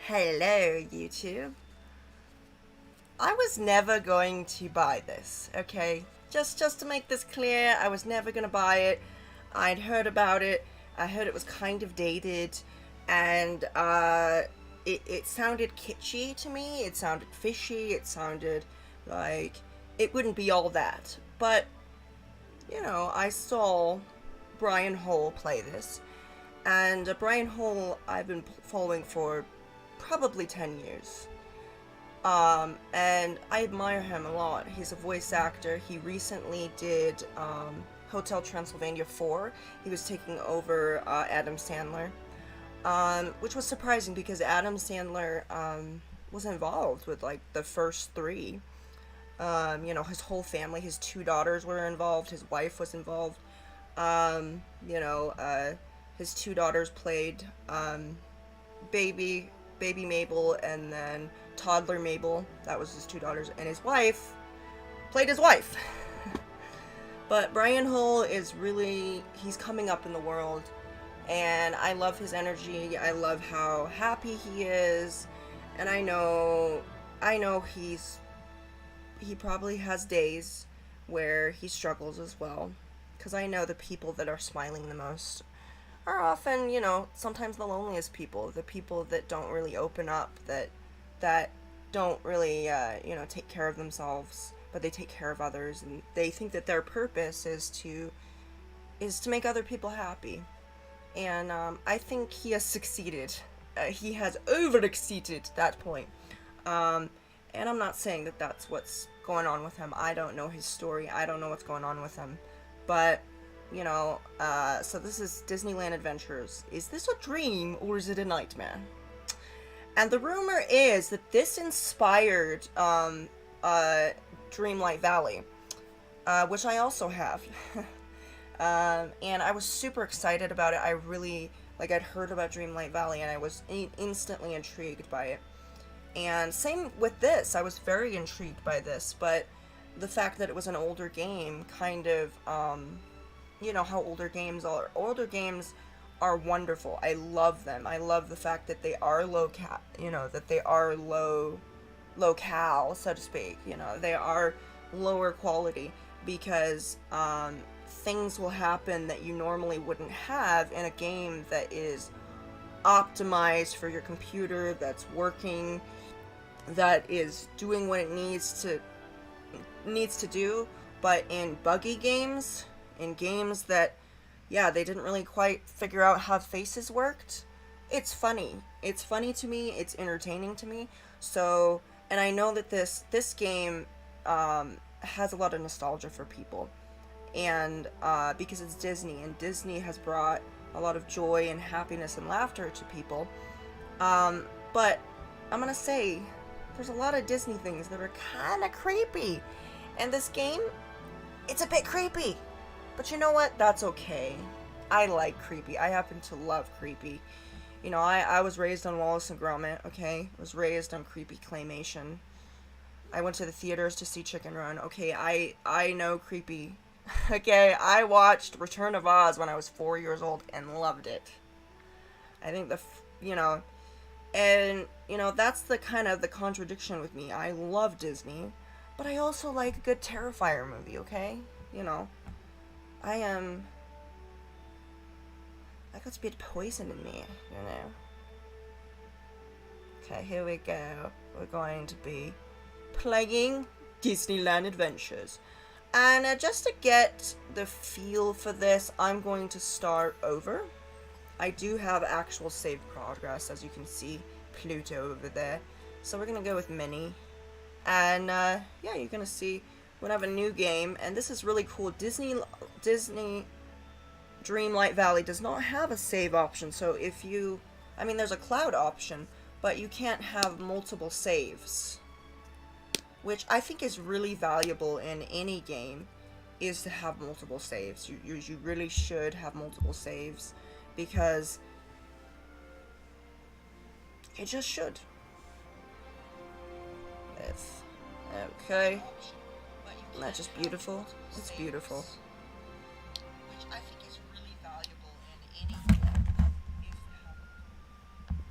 Hello, YouTube. I was never going to buy this, okay? Just to make this clear, I was never going to buy it. I'd heard about it. I heard it was kind of dated, and it sounded kitschy to me. It sounded fishy. It sounded like it wouldn't be all that. But, I saw Brian Hole play this, and Brian Hole I've been following for probably 10 years. And I admire him a lot. He's a voice actor. He recently did Hotel Transylvania 4. He was taking over Adam Sandler, which was surprising because Adam Sandler was involved with like the first three. His whole family, his two daughters were involved, his wife was involved. Um, you know, uh, his two daughters played baby baby Mabel and then toddler Mabel. That was his two daughters, and his wife played his wife. But Brian Hull is really he's coming up in the world, and I love his energy. I love how happy he is, and I know he probably has days where he struggles as well, because I know the people that are smiling the most are often, sometimes the loneliest people, the people that don't really open up, that don't really, take care of themselves, but they take care of others, and they think that their purpose is to make other people happy. And I think he has succeeded. He has over-exceeded that point. Um, and I'm not saying that that's what's going on with him. I don't know his story. I don't know what's going on with him. But so this is Disneyland Adventures. Is this a dream or is it a nightmare? And the rumor is that this inspired Dreamlight Valley, which I also have. And I was super excited about it. I really, I'd heard about Dreamlight Valley and I was instantly intrigued by it. And same with this, I was very intrigued by this, but the fact that it was an older game kind of, how older games are. Older games are wonderful. I love them. I love the fact that they are that they are locale, so to speak. They are lower quality because things will happen that you normally wouldn't have in a game that is optimized for your computer, that's working, that is doing what it needs to do. But in buggy games, in games that, yeah, they didn't really quite figure out how faces worked, it's funny. It's funny to me. It's entertaining to me. So, and I know that this game has a lot of nostalgia for people, and because it's Disney, and Disney has brought a lot of joy and happiness and laughter to people. But I'm gonna say there's a lot of Disney things that are kind of creepy, and this game, it's a bit creepy. But you know what? That's okay. I like creepy. I happen to love creepy. I was raised on Wallace and Gromit, okay? I was raised on creepy claymation. I went to the theaters to see Chicken Run. Okay, I know creepy. Okay, I watched Return of Oz when I was 4 years old and loved it. I think that's the kind of the contradiction with me. I love Disney, but I also like a good Terrifier movie, okay? I got a bit of poison in me. Okay, here we go. We're going to be playing Disneyland Adventures. And just to get the feel for this, I'm going to start over. I do have actual save progress, as you can see, Pluto over there. So we're going to go with Minnie. And you're going to see we have a new game, and this is really cool. Disney Dreamlight Valley does not have a save option, so there's a cloud option, but you can't have multiple saves, which I think is really valuable in any game, is to have multiple saves. You really should have multiple saves, because you just should. Okay. Isn't that just beautiful? It's beautiful. Which I think is really valuable in any game.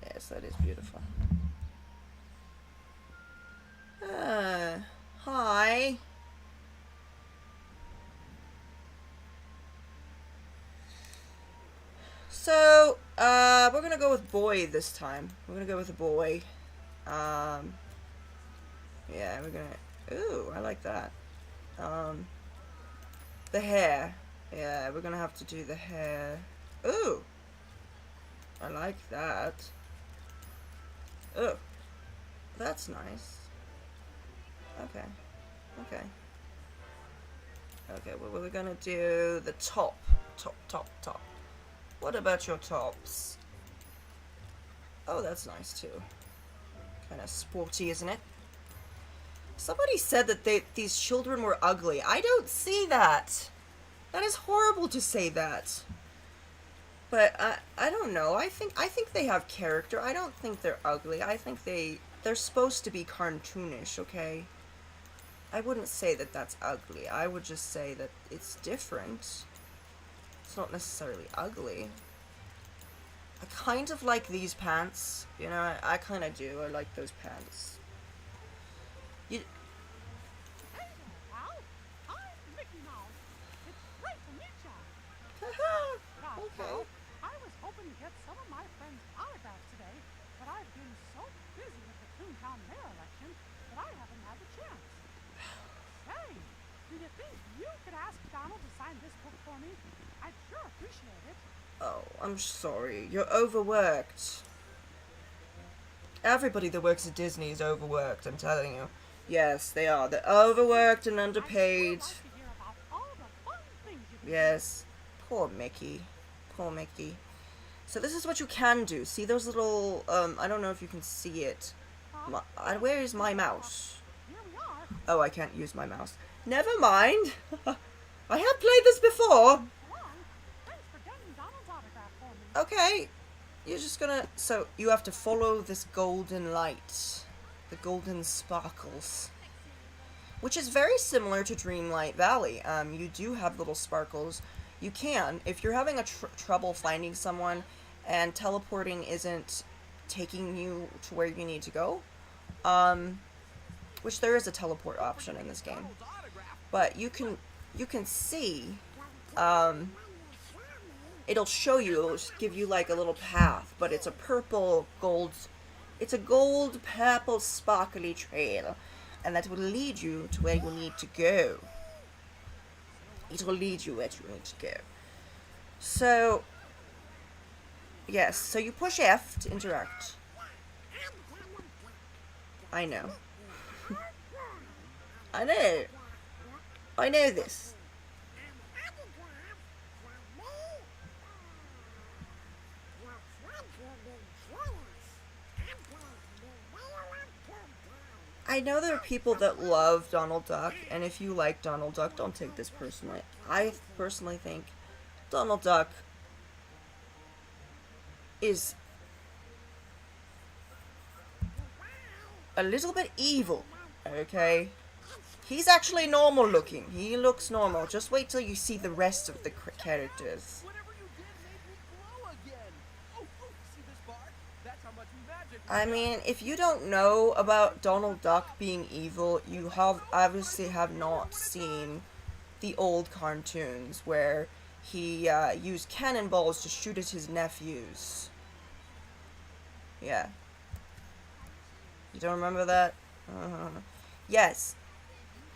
Yes, that is beautiful. Hi. So, we're gonna go with boy this time. We're gonna go with a boy. Um, yeah, we're gonna. Ooh, I like that. Um, the hair. Yeah, we're gonna have to do the hair. Ooh, I like that. Oh, that's nice. Okay, okay, okay. Well, we're gonna do the top, top. What about your tops? Oh, that's nice too. Kind of sporty, isn't it? Somebody said that these children were ugly. I don't see that. That is horrible to say that. But I don't know. I think they have character. I don't think they're ugly. I think they're supposed to be cartoonish, okay? I wouldn't say that that's ugly. I would just say that it's different. It's not necessarily ugly. I kind of like these pants. You know, I kind of do. I like those pants. You, Hey there, pal. I'm Mickey Mouse. It's great to meet ya. Gosh, okay. pal, I was hoping to get some of my friends' autographs today, but I've been so busy with the Toontown Mayor election that I haven't had the chance. Say, do you think you could ask Donald to sign this book for me? I'd sure appreciate it. Oh, I'm sorry. You're overworked. Everybody that works at Disney is overworked, I'm telling you. Yes, they are. They're overworked and I'd sure underpaid. like to hear about all the fun things you can do. Yes. Poor Mickey. Poor Mickey. So this is what you can do. See those little, I don't know if you can see it. Where is my mouse? Here we are. Oh, I can't use my mouse. Never mind. I have played this before. So long. Thanks for getting Donald's autograph for me. Okay. You're just gonna... So, you have to follow this golden light. The golden sparkles. Which is very similar to Dreamlight Valley. You do have little sparkles. You can, if you're having a trouble finding someone and teleporting isn't taking you to where you need to go, which there is a teleport option in this game, but you can see, it'll show you, it'll just give you like a little path, but it's a purple gold, it's a gold purple sparkly trail, and that will lead you to where you need to go. It will lead you where you need to go. So, yes, so you push F to interact. I know. I know. I know this. I know there are people that love Donald Duck, and if you like Donald Duck, don't take this personally. I personally think Donald Duck is a little bit evil, okay? He's actually normal looking. He looks normal. Just wait till you see the rest of the characters. Whatever you did made me glow again. Oh, see this bar? That's how much magic. I mean, if you don't know about Donald Duck being evil, you obviously have not seen the old cartoons where he used cannonballs to shoot at his nephews. Yeah. You don't remember that? Yes.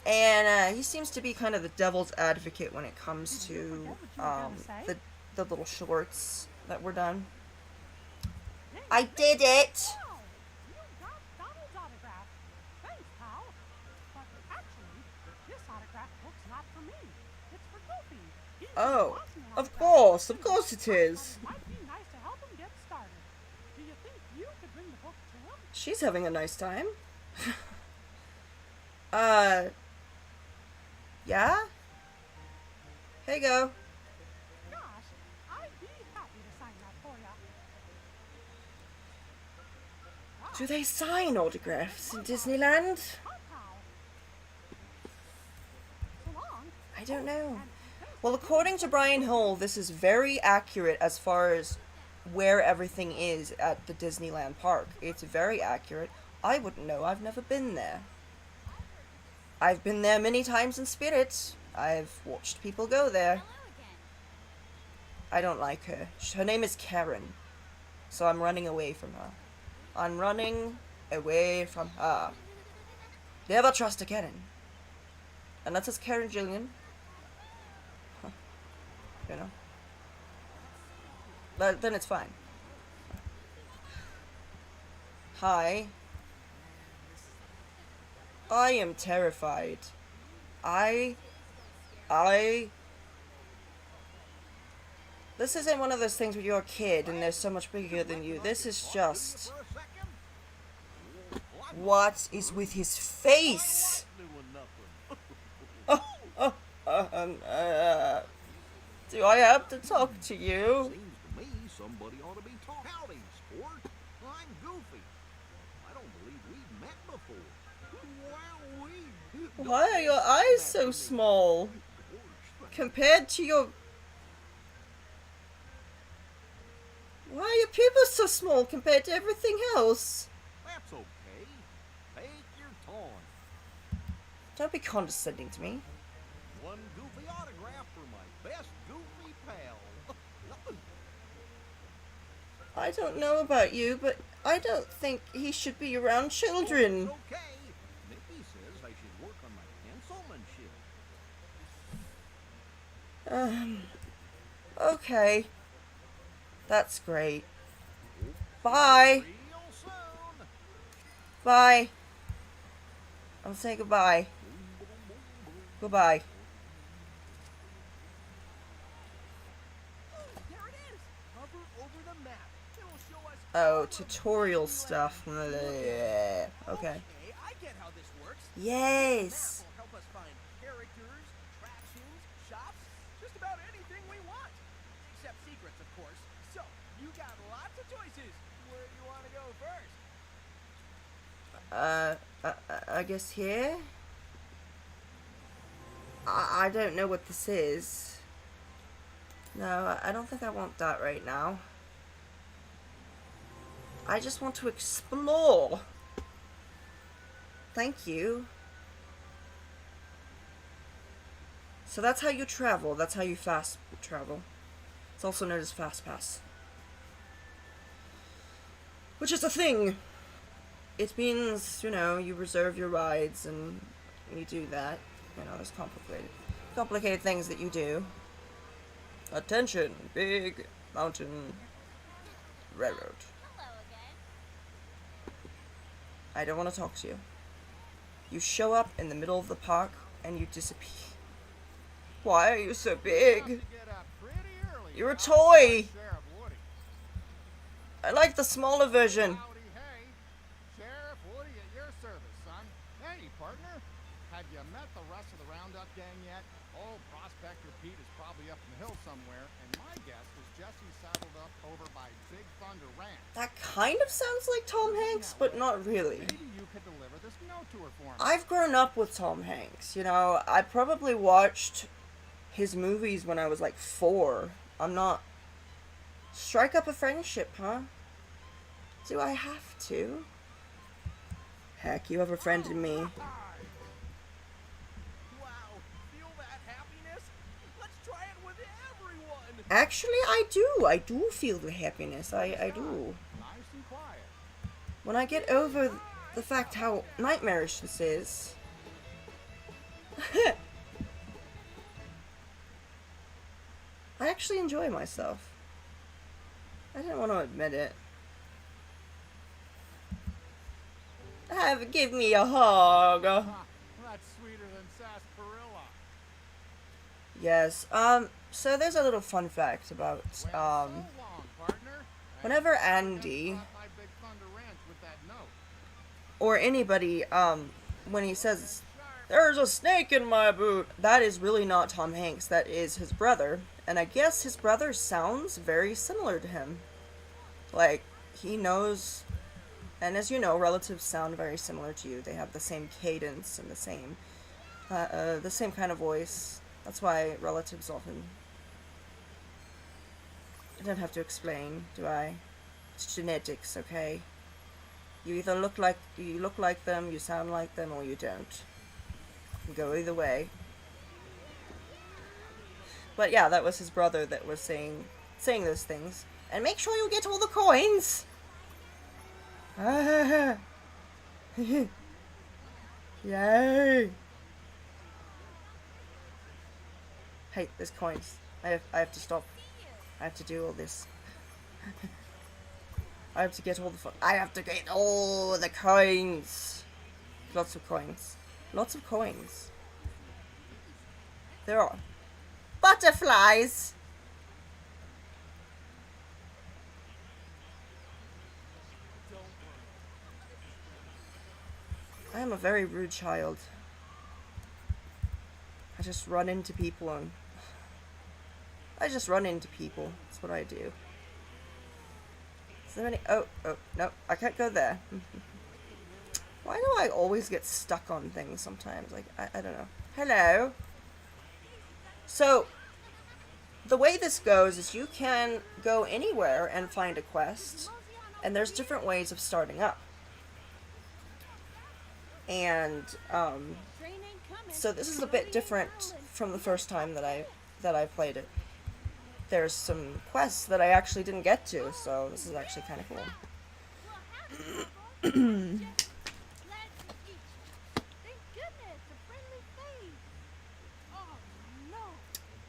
And he seems to be kind of the devil's advocate when it comes to the little shorts that were done. I did it! Wow, you got Donald's autograph. Thanks, pal. But actually, this autograph book's not for me. It's for Goofy. He's Oh, watching an of autograph. course it is. It might be nice to help him get started. Do you think you could bring the book to him? She's having a nice time. Yeah? Here you go. Gosh, I'd be happy to sign that for ya. Do they sign autographs in Disneyland? Huh, pal? So long. I don't know. And thanks Well, according to Brian Hull, this is very accurate as far as where everything is at the Disneyland park. It's very accurate. I wouldn't know. I've never been there. I've been there many times in spirit. I've watched people go there. I don't like her. Her name is Karen. So I'm running away from her. I'm running away from her. Never trust a Karen. Unless it's Karen Gillian. Huh. You know? Then it's fine. Hi. I am terrified. This isn't one of those things where you're a kid and they're so much bigger than you. This is just... What is with his face? Do I have to talk to you? Seems to me somebody ought to be talking. Howdy, sport. I'm Goofy. I don't believe we've met before. Why are your eyes so small compared to your... Why are your pupils so small compared to everything else? That's okay. Take your time. Don't be condescending to me. One Goofy autograph for my best Goofy pal. I don't know about you, but I don't think he should be around children. It's okay. Mickey says I should work on my pencilmanship. Okay. That's great. Bye. Real soon. Bye. I'll say goodbye. Goodbye. There it is. Hover over the map. It'll show us. Oh, tutorial stuff. Okay. Okay, I get how this works. Yes. Map will help us find characters, attractions, shops, just about anything we want. Except secrets, of course. So, you got lots of choices. Where do you want to go first? I guess here? I don't know what this is. No, I don't think I want that right now. I just want to explore. Thank you. So that's how you travel. That's how you fast travel. It's also known as Fast Pass. Which is a thing. It means, you know, you reserve your rides and you do that. You know, there's complicated things that you do. Attention, big mountain railroad. I don't want to talk to you. You show up in the middle of the park and you disappear. Why are you so big? You're a toy. I like the smaller version. Howdy, hey. Sheriff Woody at your service, son. Hey, partner. Have you met the rest of the Roundup gang yet? Oh, Prospector Pete is probably up in the hill somewhere, and my guess is Jesse's saddled up over by Big Thunder Ranch. That kind of sounds like Tom Hanks, but not really. Maybe you could deliver this note to her for me. I've grown up with Tom Hanks, you know. I probably watched his movies when I was like 4. I'm not... Strike up a friendship, huh? Do I have to? Heck, you have a friend in me. Wow, feel that happiness? Let's try it with everyone. Actually, I do. I do feel the happiness. I do. Nice and quiet. When I get over the fact how nightmarish this is... I actually enjoy myself. I didn't want to admit it. Give me a hug. Huh, that's sweeter than sarsaparilla. Yes. So there's a little fun fact about Well, so long, partner. whenever And Andy stop by Big Thunder Ranch with that note. or anybody when he says there's a snake in my boot, that is really not Tom Hanks. That is his brother, and I guess his brother sounds very similar to him. Like he knows. And as you know, relatives sound very similar to you. They have the same cadence and the same kind of voice. That's why relatives often... I don't have to explain, do I? It's genetics, okay? You either look like them, you sound like them, or you don't. Can go either way. But yeah, that was his brother that was saying those things. And make sure you get all the coins. Ah. Yay! Hey, there's coins. I have to stop. I have to do all this. I have to get all the I have to get all the coins. Lots of coins. Lots of coins. There are butterflies. I am a very rude child. I just run into people and That's what I do. Is there any? Oh, no, I can't go there. Why do I always get stuck on things sometimes? Like, I don't know. Hello. So, the way this goes is you can go anywhere and find a quest, and there's different ways of starting up. And, so this is a bit different from the first time that I played it. There's some quests that I actually didn't get to, so this is actually kind of cool. Thank goodness, a friendly face. Oh no,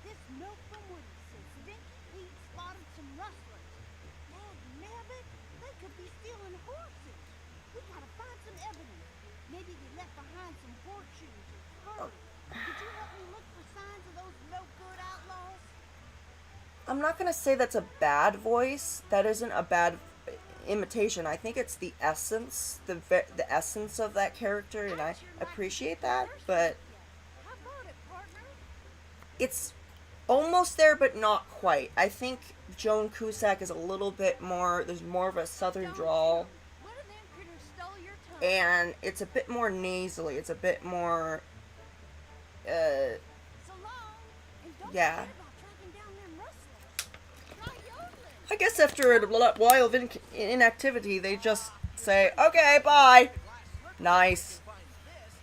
this note from Woody says Stinky Pete spotted some rustlers. Lord nabbit, they could be stealing horses. We gotta find some evidence. Maybe they left behind some horseshoes or furs. Could you help me look for signs of those no-good outlaws? I'm not gonna say that's a bad voice. That isn't a bad imitation. I think it's the essence, the essence of that character, and I appreciate that. But How about it, partner? it's almost there, but not quite. I think Joan Cusack is a little bit more. There's more of a southern drawl, What of them critters stole your tongue? and it's a bit more nasally. It's a bit more. So long, and don't Yeah. forget about tracking down them rustlers. Try yodeling. I guess after a while of inactivity, they just say, "Okay, bye." Nice. Find this.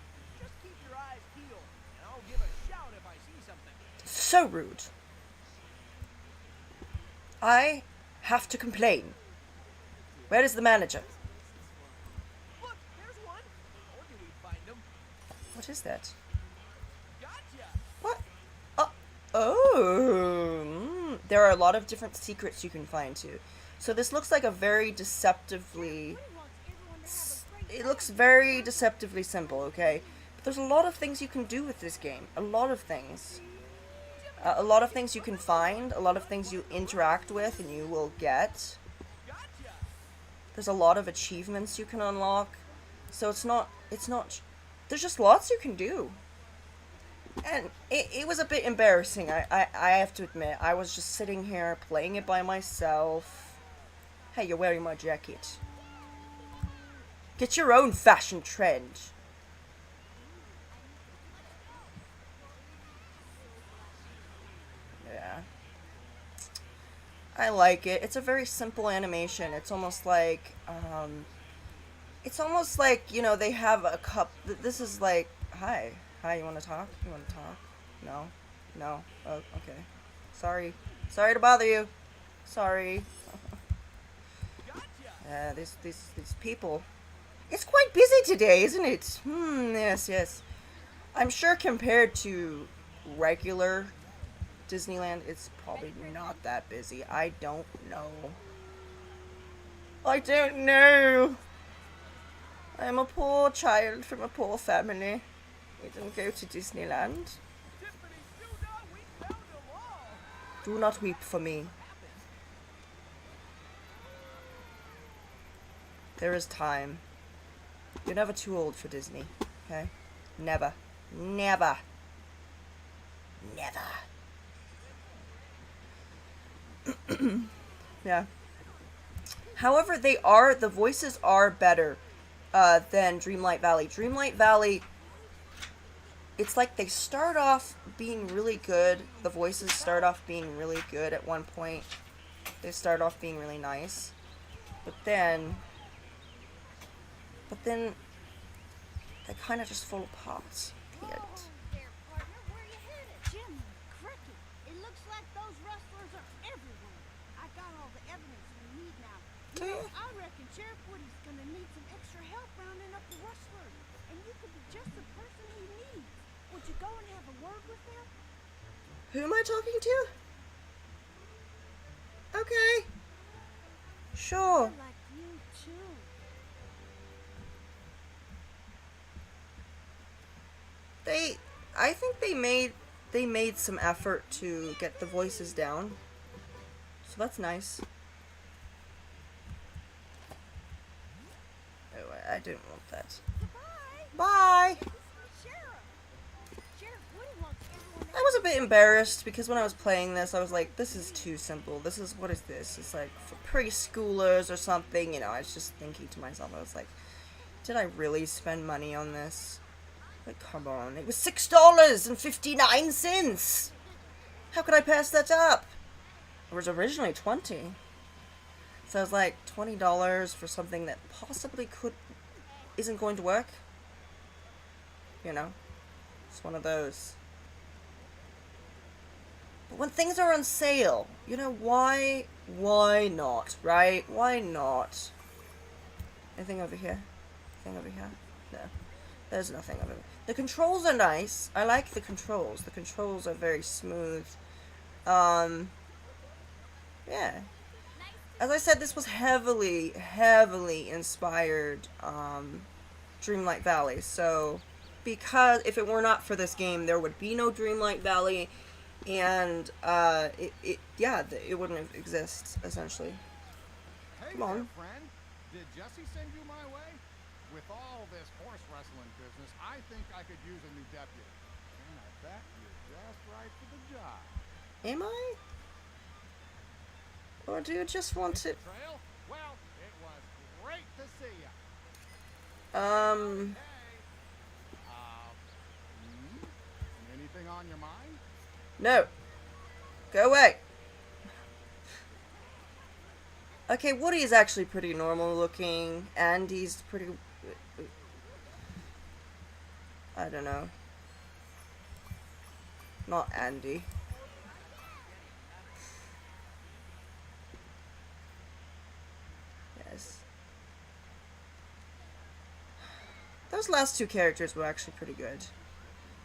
Just keep your eyes peeled, and I'll give a shout if I see something. So rude. I have to complain. Where is the manager? Look, there's one. Told you we'd find him. What is that? Gotcha. What? There are a lot of different secrets you can find too. So this looks like a very deceptively. It looks very deceptively simple, okay? But there's a lot of things you can do with this game. A lot of things. A lot of things you can find. A lot of things you interact with and you will get. Gotcha. There's a lot of achievements you can unlock. So it's not, there's just lots you can do. And it was a bit embarrassing, I have to admit. I was just sitting here playing it by myself. Hey, you're wearing my jacket. Get your own fashion trend. Yeah. I like it. It's a very simple animation. It's almost like, you know, they have a cup. This is like, hi, you want to talk? You want to talk? No? Oh, okay. Sorry to bother you. Sorry. These people. It's quite busy today, isn't it? Yes. I'm sure compared to regular Disneyland, it's probably not that busy. I don't know. I'm a poor child from a poor family. We didn't go to Disneyland. Tiffany, do not weep, found them all. Do not weep for me. There is time. You're never too old for Disney, okay? Never. Yeah. However, the voices are better than Dreamlight Valley. Dreamlight Valley, it's like they start off being really good. The voices start off being really good at one point. They start off being really nice. But then they kind of just fall apart. idiot. There, partner, where you headed? Jimmy, cricket. It looks like those rustlers are everywhere. I got all the evidence we need now. Do you? I reckon Sheriff Woody's gonna need some extra help rounding up the rustlers. And you could be just the person he needs. Would you go and have a word with them? Who am I talking to? Okay. Sure. I like you too. I think they made some effort to get the voices down. So that's nice. Oh, I didn't want that. Goodbye. Bye! Sheriff. Sheriff Woody wants everyone I was a bit embarrassed because when I was playing this, I was like, this is too simple. What is this? It's like for preschoolers or something, you know. I was just thinking to myself, I was like, did I really spend money on this? Like, come on. It was $6.59! How could I pass that up? It was originally $20. So I was like, $20 for something that possibly isn't going to work? You know? It's one of those. But when things are on sale, you know, why not, right? Why not? Anything over here? Anything over here? No. There's nothing over there. The controls are nice. I like the controls. The controls are very smooth. Yeah. As I said, this was heavily inspired, Dreamlight Valley. So, because if it were not for this game, there would be no Dreamlight Valley, and, it wouldn't exist, essentially. Hey Come on. there, friend. Did Jesse send you my way? With all this horse wrestling business, I think I could use a new deputy. And I bet you're just right for the job. Am I? Or do you just want to... Trail? Well, it was great to see you. Um... Anything on your mind? No. Go away. Okay, Woody's actually pretty normal looking. Andy's pretty... I don't know. Not Andy. Yes. Those last two characters were actually pretty good.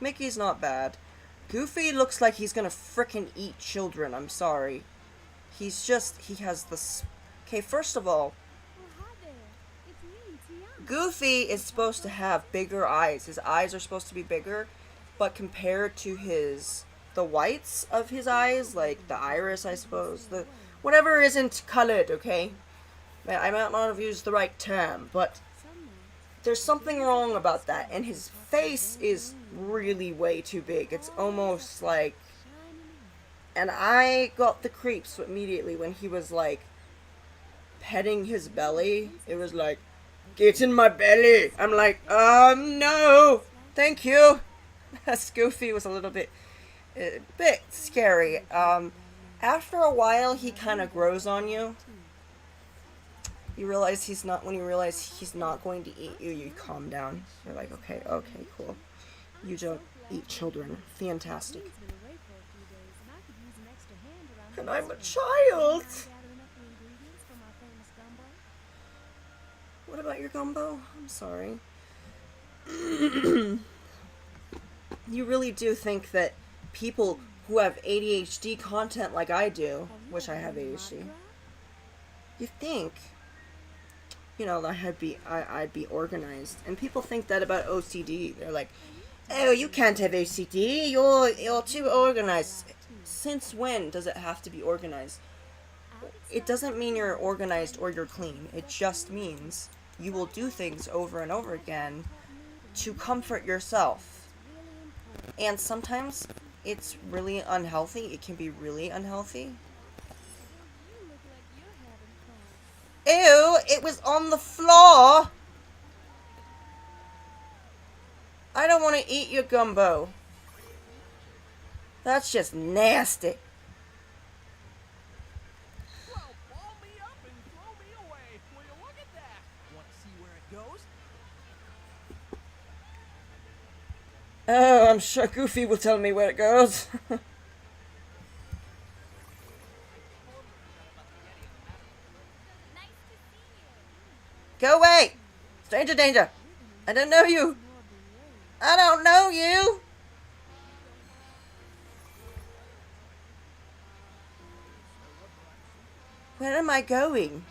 Mickey's not bad. Goofy looks like he's gonna frickin' eat children, I'm sorry. He has this... Okay, first of all, Well, hi there. It's me, Tiana. Goofy is supposed to have bigger eyes. His eyes are supposed to be bigger, but compared to the whites of his eyes, like the iris, I suppose, whatever isn't colored, okay? I might not have used the right term, but there's something wrong about that, and his face is really way too big. It's almost like... And I got the creeps immediately when he was, like, petting his belly. It was like, get in my belly! I'm like, no! Thank you! Goofy was a bit scary. After a while, he kind of grows on you. When you realize he's not going to eat you, you calm down. You're like, okay, cool. You don't eat children. Fantastic. And I'm a child! What about your gumbo? I'm sorry. You really do think that people who have ADHD content like I do, which I have ADHD, you think, you know, that I'd be organized. And people think that about OCD. They're like, oh, you can't have OCD. You're too organized. Since when does it have to be organized? It doesn't mean you're organized or you're clean. It just means you will do things over and over again to comfort yourself. And sometimes it's really unhealthy. It can be really unhealthy. Ew, it was on the floor. I don't want to eat your gumbo. That's just nasty. Well, ball me up and throw me away. Will you look at that? Want to see where it goes? Oh, I'm sure Goofy will tell me where it goes. Go away! Stranger danger! I don't know you! I don't know you! Where am I going?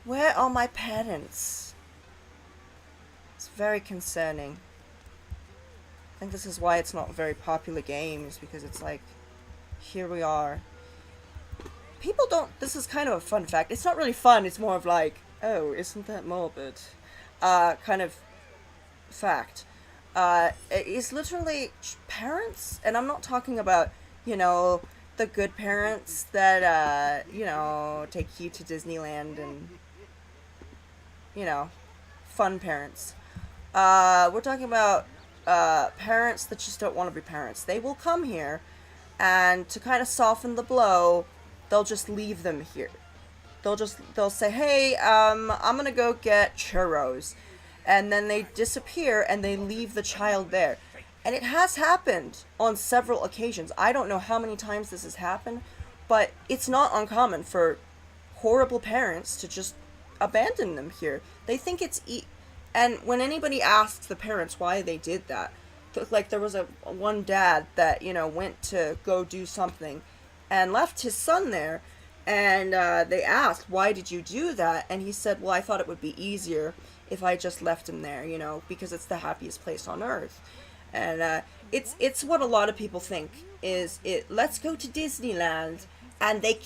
Where are my parents? It's very concerning. I think this is why it's not a very popular game, is because it's like, here we are. People don't, this is kind of a fun fact. It's not really fun, it's more of like, oh, isn't that morbid? Kind of fact. It's literally parents, and I'm not talking about, you know, the good parents that, you know, take you to Disneyland and, you know, fun parents. We're talking about, parents that just don't want to be parents. They will come here, and to kind of soften the blow, they'll just leave them here. They'll say, hey, I'm gonna go get churros. And then they disappear and they leave the child there. And it has happened on several occasions. I don't know how many times this has happened, but it's not uncommon for horrible parents to just abandon them here. They think it's and when anybody asks the parents why they did that, like there was one dad that, you know, went to go do something and left his son there, and they asked, why did you do that? And he said, well, I thought it would be easier if I just left him there, you know, because it's the happiest place on earth. And it's what a lot of people think is let's go to Disneyland, and they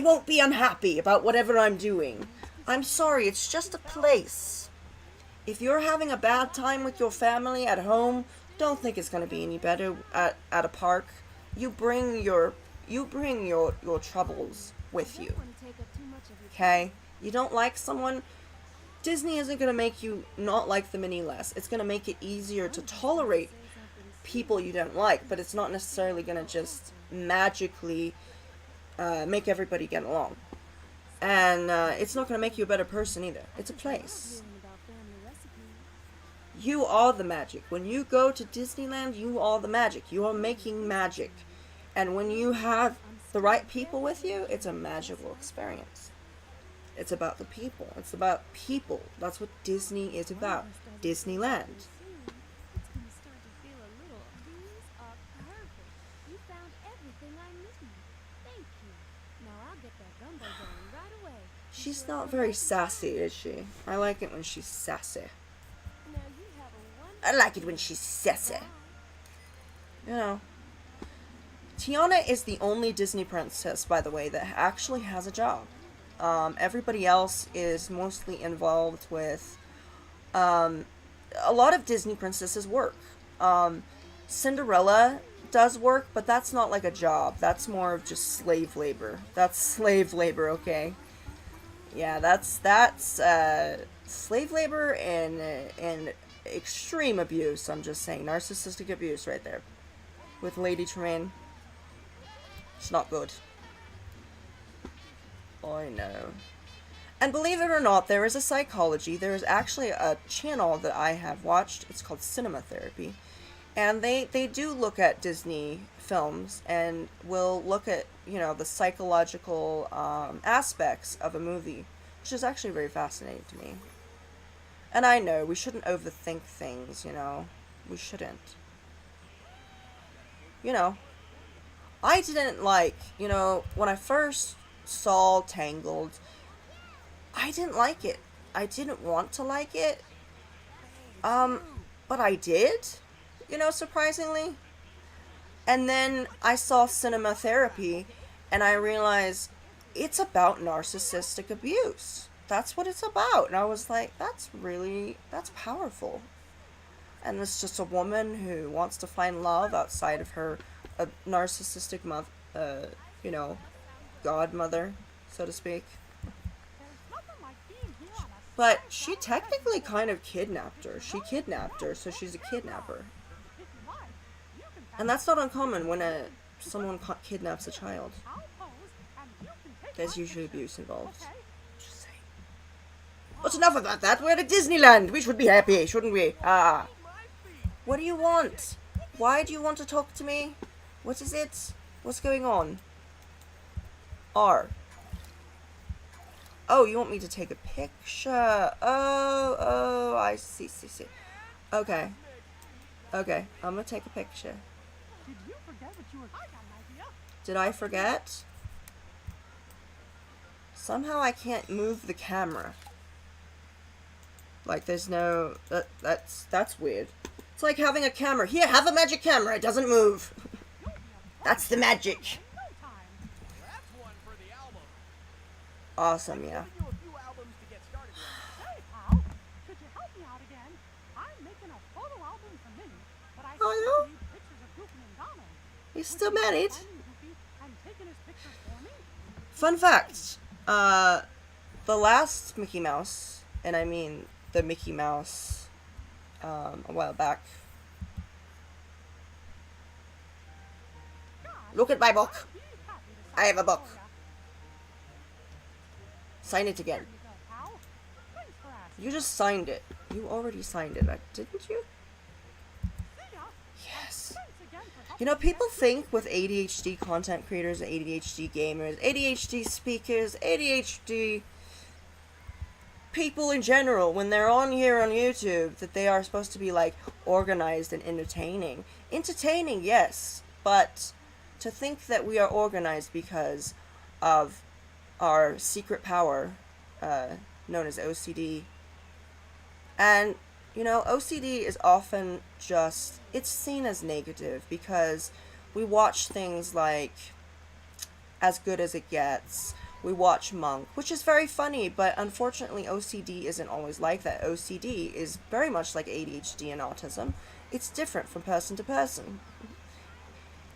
won't be unhappy about whatever I'm doing. I'm sorry, it's just a place. If you're having a bad time with your family at home, don't think it's going to be any better at a park. You bring your troubles with you. Okay? You don't like someone, Disney isn't going to make you not like them any less. It's going to make it easier to tolerate people you don't like, but it's not necessarily going to just magically make everybody get along. And it's not going to make you a better person either. It's a place. You are the magic. When you go to Disneyland, you are the magic. You are making magic. And when you have the right people with you, it's a magical experience. It's about the people. It's about people. That's what Disney is about. Disneyland. She's not very sassy, is she? I like it when she's sassy. I like it when she's sassy. You know. Tiana is the only Disney princess, by the way, that actually has a job. Everybody else is mostly involved with, a lot of Disney princesses work. Cinderella does work, but that's not like a job. That's more of just slave labor. That's slave labor, okay? Yeah, that's slave labor and extreme abuse. I'm just saying, narcissistic abuse right there with Lady Tremaine. It's not good. I know. And believe it or not, there is a psychology. There is actually a channel that I have watched. It's called Cinema Therapy. And they do look at Disney films and will look at, you know, the psychological aspects of a movie, which is actually very fascinating to me. And I know, we shouldn't overthink things, you know. We shouldn't. You know, I didn't like, you know, when I first saw Tangled, I didn't like it. I didn't want to like it. But I did, you know, surprisingly. And then I saw Cinema Therapy, and I realized it's about narcissistic abuse. That's what it's about. And I was like, that's powerful. And it's just a woman who wants to find love outside of her narcissistic you know, godmother, so to speak. But she technically kind of kidnapped her. She kidnapped her, so she's a kidnapper. And that's not uncommon when someone kidnaps a child. There's usually abuse involved. Just saying. But enough about that. We're at Disneyland. We should be happy, shouldn't we? Ah. What do you want? Why do you want to talk to me? What is it? What's going on? R. Oh, you want me to take a picture? Oh, I see. Okay. Okay, I'm gonna take a picture. Did you forget what you were? I got an idea. Did I forget? Somehow I can't move the camera. Like there's no... That's weird. It's like having a camera. Here, have a magic camera. It doesn't move. That's the magic. No time. That's one for the album. Awesome, yeah. Giving you a few albums to get started with. Hey, pal, could you help me out again? I'm making a photo album for Minnie, but I Oh, still yeah? need pictures of Goofy and Donald. He's Would still you mind married. finding Goofy and taking his pictures for me? Fun fact. The last Mickey Mouse, and I mean the Mickey Mouse, a while back. Gosh, Look at my book. I'd be happy to I have a sign it book. for ya. Sign it again. Here you go, pal. Thanks for asking. You just signed it. You already signed it, didn't you? See ya. Yes. Thanks again for helping You know, me people get think with ADHD content creators, ADHD gamers, ADHD speakers, ADHD people in general, when they're on here on YouTube, that they are supposed to be like organized and entertaining. Entertaining, yes, but to think that we are organized because of our secret power, known as OCD. And, you know, OCD is often just, it's seen as negative because we watch things like As Good as It Gets. We watch Monk, which is very funny, but unfortunately OCD isn't always like that. OCD is very much like ADHD and autism. It's different from person to person.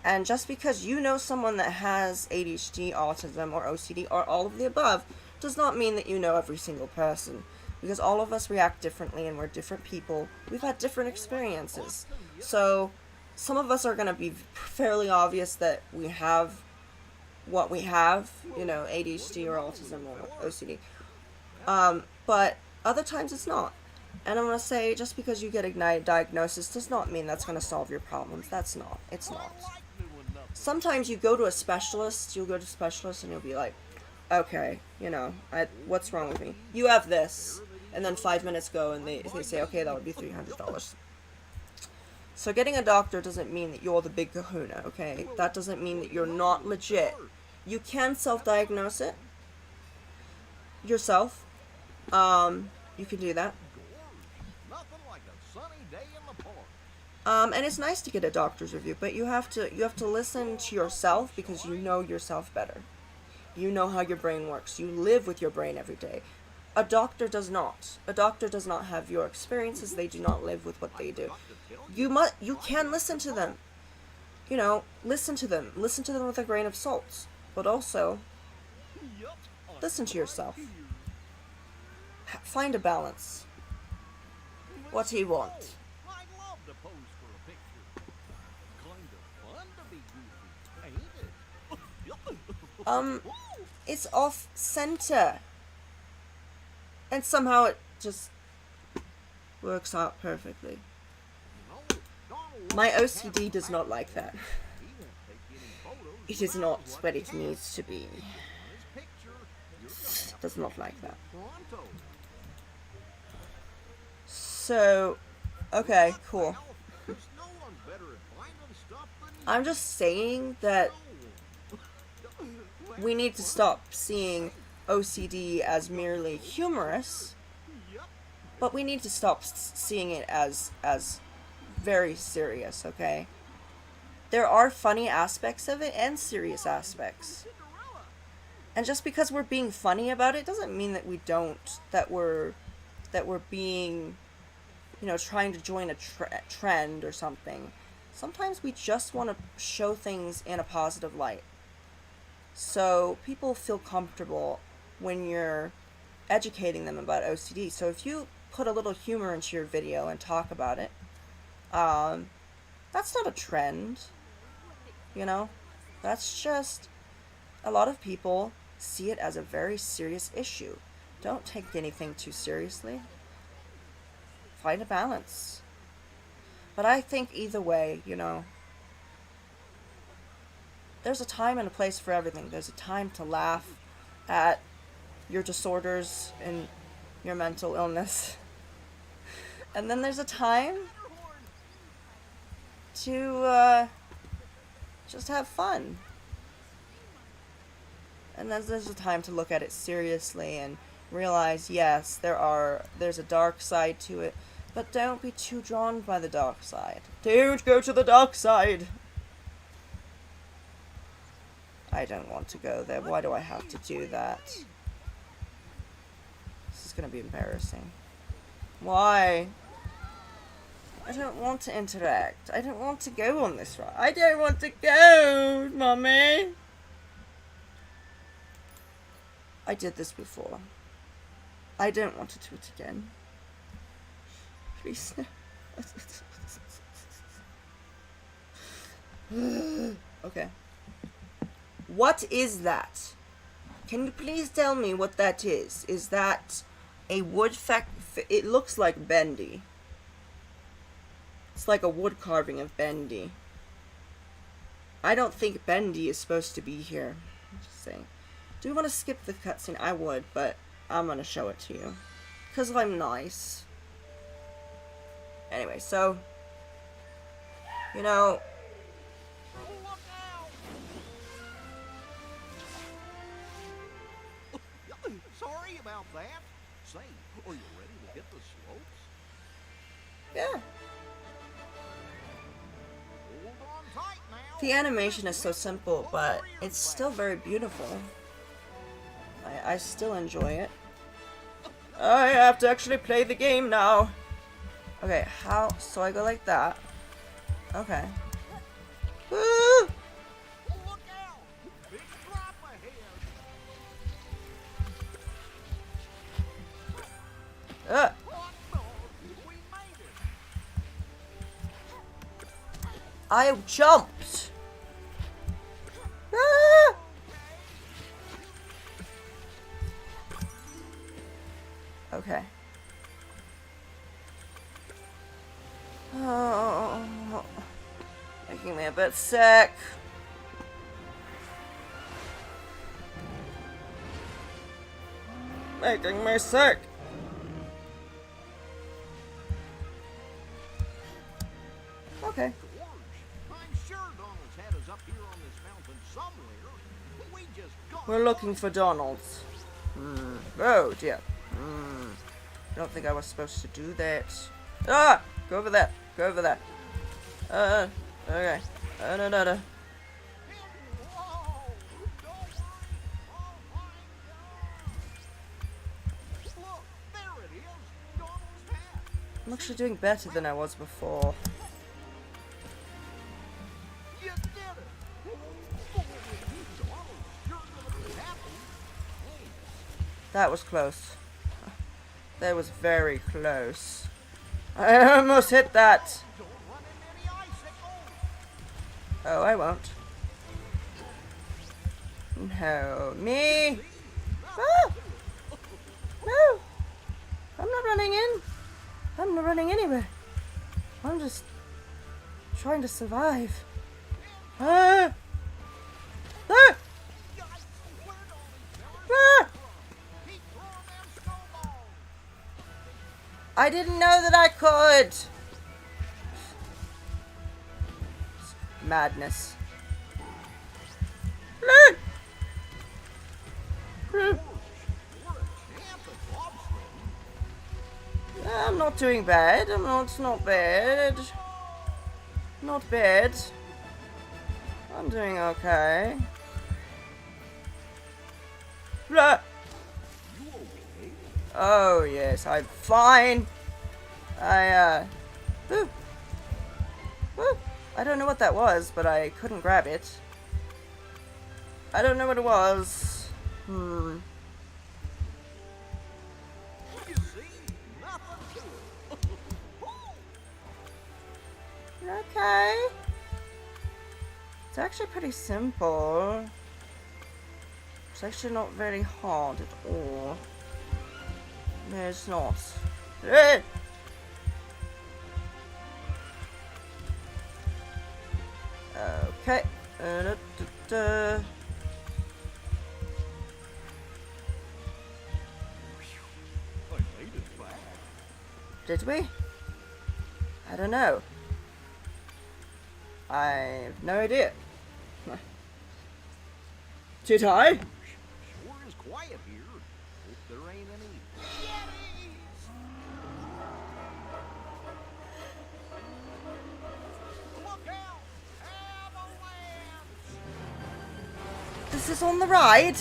And just because you know someone that has ADHD, autism, or OCD, or all of the above, does not mean that you know every single person. Because all of us react differently and we're different people. We've had different experiences. So, some of us are going to be fairly obvious that we have what we have, you know, ADHD or autism or OCD. But other times it's not. And I'm going to say, just because you get a diagnosis does not mean that's going to solve your problems. That's not. It's not. Sometimes you go to a specialist, you'll go to a specialist and you'll be like, okay, you know, what's wrong with me? You have this. And then 5 minutes go and they say, okay, that would be $300. So getting a doctor doesn't mean that you're the big kahuna, okay? That doesn't mean that you're not legit. You can self-diagnose it yourself. You can do that. Nothing like a sunny day in the park. And it's nice to get a doctor's review, but you have to listen to yourself because you know yourself better. You know how your brain works. You live with your brain every day. A doctor does not. A doctor does not have your experiences. They do not live with what they do. You can listen to them. You know, listen to them. Listen to them with a grain of salt. But also, listen to yourself. Find a balance. What do you want? I'd love to pose for a picture. Kind of fun to be goofy, ain't it? It's off center. And somehow it just works out perfectly. My OCD does not like that. It is not what it needs to be. Does not like that. So, okay, cool. I'm just saying that we need to stop seeing OCD as merely humorous, but we need to stop seeing it as very serious, okay? There are funny aspects of it and serious aspects. And just because we're being funny about it doesn't mean that that we're being, you know, trying to join a trend or something. Sometimes we just want to show things in a positive light. So people feel comfortable when you're educating them about OCD. So if you put a little humor into your video and talk about it, that's not a trend, you know? That's just, a lot of people see it as a very serious issue. Don't take anything too seriously. Find a balance. But I think either way, you know, there's a time and a place for everything. There's a time to laugh at your disorders and your mental illness. And then there's a time to just have fun. And then there's a time to look at it seriously and realize, yes, there's a dark side to it, but don't be too drawn by the dark side. Don't go to the dark side. I don't want to go there. Why do I have to do that? This is gonna be embarrassing. Why? I don't want to interact. I don't want to go on this ride. I don't want to go, Mommy. I did this before. I don't want to do it again. Please, no. Okay. What is that? Can you please tell me what that is? Is that a wood it looks like Bendy. It's like a wood carving of Bendy. I don't think Bendy is supposed to be here. I'm just saying. Do you want to skip the cutscene? I would, but I'm gonna show it to you. Because I'm nice. Anyway, so, you know, Sorry about that. Say, are you ready to hit the slopes? yeah. Hold on tight now. The animation is so simple, but it's still very beautiful. I still enjoy it. I have to actually play the game now. Okay, how? So I go like that. Okay. Woo! Look out! Big drop ahead. Hot dog, we made it. I jumped. Ah! Okay. Oh, making me a bit sick. Making me sick. Okay. I'm sure Donald's had us up here on this mountain somewhere. We just got We're looking for Donald's. Oh dear. I don't think I was supposed to do that. Ah! Go over there. Go over there. Okay. No. Whoa! Don't worry. Oh my God! Look, there it is. Donald's hat. I'm actually doing better than I was before. You did it. Donald's sure gonna be happy. Hey, That was close. That was very close. I almost hit that. don't run into any icicles. Oh, I won't. No. Me. Ah! No. I'm not running in. I'm not running anywhere. I'm just trying to survive. Ah! Ah! Yikes! Where Donald's feller? Ah! Keep throwing them snowballs. I didn't know that I could. Madness. Ah! Ah! We're a champ at bobsledding. I'm not doing bad. It's not bad. Not bad. I'm doing okay. Blah. You okay? Oh yes, I'm fine. Woo. Woo. I don't know what that was, but I couldn't grab it. I don't know what it was. You see? Nothing to it. Okay. It's actually pretty simple. It's actually not very hard at all. It's not. Eh! Okay. Da. I made it back. Did we? I don't know. I have no idea. Did I? Sure is quiet here. Hope there ain't any Yetis. Look out! Avalanche! This is on the ride.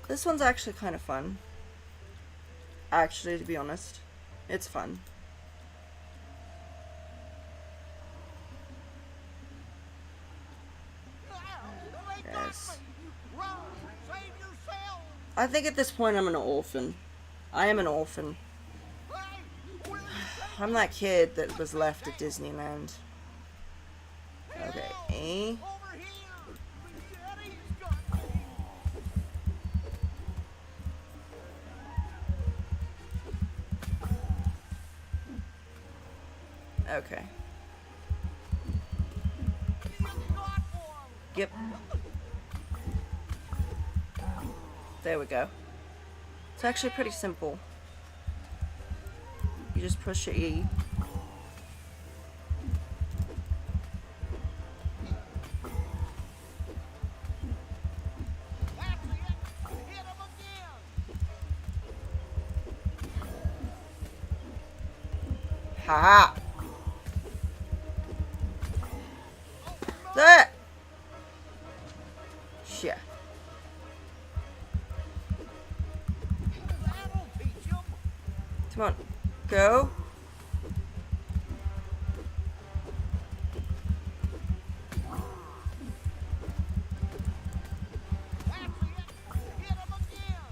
This one's actually kind of fun. Actually, to be honest, it's fun. Yes. Run! Save yourself! I think at this point I'm an orphan. I am an orphan. Hey! Where you I'm that kid that was left at Disneyland. Okay, A. over here? The Yeti's got me! Okay. You got one! Yep. There we go. It's actually pretty simple. You just push your E. That's it! Hit him again! Ha! There! Shit. That'll teach him! Come on. Go. That's it! Hit him again!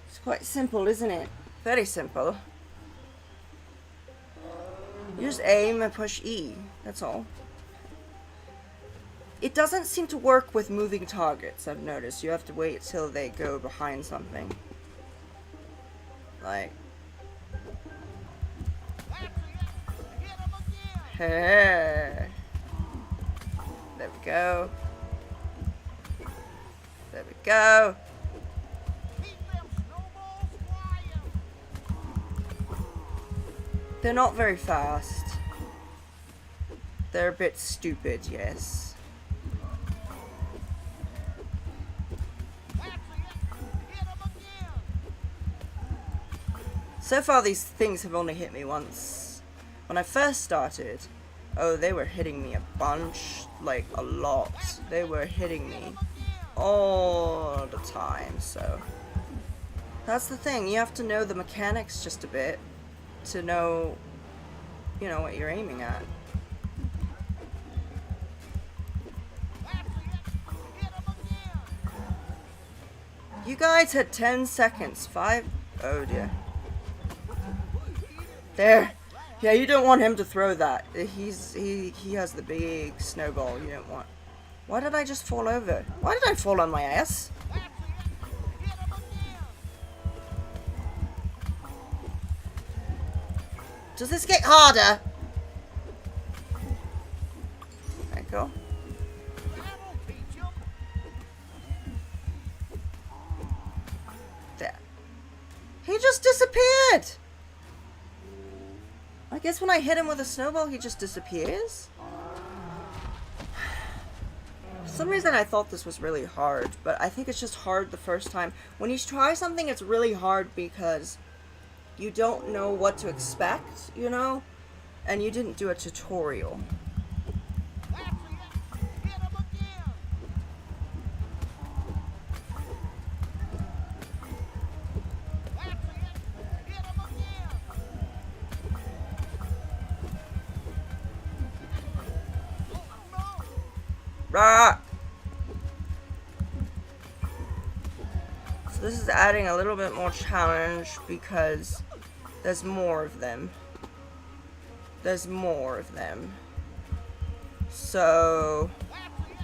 It's quite simple, isn't it? Very simple. You just aim and push E. That's all. It doesn't seem to work with moving targets, I've noticed. You have to wait till they go behind something. Like... That's it! Hit him again! Hey. There we go. There we go. Keep them snowballs flying! They're not very fast. They're a bit stupid, yes. That's it! Hit him again! So far, these things have only hit me once. When I first started, oh, they were hitting me a bunch, like a lot. They were hitting me all the time, so. That's the thing, you have to know the mechanics just a bit to know, you know, what you're aiming at. That's it! Hit him again! You guys had 10 seconds. 5. Oh dear. There. Yeah, you don't want him to throw that. He has the big snowball you don't want. Why did I just fall over? Why did I fall on my ass? That's it! Hit him again! Does this get harder? There you go. That'll teach him! There. He just disappeared! I guess when I hit him with a snowball, he just disappears? For some reason I thought this was really hard, but I think it's just hard the first time. When you try something, it's really hard because you don't know what to expect, you know? And you didn't do a tutorial. That's it! Hit him again! That's it! Hit him again! Oh no! Rah! So this is adding a little bit more challenge because there's more of them. there's more of them. So That's it.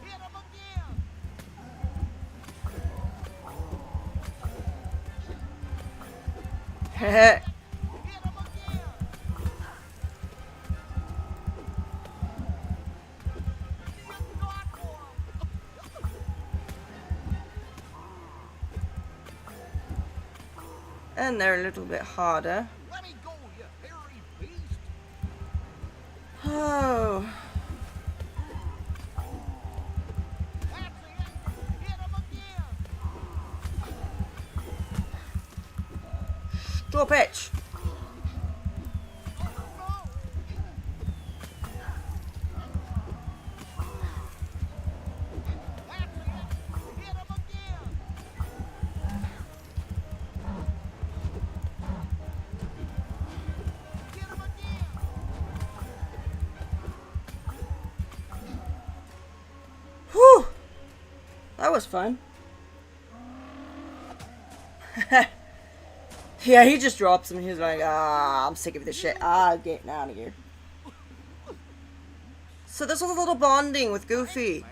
Hit him again. heh. Hit him again. You got one. And they're a little bit harder. Let me go, you hairy beast. Oh, That's it. Hit him again. stop it! That's it. Hit him again. Hit him again. Whew! That was fun. Yeah, he just drops him and he's like, ah, I'm sick of this shit. Ah, getting out of here. So this was a little bonding with Goofy.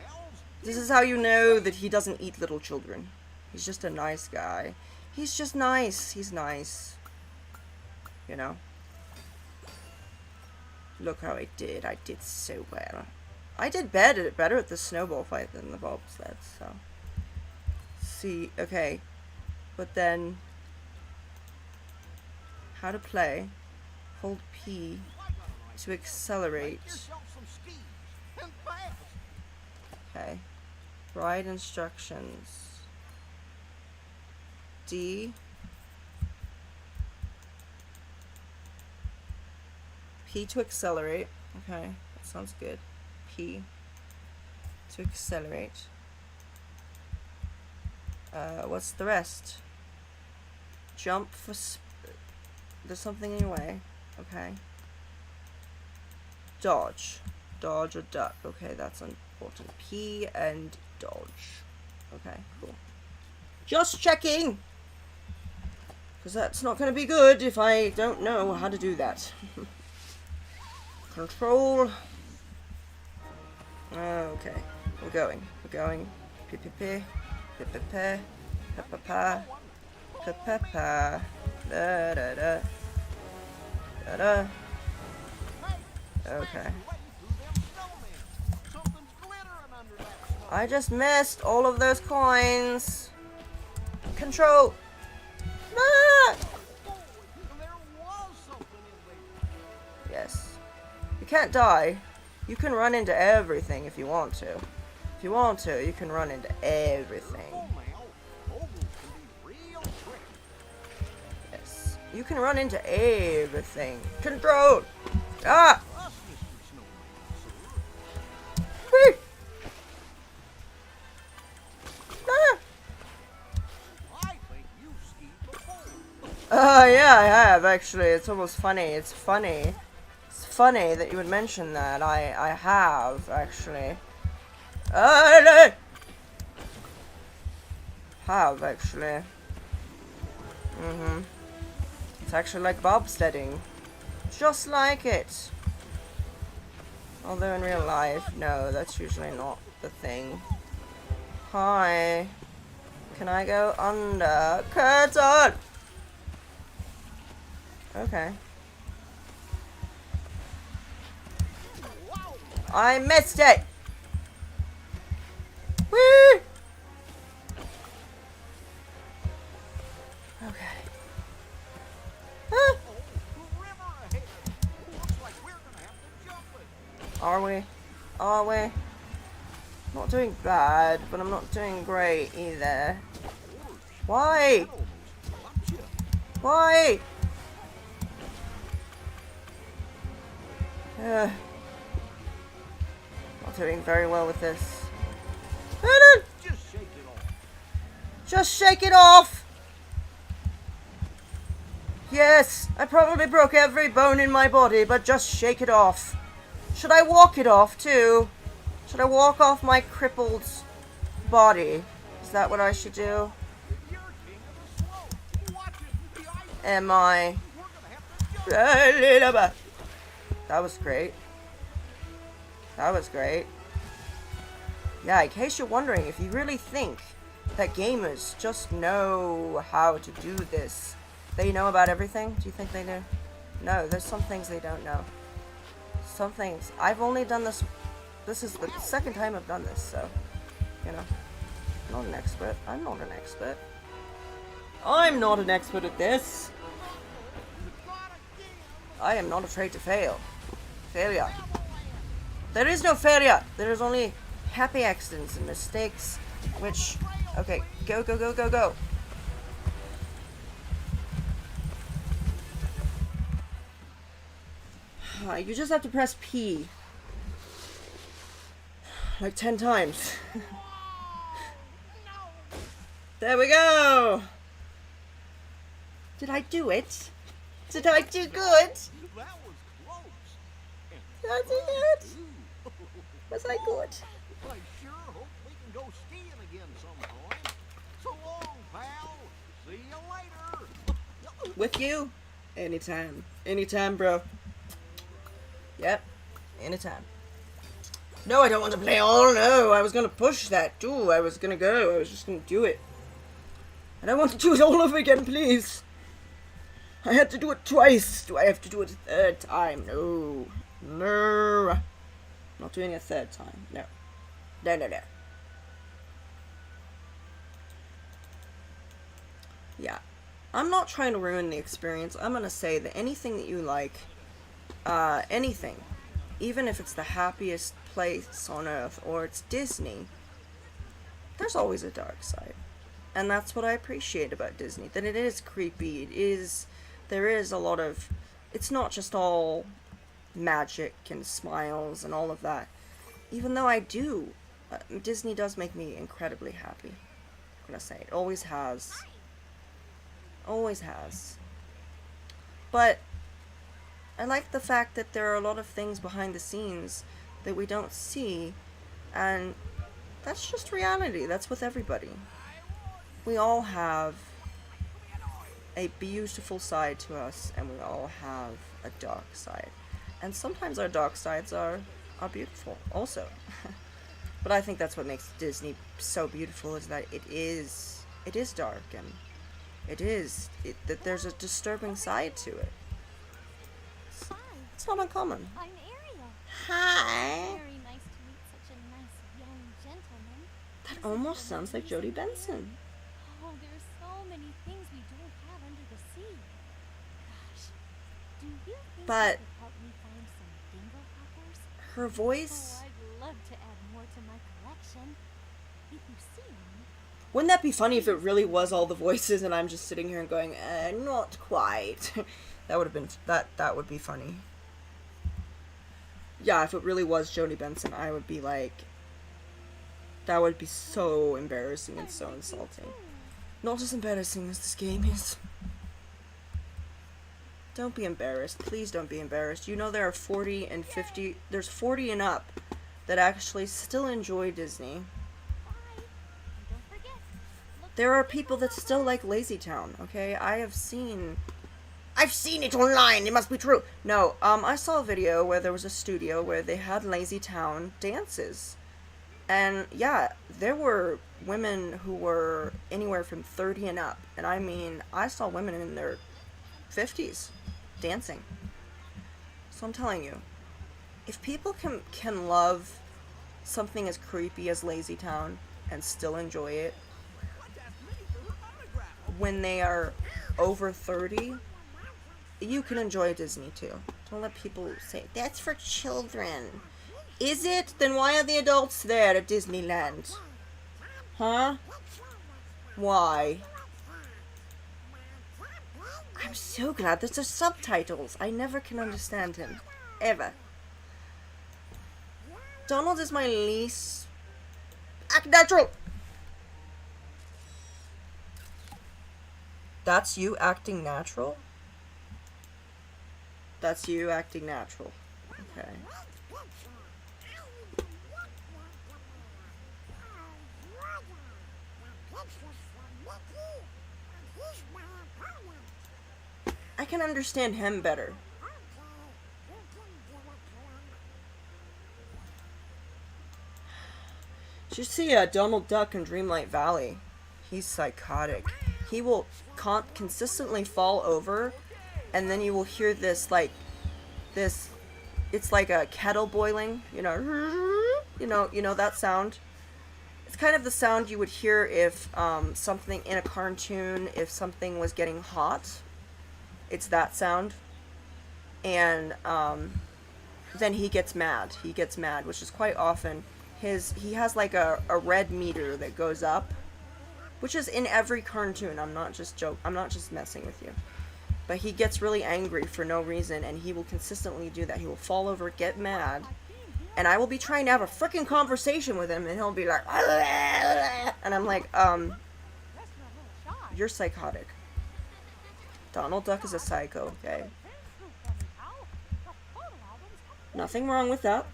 This is how you know that he doesn't eat little children. He's just a nice guy. He's just nice. He's nice. You know? Look how I did. I did so well. I did better at the snowball fight than the bobsled, so. See, okay. But then, how to play. Hold P to accelerate. Yourself some skis and fast. Okay. Ride instructions. D. P to accelerate. Okay, that sounds good. P to accelerate. What's the rest? Jump for there's something in your way. Okay. Dodge. Dodge or duck. Okay, that's important. P and dodge. Okay, cool. Just checking! Because that's not going to be good if I don't know how to do that. Control. Okay, we're going. We're going. P p p. P p p. Pa pa pa. Pa pa pa. Da da da. Da da. Okay. Something's glittering under that snow. I just missed all of those coins. Control. Ah! Oh, there was something in there. Yes. You can't die. You can run into everything if you want to. If you want to, you can run into everything. Oh, Mal. Ogres can be real tricky. Yes. You can run into everything. Control. Ah! Us, Mr. Snowman, sir. Whee! Ah! I think you've skied before. Yeah, I have actually. It's almost funny. It's funny. It's funny that you would mention that. I have actually. Have actually. It's actually like bobsledding. Just like it. Although in real life, no, that's usually not the thing. Hi. Can I go under? Curtain! Okay. I missed it! Whee! Okay. Ah, River ahead. Looks like we're gonna have to jump it. are we? Are we? Not doing bad, but I'm not doing great either. Why? Almost got you. Why? Not doing very well with this. Just shake it off. Just shake it off! Yes, I probably broke every bone in my body, but just shake it off. Should I walk it off too? Should I walk off my crippled body? Is that what I should do? You're king of the slope. Watch it. The ice. Am I? We're gonna have to jump. A little bit. That was great. That was great. Yeah, in case you're wondering, if you really think that gamers just know how to do this, they know about everything, do you think they do? No, there's some things they don't know. Some things. I've only done this. This is the second time I've done this, so, you know. I'm not an expert. I'm not an expert. I'm not an expert at this. I am not afraid to fail. Failure. There is no failure. There is only happy accidents and mistakes, which... Okay, go, go, go, go, go. You just have to press P. Like 10 times. There we go! Did I do it? Did I do good? That was close. Did I do good? Was I good? I sure hope we can go skiing again some point. So long, pal. See you later. With you? Anytime. Anytime, bro. Yep. Anytime. No, I don't want to play. Oh, no. I was going to push that, too. I was going to go. I was just going to do it. I don't want to do it all over again, please. I had to do it twice. Do I have to do it a third time? No. No. Not doing it a third time. No. No, no, no. Yeah. I'm not trying to ruin the experience. I'm going to say that anything that you like, anything, even if it's the happiest place on earth or it's Disney, there's always a dark side. And that's what I appreciate about Disney, that it is creepy, there is a lot of, it's not just all magic and smiles and all of that. Even though I do, Disney does make me incredibly happy. I'm gonna say, it always has. Always has. But I like the fact that there are a lot of things behind the scenes that we don't see, and that's just reality. That's with everybody. We all have a beautiful side to us, and we all have a dark side. And sometimes our dark sides are beautiful also. But I think that's what makes Disney so beautiful, is that it is dark, and that there's a disturbing side to it. Hi, It's not uncommon. I'm Ariel. Hi! Very nice to meet such a nice young gentleman. That almost sounds like Jodie Benson. Oh, there's so many things we don't have under the sea. Gosh, do you think But you could help me find some dingo hoppers? her voice... Oh, I'd love to add more to my collection. If you see one, Wouldn't that be funny if it really was all the voices and I'm just sitting here and going, not quite. That would have been, that would be funny. Yeah, if it really was Jodie Benson, I would be like, that would be so embarrassing and so insulting. Not as embarrassing as this game is. Don't be embarrassed. Please don't be embarrassed. You know there are 40 and 50, there's 40 and up that actually still enjoy Disney. bye. And don't forget, look There are people that still like Lazy Town, okay? I've seen it online, it must be true. No, I saw a video where there was a studio where they had Lazy Town dances. And yeah, there were women who were anywhere from 30 and up. And I mean, I saw women in their 50s dancing. So I'm telling you, if people can love something as creepy as Lazy Town and still enjoy it when they are over 30, you can enjoy Disney too. Don't let people say, that's for children. Is it? Then why are the adults there at Disneyland? Huh? Why? I'm so glad there's subtitles. I never can understand him. Ever. Donald is my least... Act natural! That's you acting natural? That's you acting natural. Okay. I can understand him better. Did you see Donald Duck in Dreamlight Valley? He's psychotic. He will consistently fall over, and then you will hear this, like, this, it's like a kettle boiling, you know that sound? It's kind of the sound you would hear if something in a cartoon, if something was getting hot. It's that sound. And then he gets mad. He gets mad, which is quite often. He has like a red meter that goes up, which is in every cartoon. I'm not just messing with you. But he gets really angry for no reason, and he will consistently do that. He will fall over, get mad, and I will be trying to have a freaking conversation with him, and he'll be like, and I'm like, you're psychotic. Donald Duck is a psycho, okay? Nothing wrong with that.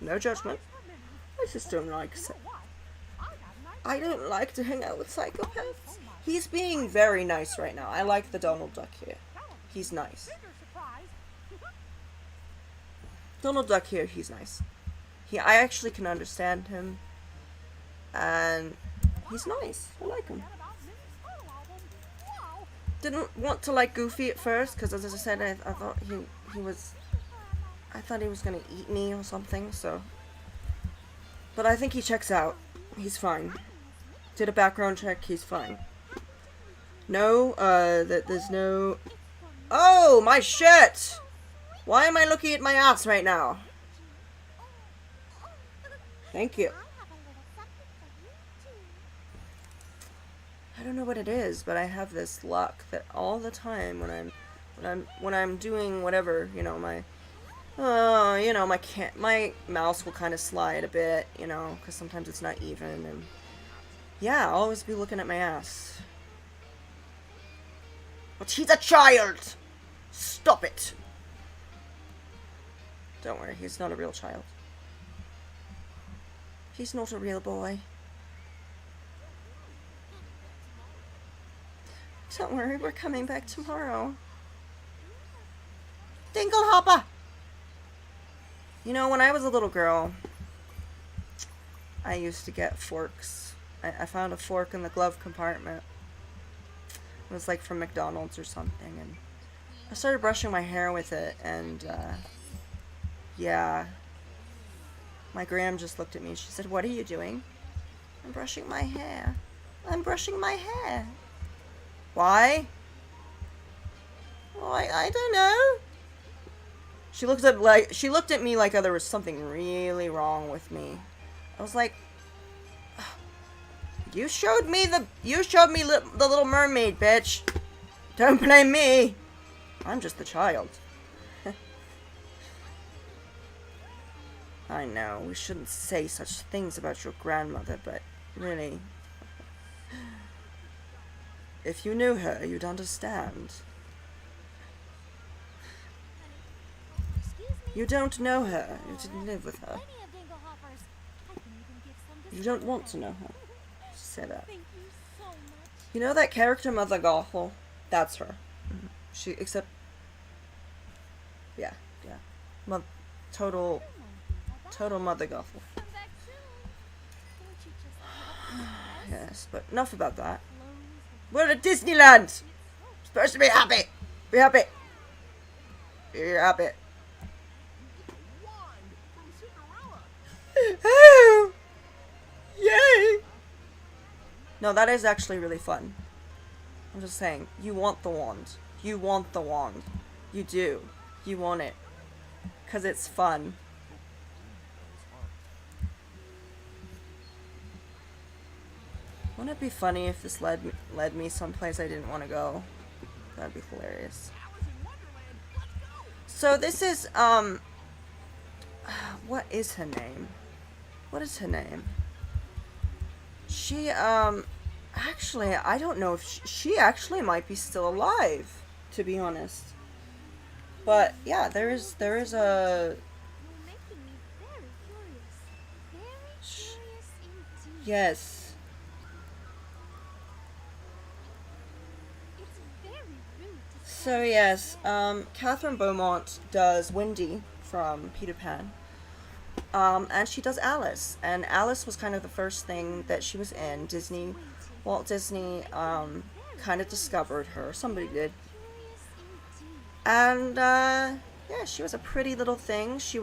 No judgment. I just don't like I don't like to hang out with psychopaths. He's being very nice right now. I like the Donald Duck here. He's nice. Donald Duck here, he's nice. I actually can understand him. And he's nice. I like him. Didn't want to like Goofy at first, because as I said, I thought he was... I thought he was gonna eat me or something, so... But I think he checks out. He's fine. Did a background check, he's fine. No, there's no... Oh, my shit! Why am I looking at my ass right now? Thank you. I don't know what it is, but I have this luck that all the time when I'm doing whatever, you know, my mouse will kind of slide a bit, you know, because sometimes it's not even, and yeah, I'll always be looking at my ass. But he's a child! Stop it! Don't worry, he's not a real child. He's not a real boy. Don't worry, we're coming back tomorrow. Dinglehopper! You know, when I was a little girl, I used to get forks. I found a fork in the glove compartment. It was like from McDonald's or something, and I started brushing my hair with it, and yeah. My gram just looked at me and she said, "What are you doing?" "I'm brushing my hair." "I'm brushing my hair." "Why?" "Oh, I don't know." She looked at me like there was something really wrong with me. I was like, You showed me the Little Mermaid, bitch. Don't blame me. I'm just the child. I know, we shouldn't say such things about your grandmother, but really, if you knew her, you'd understand. You don't know her. You didn't live with her. You don't want to know her. Just say that. You know that character Mother Gothel? That's her. Yeah. Total Mother Gothel. Yes, but enough about that. We're at Disneyland! Supposed to be happy! Be happy! Be happy. Oh! Yay! No, that is actually really fun. I'm just saying, you want the wand. You want the wand. You do. You want it. 'Cause it's fun. Wouldn't it be funny if this led me someplace I didn't want to go? That'd be hilarious. So this is, what is her name? What is her name? She, actually, I don't know if she actually might be still alive, to be honest. But, yeah, there is a... You're making me very curious. Very curious indeed. Yes. It's very rude to say. So, yes, Catherine Beaumont does Wendy from Peter Pan. And she does Alice, and Alice was kind of the first thing that she was in. Walt Disney, kind of discovered her. Somebody did. And, yeah, she was a pretty little thing. She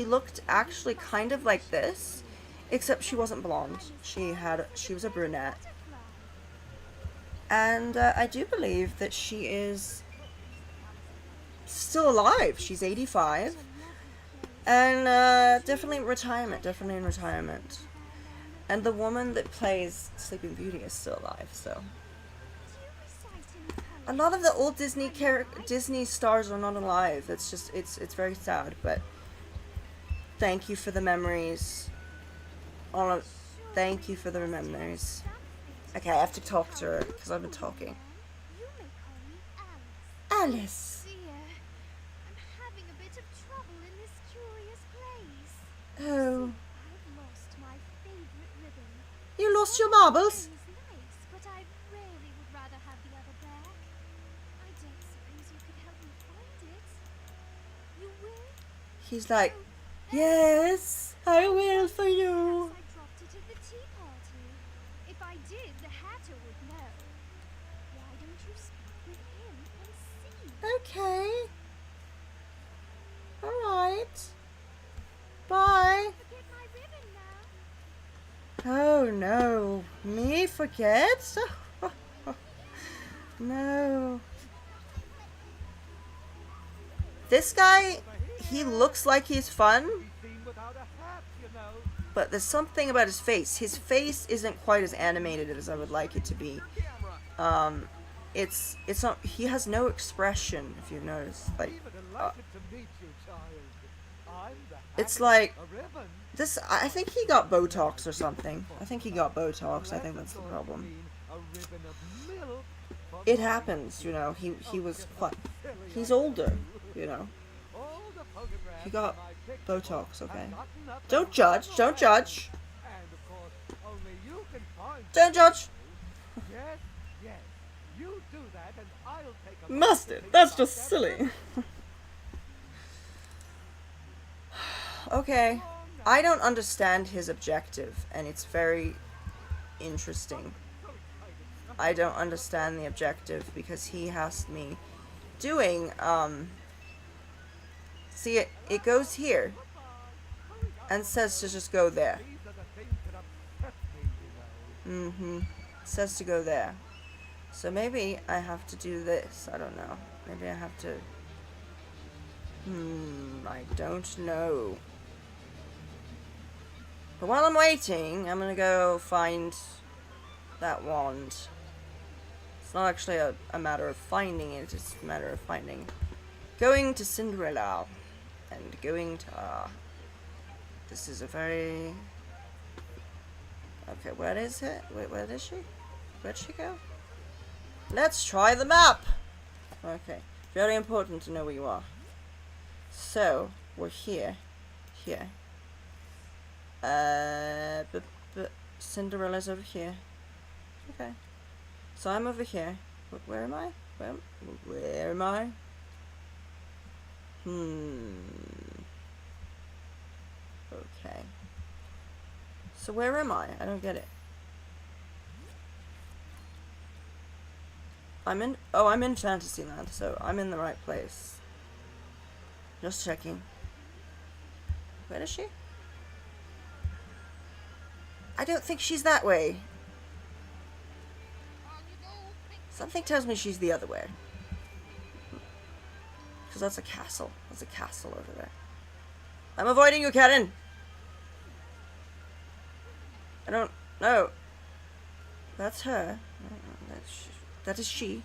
looked actually kind of like this, except she wasn't blonde. She was a brunette. And, I do believe that she is still alive. She's 85. And, definitely in retirement. And the woman that plays Sleeping Beauty is still alive, so. A lot of the old Disney stars are not alive. It's just, it's very sad, but thank you for the memories. Thank you for the memories. Okay, I have to talk to her, because I've been talking. You may call me Alice. Alice! Dear, I'm having a bit of trouble in this curious place. Oh, I've lost my favorite ribbon. you lost your marbles? It's nice, but I really would rather have the other back. I don't suppose you could help me find it. You will? He's like, yes, I will for you. Perhaps I dropped it at the tea party. If I did, the Hatter would know. Why don't you speak with him and see? Okay. Alright. Bye. Forget my ribbon now. Oh no. Me forget? No. This guy, he looks like he's fun, but there's something about his face. His face isn't quite as animated as I would like it to be. It's not, he has no expression, if you've noticed. Like, it's like, this, I think he got Botox or something. I think that's the problem. It happens, you know, he was quite, he's older, you know. He got Botox, okay? Don't judge, don't judge. Don't judge. Mustard, that's just silly. Okay, I don't understand his objective, and it's very interesting. I don't understand the objective because he has me doing, see it goes here and says to just go there. Says to go there. So maybe I have to do this. I don't know. Maybe I have to, I don't know. But while I'm waiting, I'm gonna go find that wand. It's not actually a matter of finding it, it's a matter of going to Cinderella and going to, this is a very, okay, where is it? Wait, where is she? Where'd she go? Let's try the map! Okay, very important to know where you are. So, we're here. But Cinderella's over here. Okay. So I'm over here. Where am I? Where am I? Okay. So where am I? I don't get it. I'm in Fantasyland, so I'm in the right place. Just checking. Where is she? I don't think she's that way. Something tells me she's the other way. Because that's a castle. There's a castle over there. I'm avoiding you, Karen! I don't know. That's her. That is she.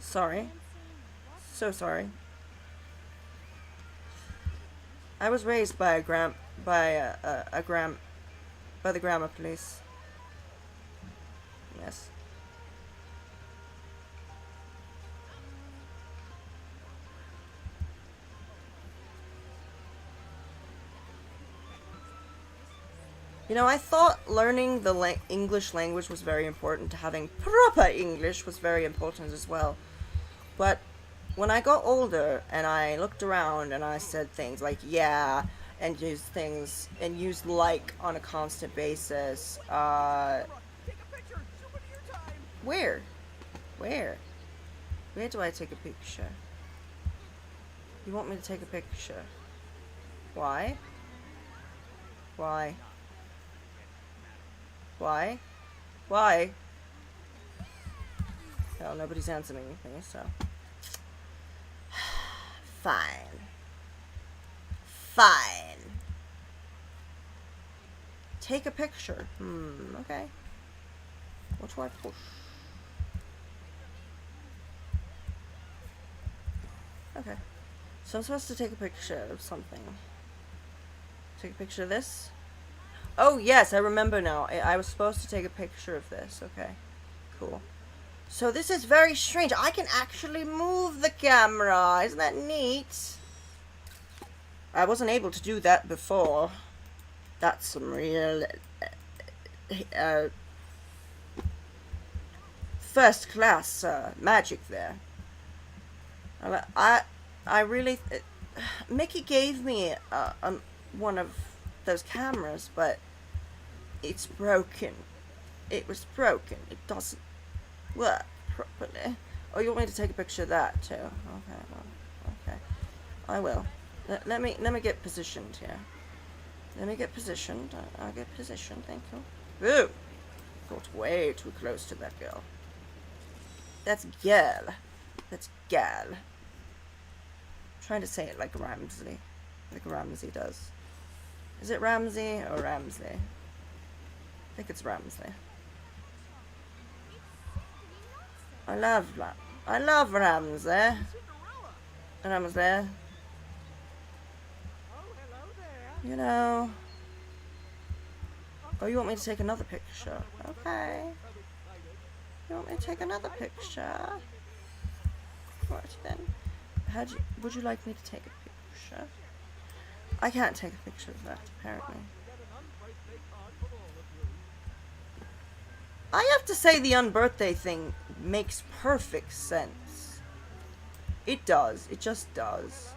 Sorry. So sorry. I was raised by the grammar police. Yes. You know, I thought learning the English language was very important. Having proper English was very important as well. But when I got older and I looked around and I said things like, yeah, and use things and use like on a constant basis. Take a picture. Super to your time. Where? Where do I take a picture? You want me to take a picture? Why? Why? Why? Why? Well, nobody's answering me, so. Fine. Fine. Take a picture. Okay. What do I push? Okay. So I'm supposed to take a picture of something. Take a picture of this? Oh, yes, I remember now. I was supposed to take a picture of this. Okay. Cool. So this is very strange. I can actually move the camera. Isn't that neat? I wasn't able to do that before. That's some real first class magic there. I really Mickey gave me one of those cameras, but it's broken. It was broken. It doesn't work properly. Oh, you want me to take a picture of that too? Okay, well, okay. I will. Let me get positioned here. Let me get positioned. I'll get positioned. Thank you. Ooh, got way too close to that girl. That's girl. That's gal. I'm trying to say it like Ramsey does. Is it Ramsey or Ramsey? I think it's Ramsey. I love Ramsey. Ramsey. You know. Oh, you want me to take another picture? Okay. You want me to take another picture? Right then. Would you like me to take a picture? I can't take a picture of that, apparently. I have to say the unbirthday thing makes perfect sense. It does. It just does.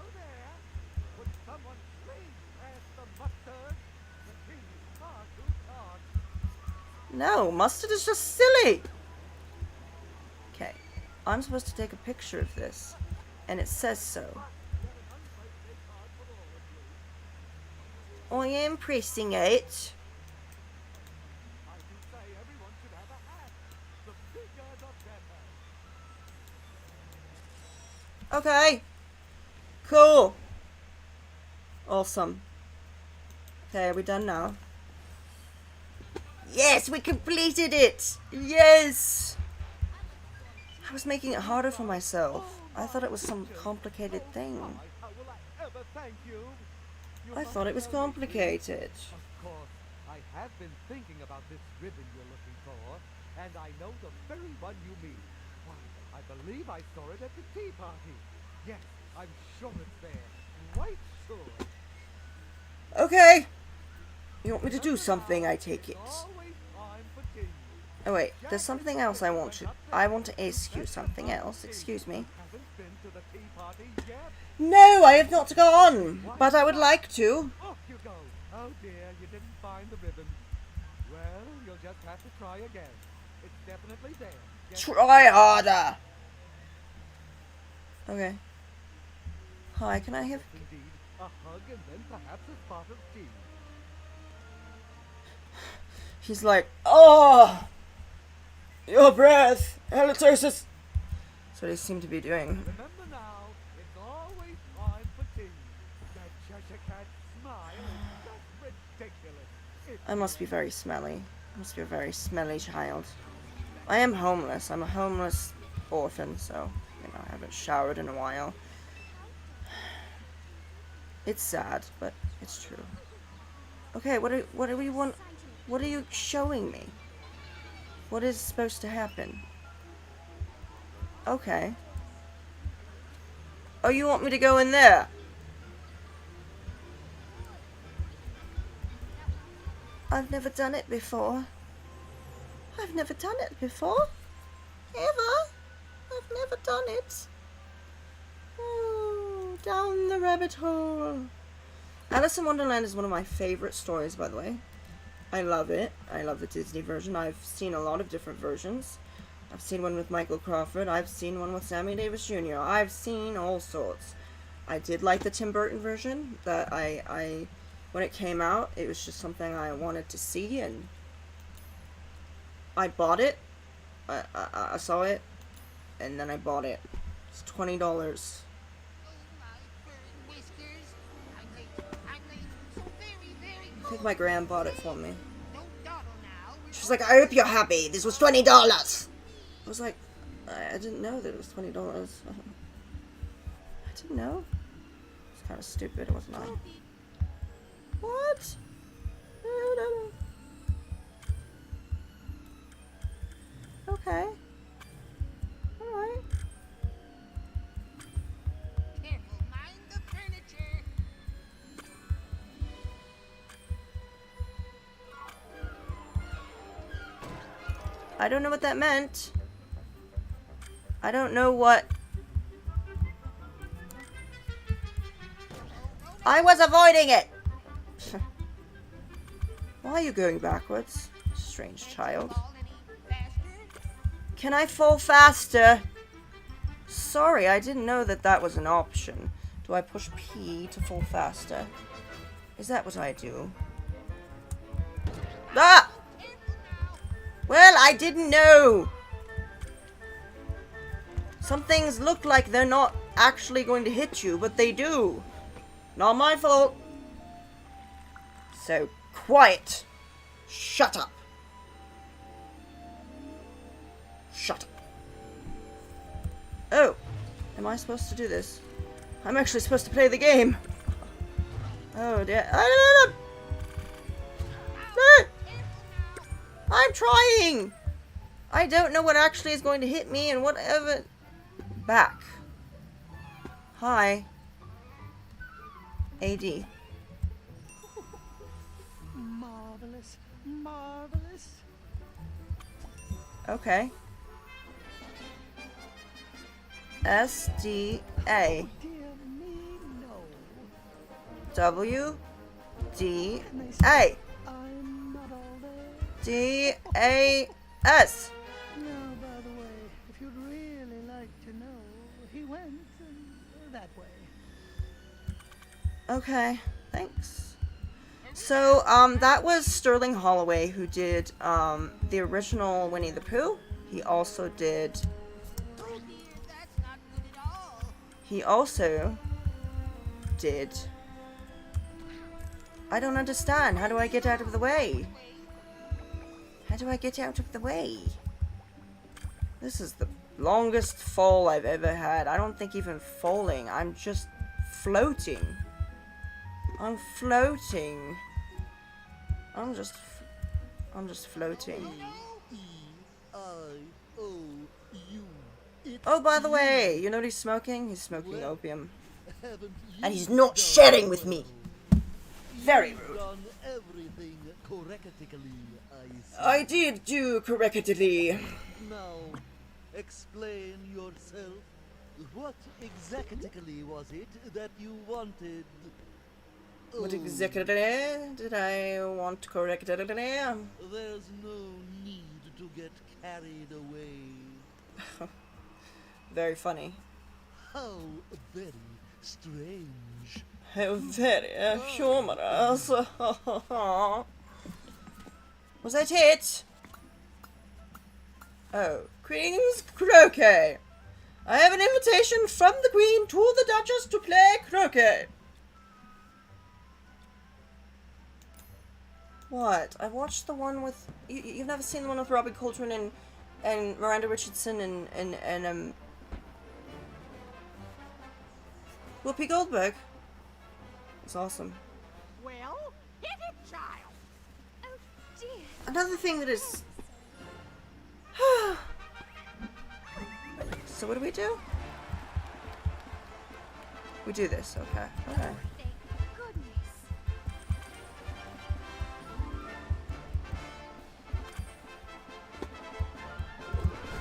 No, mustard is just silly. Okay, I'm supposed to take a picture of this, and it says so. I am pressing it. Okay. Cool. Awesome. Okay, are we done now? Yes, we completed it! Yes! I was making it harder for myself. I thought it was some complicated thing. I thought it was complicated. Of course, I have been thinking about this ribbon you're looking for, and I know the very one you mean. Why, I believe I saw it at the tea party. Yes, I'm sure it's there. Quite sure. Okay. You want me to do something, I take it. Oh wait, there's something else I want to ask you something else. Excuse me. No, I have not gone, but I would like to. Off you go. Oh dear, you didn't find the ribbon. Well, you'll just have to try again. It's definitely there. Try harder. Okay. Hi, can I have... Indeed, a hug and then perhaps a spot of tea. He's like, oh, your breath, halitosis. That's what he seemed to be doing. Remember now, it's always time for tea. That Cheshire Cat smile is just ridiculous. I must be very smelly. I must be a very smelly child. I am homeless. I'm a homeless orphan, so, you know, I haven't showered in a while. It's sad, but it's true. Okay, what do we want? What are you showing me? What is supposed to happen? Okay. Oh, you want me to go in there? I've never done it before. I've never done it before. Ever. I've never done it. Oh, down the rabbit hole. Alice in Wonderland is one of my favorite stories, by the way. I love it. I love the Disney version. I've seen a lot of different versions. I've seen one with Michael Crawford. I've seen one with Sammy Davis Jr. I've seen all sorts. I did like the Tim Burton version. That I when it came out, it was just something I wanted to see, and I bought it. I saw it, and then I bought it. It's $20. Oh, my fur and whiskers. I'm late. So very, very I think my gram bought it for me. Don't dawdle now. She's like, I hope you're happy. This was $20. I was like, I didn't know that it was $20. I didn't know. It's kind of stupid, wasn't I? What? Okay. Alright. Careful, mind the furniture. I don't know what that meant. I don't know what... I was avoiding it! Why are you going backwards? Strange child. Fall any faster? Can I fall faster? Sorry, I didn't know that that was an option. Do I push P to fall faster? Is that what I do? Ah! Well, I didn't know. Some things look like they're not actually going to hit you, but they do. Not my fault. So, quiet. Shut up. Shut up. Oh, am I supposed to do this? I'm actually supposed to play the game. Oh dear. I'm trying. I don't know what actually is going to hit me and whatever. Back. Hi. AD. Marvelous, marvelous. Okay. SDA. Dear me, no. WDA. I'm not all there. DAS. Now, by the way, if you'd really like to know, he went that way. Okay, thanks. So, that was Sterling Holloway who did, the original Winnie the Pooh. He also did, Oh dear, that's not good at all. he also did, I don't understand. How do I get out of the way? How do I get out of the way? This is the longest fall I've ever had. I don't think even falling. I'm just floating. I'm floating. I'm just floating. Oh, by the way, you know what he's smoking? He's smoking opium. And he's not sharing with me. Very rude. Done everything correctly, I did do correctly. Now, explain yourself. What exactly was it that you wanted? What Oh, exactly did I want correctly? There's no need to get carried away. Very funny. How very strange. How very humorous. Was that it? Oh, Queen's croquet. I have an invitation from the Queen to the Duchess to play croquet. What? I watched the one with... You've never seen the one with Robbie Coltrane and Miranda Richardson and Whoopi Goldberg. It's awesome. Well, hit it, child. Oh dear. Another thing that is... So what do? We do this, okay. Alright. Thank goodness.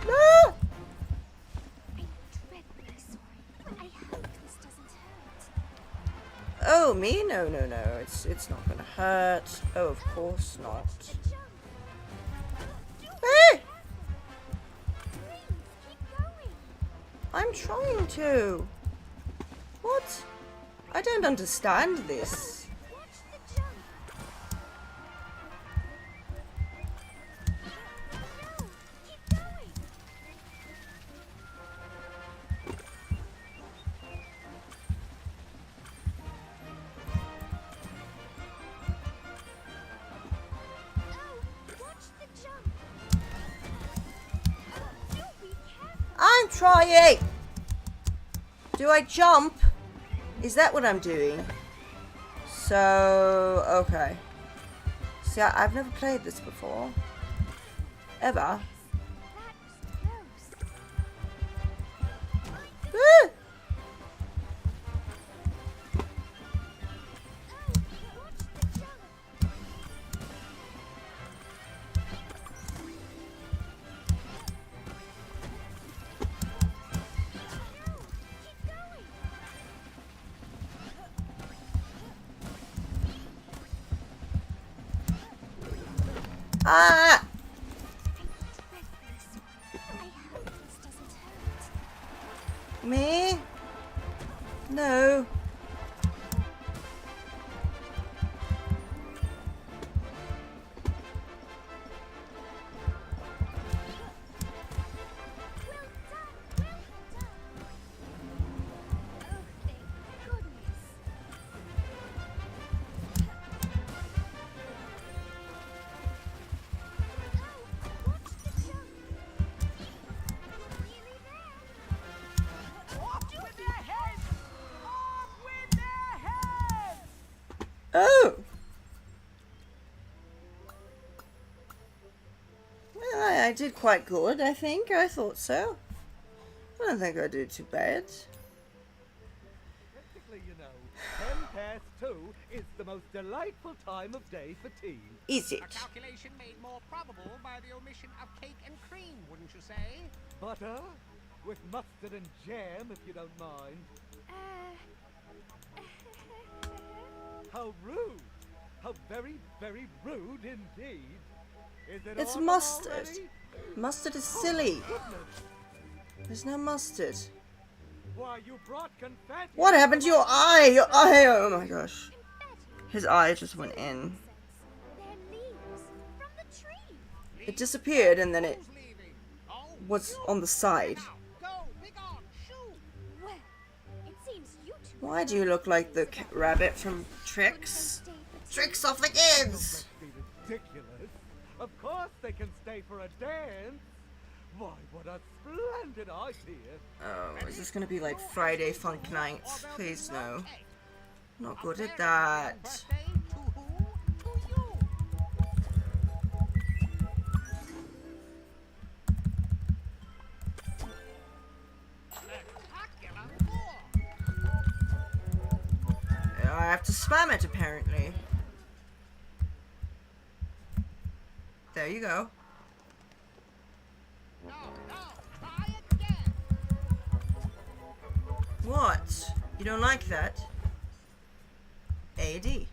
No! I'm dreadfully sorry. I hope this doesn't Oh, me? No, no, no. It's not gonna hurt. Oh, of course not. Hey! I'm trying to. What? I don't understand this. I'm trying! Do I jump? Is that what I'm doing? So, okay. See, I've never played this before. Ever. Woo! Ah! Me? No. Oh! Well, I did quite good, I think. I thought so. I don't think I did too bad. Practically, you know, 2 is the most delightful time of day for tea. Is it? A calculation made more probable by the omission of cake and cream, wouldn't you say? Butter with mustard and jam, if you don't mind. How rude! How very, very rude indeed. Is it It's autumn mustard. already? Mustard is silly. Goodness. There's no mustard. Why, you brought confetti. What happened to your eye? Your eye! Oh my gosh. His eye just went in. It disappeared and then it Who's leaving? Oh, was you. on the side. Now, go, be gone, shoo! Well, it seems you two Why do you look like the rabbit from Tricks? Tricks off the kids! Don't be ridiculous. Of course they can stay for a dance. Why, what a splendid idea. Oh, is this gonna be like Friday Funk Night? Please no. Not good at that. Birthday to who? To you. Spectacular floor. I have to spam it apparently. There you go. No, no, try again. What? You don't like that? AD.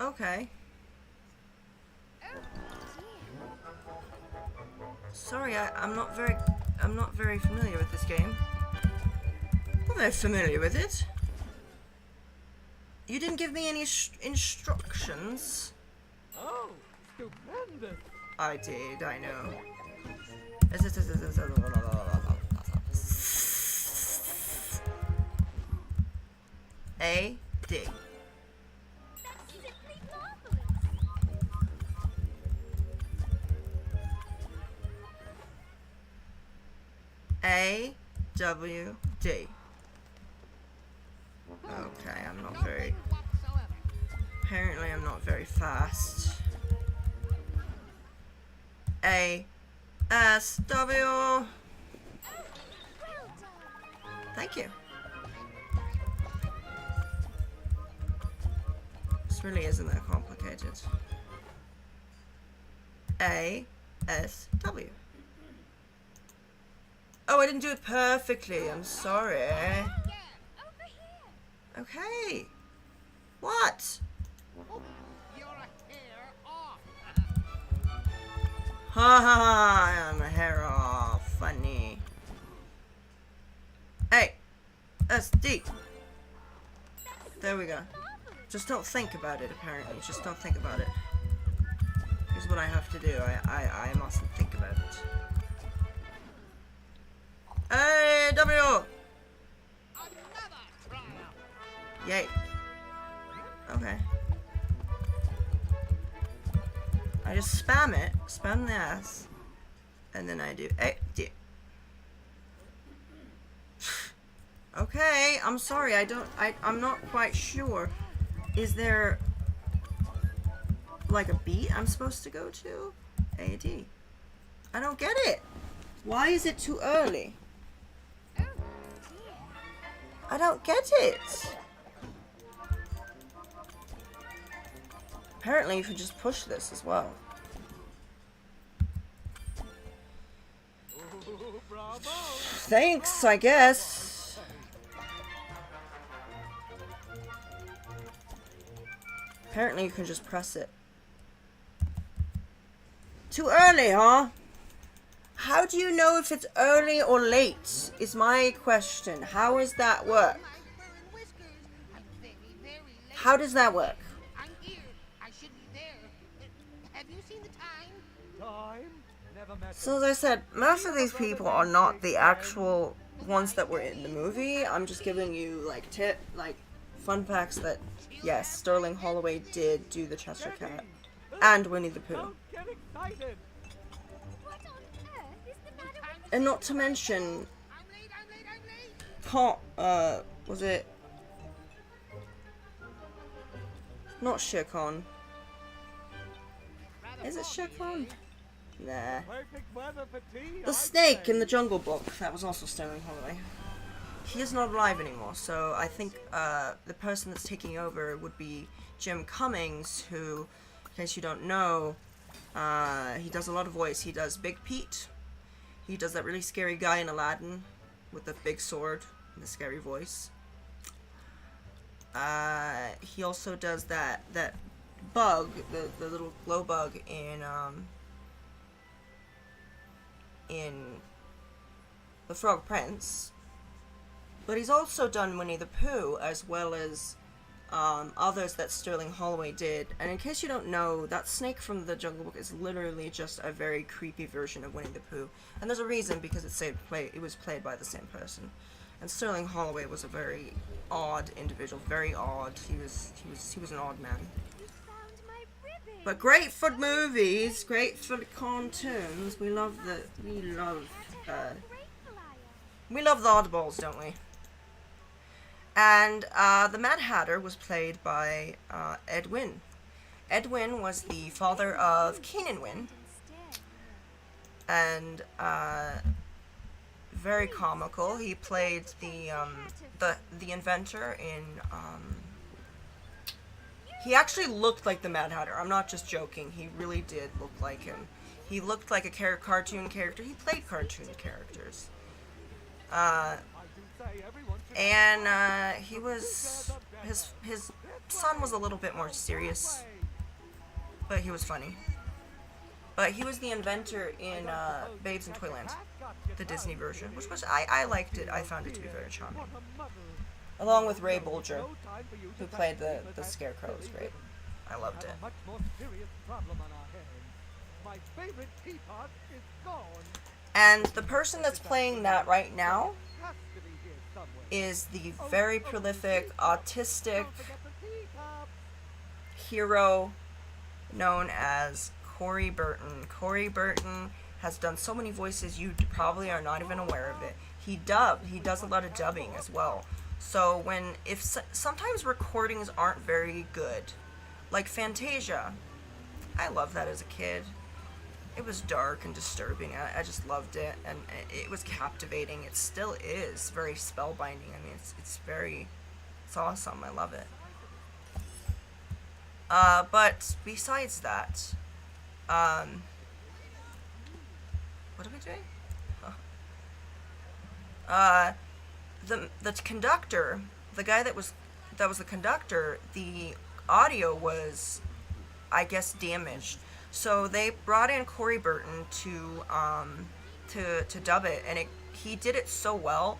Okay. Sorry, I'm not very familiar with this game. Not very familiar with it. You didn't give me any instructions. Oh, stupendous. I did, I know. A D. That's simply marvelous. A W D. Okay, I'm not very. Whatsoever. Apparently, I'm not very fast. A S W. Well done. Thank you. This really isn't that complicated. A S W. Oh, I didn't do it perfectly. I'm sorry. Over here. Okay. What? Oh, you're a hair off. Ha ha ha, I'm a hair off. Funny. Hey, SD. There we go. Just don't think about it, apparently. Just don't think about it. Here's what I have to do. I mustn't think about it. Hey, W! Another trial. Yay. Okay. I just spam it. Spam the ass. And then I do A, D. Okay, I'm sorry, I'm not quite sure. Is there like a beat I'm supposed to go to? A, D. I don't get it. Why is it too early? I don't get it. Apparently you can just push this as well. Thanks, I guess. Apparently you can just press it. Too early, huh? How do you know if it's early or late? Is my question. How does that work? How does that work? I'm here. I should be there. Have you seen the time? Time? Never met So as I said, most of these people are not the actual ones that were in the movie. I'm just giving you like fun facts that yes, Sterling Holloway did do the Cheshire Cat and Winnie the Pooh. Don't get excited. What on earth is the matter with And not to mention I'm late. was it not Shere Khan? Is it Shere Khan? Nah. Perfect weather for tea. The snake in the Jungle Book, that was also Sterling Holloway. He is not alive anymore, so I think the person that's taking over would be Jim Cummings, who, in case you don't know, he does a lot of voice. He does Big Pete. He does that really scary guy in Aladdin with the big sword and the scary voice. He also does that bug, the little glow bug in The Frog Prince. But he's also done Winnie the Pooh, as well as others that Sterling Holloway did. And in case you don't know, that snake from the Jungle Book is literally just a very creepy version of Winnie the Pooh. And there's a reason, because it was played by the same person. And Sterling Holloway was a very odd individual, very odd. He was an odd man. you found my ribbon? But great for movies, great for cartoons. We love the Grateful I am. oddballs, don't we? And the Mad Hatter was played by Ed Wynn. Ed Wynn was the father of Keenan Wynn, and very comical. He played the inventor in. He actually looked like the Mad Hatter. I'm not just joking. He really did look like him. He looked like a cartoon character. He played cartoon characters. And he was his son was a little bit more serious, but he was funny. But he was the inventor in Babes in Toyland, the Disney version, which was I liked it. I found it to be very charming. Along with Ray Bolger, who played the Scarecrow. It was great. I loved it. A much more serious problem on our hands. My favorite teapot is gone. And the person that's playing that right now Has to be here somewhere. is the very prolific, autistic Don't forget the teapot. hero known as Corey Burton. Corey Burton has done so many voices you probably are not even aware of it. He does a lot of dubbing as well. So sometimes recordings aren't very good, like Fantasia, I loved that as a kid. It was dark and disturbing. I just loved it, and it was captivating. It still is very spellbinding. I mean, it's awesome. I love it. But besides that, what are we doing? The conductor, the guy that was that was the conductor, the audio was, I guess, damaged. So they brought in Corey Burton to dub it, and he did it so well.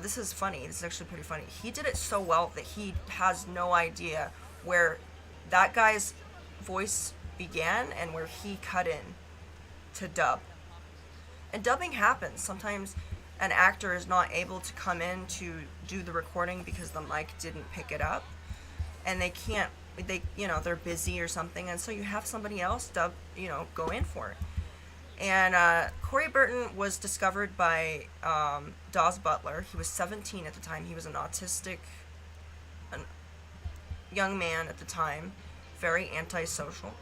This is funny. This is actually pretty funny. He did it so well that he has no idea where that guy's voice began and where he cut in to dub. And dubbing happens. Sometimes an actor is not able to come in to do the recording because the mic didn't pick it up, and they're busy or something, and so you have somebody else go in for it. And Corey Burton was discovered by Dawes Butler. He was 17 at the time. He was an autistic young man at the time, very antisocial.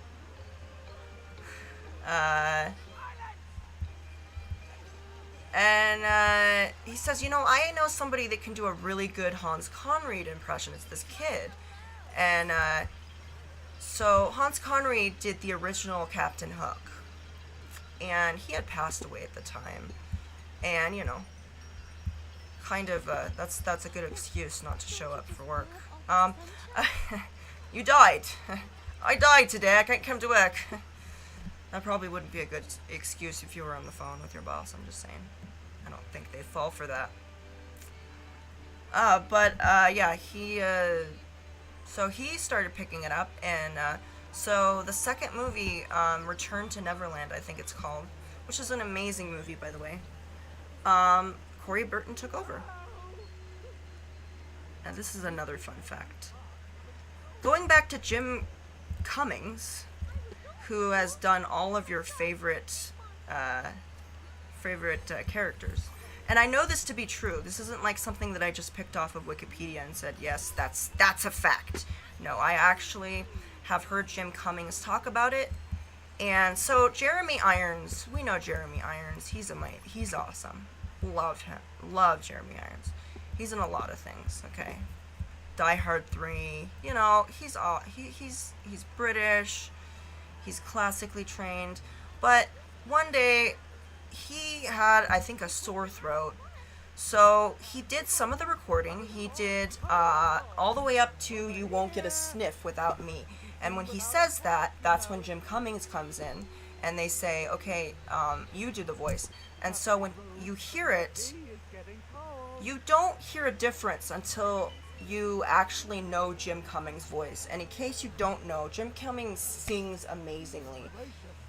And he says, I know somebody that can do a really good Hans Conried impression. It's this kid. And so Hans Conried did the original Captain Hook. And he had passed away at the time. And, that's a good excuse not to show up for work. You died. I died today. I can't come to work. That probably wouldn't be a good excuse if you were on the phone with your boss, I'm just saying. I don't think they'd fall for that. So he started picking it up, and so the second movie, Return to Neverland, I think it's called, which is an amazing movie, by the way, Corey Burton took over. And this is another fun fact. Going back to Jim Cummings, who has done all of your favorite characters. And I know this to be true. This isn't like something that I just picked off of Wikipedia and said, yes, that's a fact. No, I actually have heard Jim Cummings talk about it. And so Jeremy Irons, we know Jeremy Irons. He's awesome. Love him. Love Jeremy Irons. He's in a lot of things, okay? Die Hard 3, he's British. He's classically trained. But one day he had, I think, a sore throat. So he did some of the recording. He did all the way up to You Won't Get a Sniff Without Me. And when he says that, that's when Jim Cummings comes in. And they say, okay, you do the voice. And so when you hear it, you don't hear a difference until you actually know Jim Cummings' voice. And in case you don't know, Jim Cummings sings amazingly.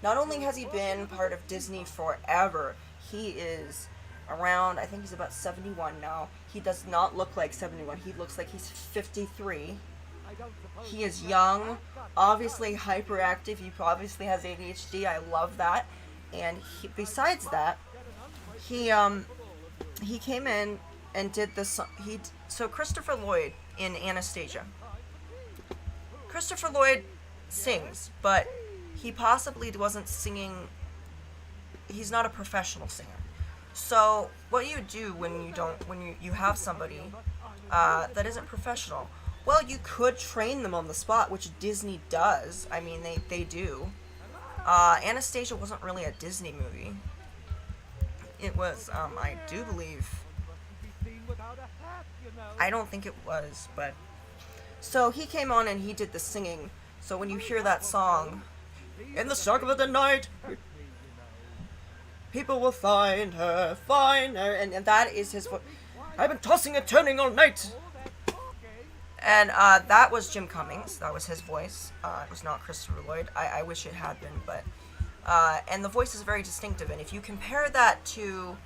Not only has he been part of Disney forever, he is around, I think he's about 71 now. He does not look like 71. He looks like he's 53. He is young, obviously hyperactive. He obviously has ADHD. I love that. And besides that, he came in and did this. So Christopher Lloyd in Anastasia. Christopher Lloyd sings, but he possibly wasn't singing. He's not a professional singer. So what you do when you have somebody that isn't professional, well, you could train them on the spot, which Disney does. I mean, they do. Anastasia wasn't really a Disney movie. It was, I do believe. I don't think it was, but. So he came on and he did the singing. So when you hear that song, in the dark of the night, people will find her, and that is his voice. I've been tossing and turning all night. And that was Jim Cummings. That was his voice. It was not Christopher Lloyd. I wish it had been, but and the voice is very distinctive. And if you compare that to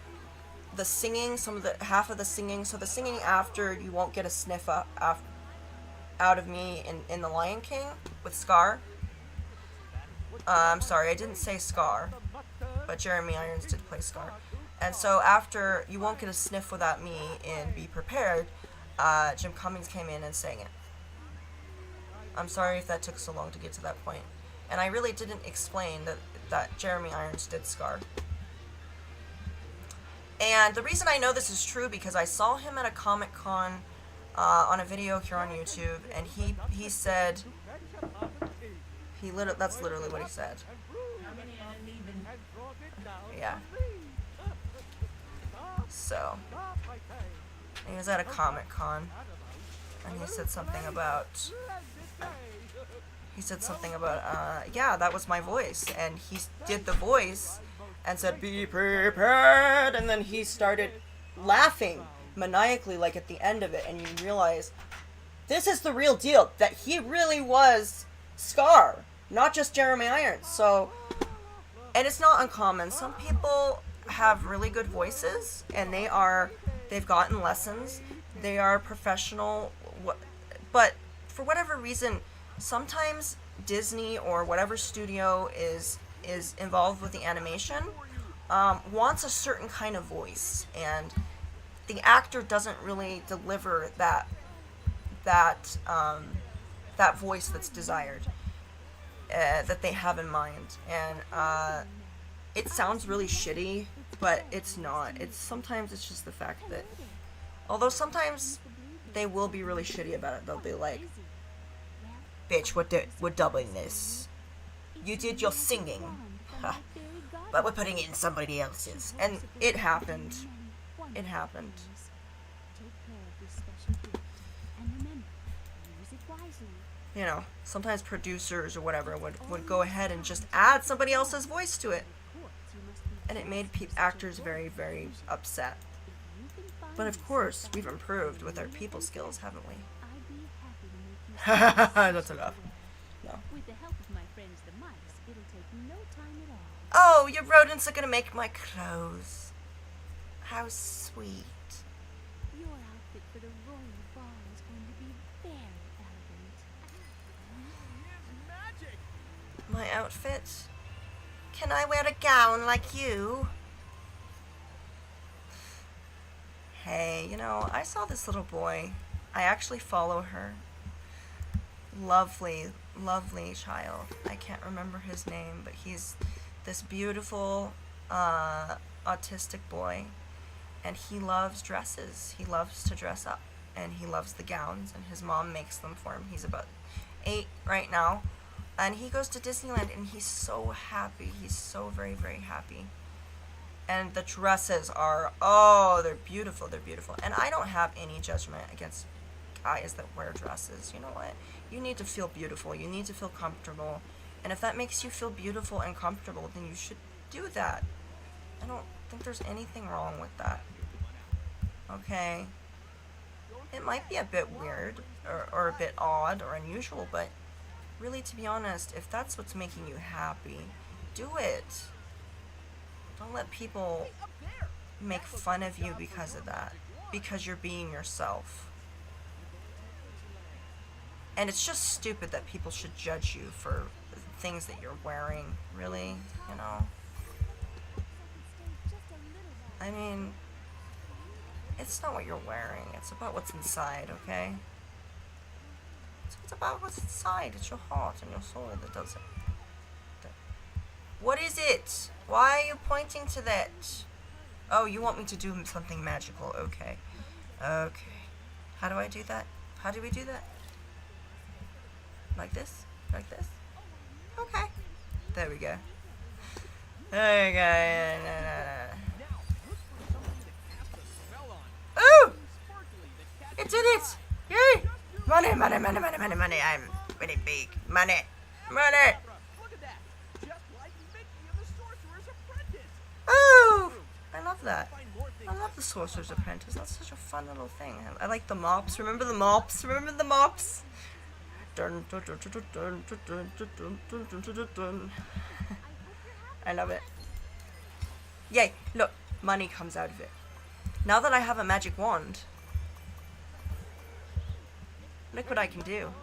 the singing, half of the singing, so the singing after You Won't Get a Sniff out of Me in The Lion King with Scar. I'm sorry, I didn't say Scar, but Jeremy Irons did play Scar. And so after You Won't Get a Sniff Without Me in Be Prepared, Jim Cummings came in and sang it. I'm sorry if that took so long to get to that point. And I really didn't explain that Jeremy Irons did Scar. And the reason I know this is true because I saw him at a Comic-Con on a video here on YouTube, and he said, that's literally what he said. Yeah. So, he was at a Comic-Con, and he said something about, yeah, that was my voice, and he did the voice, and said, be prepared, and then he started laughing maniacally, like at the end of it, and you realize, this is the real deal, that he really was Scar, not just Jeremy Irons. So, and it's not uncommon. Some people have really good voices, and they've gotten lessons, they are professional, but for whatever reason, sometimes Disney or whatever studio is involved with the animation wants a certain kind of voice, and the actor doesn't really deliver that voice that's desired, that they have in mind, and it sounds really shitty, but it's not. Sometimes it's just the fact that, although sometimes they will be really shitty about it. They'll be like, bitch, we're dubbing this. You did your singing, but we're putting it in somebody else's. And it happened. It happened. You know, sometimes producers or whatever would go ahead and just add somebody else's voice to it. And it made actors very, very upset. But of course, we've improved with our people skills, haven't we? That's enough. No. With the help of my friends the mice, it'll take no time at all. Oh, your rodents are gonna make my clothes. How sweet. Your outfit for the royal ball is going to be very elegant. Magic! My outfit? Can I wear a gown like you? Hey, you know, I saw this little boy. I actually follow her. Lovely, lovely child. I can't remember his name, but he's this beautiful autistic boy, and he loves dresses. He loves to dress up, and he loves the gowns, and his mom makes them for him. He's about 8 right now, and he goes to Disneyland, and he's so happy. He's so very, very happy. And the dresses are, oh, they're beautiful. They're beautiful. And I don't have any judgment against guys that wear dresses. You know what? You need to feel beautiful. You need to feel comfortable. And if that makes you feel beautiful and comfortable, then you should do that. I don't think there's anything wrong with that. Okay? It might be a bit weird or a bit odd or unusual, but really, to be honest, if that's what's making you happy, do it. Don't let people make fun of you because of that. Because you're being yourself. And it's just stupid that people should judge you for things that you're wearing. Really, you know? I mean, it's not what you're wearing. It's about what's inside, okay? It's about what's inside. It's your heart and your soul that does it. What is it? Why are you pointing to that? Oh, you want me to do something magical. Okay. Okay. How do I do that? How do we do that? Like this? Like this? Okay. There we go. There we go. Ooh! It did it! Yay! Money, money, money, money, money, money. I'm really big. Money. Money! Oh! I love that. I love the Sorcerer's Apprentice. That's such a fun little thing. I like the mops. Remember the mops? Remember the mops? I love it. Yay! Look, money comes out of it. Now that I have a magic wand, look what I can do.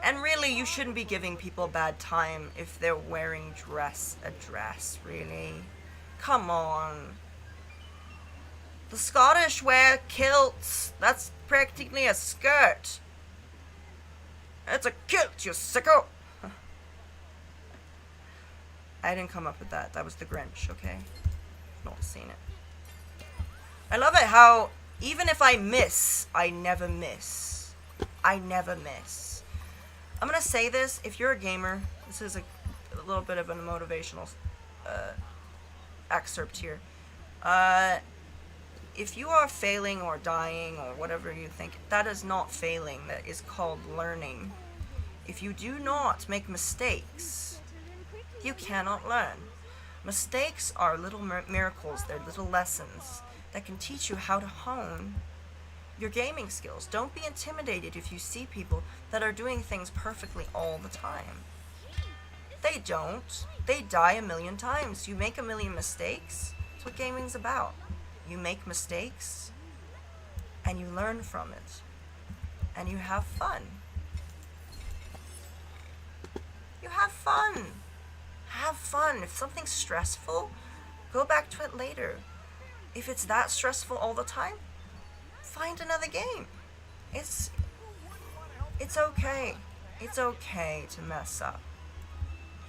And really, you shouldn't be giving people a bad time if they're wearing a dress, really. Come on. The Scottish wear kilts. That's practically a skirt. It's a kilt, you sicko. I didn't come up with that. That was the Grinch, okay? Not seen it. I love it how, even if I miss, I never miss. I never miss. I'm gonna say this, if you're a gamer, this is a little bit of a motivational excerpt here. if you are failing or dying or whatever you think, that is not failing. That is called learning. If you do not make mistakes, you cannot learn. Mistakes are little miracles. They're little lessons that can teach you how to hone your gaming skills. Don't be intimidated if you see people that are doing things perfectly all the time. They don't. They die a million times. You make a million mistakes. That's what gaming's about. You make mistakes, and you learn from it, and you have fun. You have fun. Have fun. If something's stressful, go back to it later. If it's that stressful all the time, find another game. It's okay. It's okay to mess up.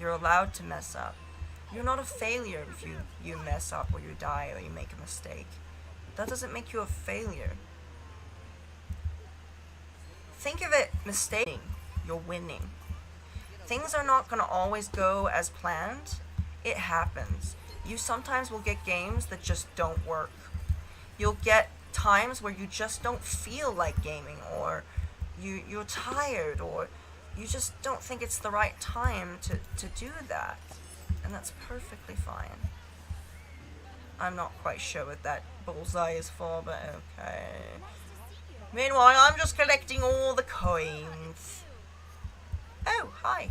You're allowed to mess up. You're not a failure if you mess up or you die or you make a mistake. That doesn't make you a failure. Think of it, mistaking. You're winning. Things are not going to always go as planned. It happens. You sometimes will get games that just don't work. You'll get times where you just don't feel like gaming, or you're tired, or you just don't think it's the right time to do that. And that's perfectly fine. I'm not quite sure what that bullseye is for, but okay. Meanwhile, I'm just collecting all the coins. Oh, hi.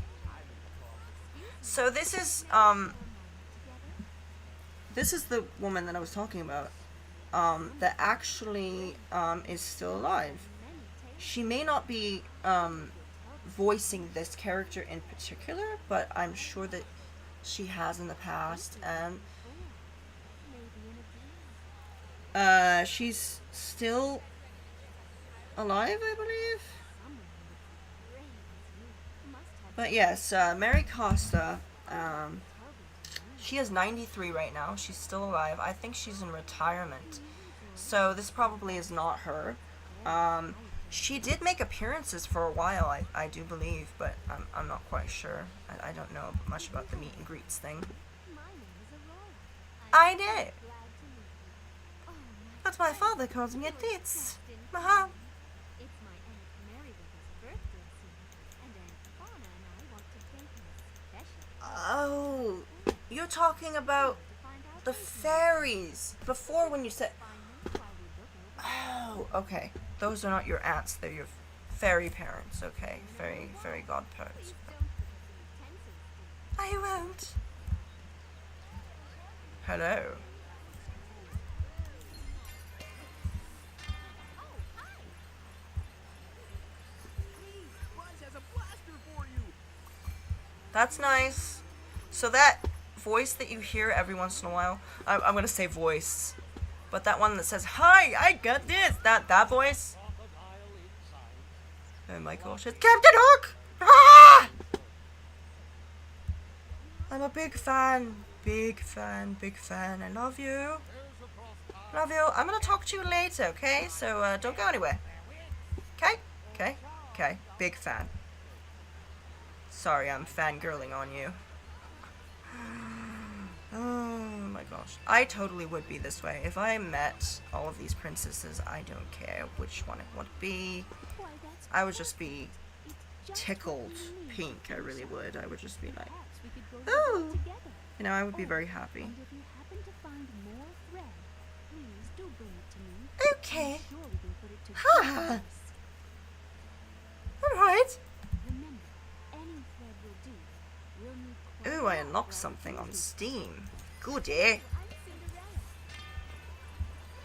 So this is the woman that I was talking about, that actually is still alive. She may not be voicing this character in particular, but I'm sure that she has in the past, and she's still alive, I believe. But yes, Mary Costa, she is 93 right now. She's still alive. I think she's in retirement. So this probably is not her. She did make appearances for a while, I do believe, but I'm not quite sure. I don't know much about the meet and greets thing. I did. But my father calls me a tits. Haha. Oh, you're talking about the fairies. Before, when you said... Oh, okay. Those are not your aunts, they're your fairy parents, okay? Fairy godparents. I won't. Hello. That's nice. So that voice that you hear every once in a while, I'm gonna say voice, but that one that says, "Hi, I got this," that voice. Oh my gosh, it's Captain Hook! Ah! I'm a big fan. Big fan. I love you. Love you. I'm gonna talk to you later, okay? So, don't go anywhere. Okay? Big fan. Sorry, I'm fangirling on you. Oh my gosh. I totally would be this way. If I met all of these princesses, I don't care which one it would be. I would just be tickled pink. I really would. I would just be like, oh! You know, I would be very happy. Okay. Ha! Alright. Ooh, I unlocked something on Steam. Goody.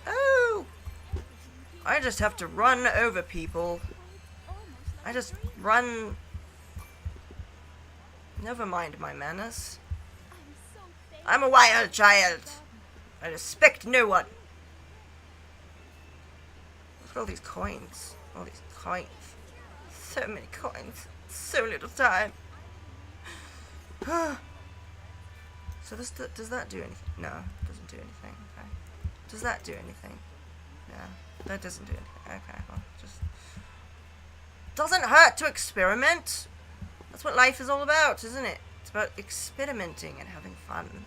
Oh! I just have to run over people. I just run... Never mind my manners. I'm a wild child. I respect no one. Look at all these coins. All these coins. So many coins. So little time. So this does that do anything? No, it doesn't do anything. Okay. Does that do anything? Yeah, that doesn't do anything. Okay, well, just doesn't hurt to experiment. That's what life is all about, isn't it? It's about experimenting and having fun.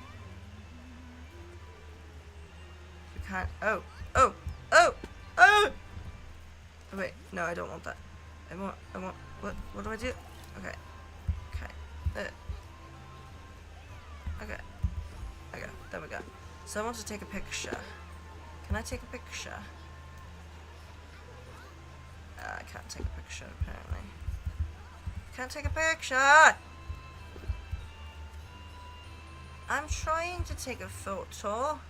You can't. Oh, Oh! Oh! Oh! Wait, no, I don't want that. I want, what do I do? Okay. Okay. Okay. Okay, there we go. So I want to take a picture. Can I take a picture? I can't take a picture, apparently. Can't take a picture! I'm trying to take a photo.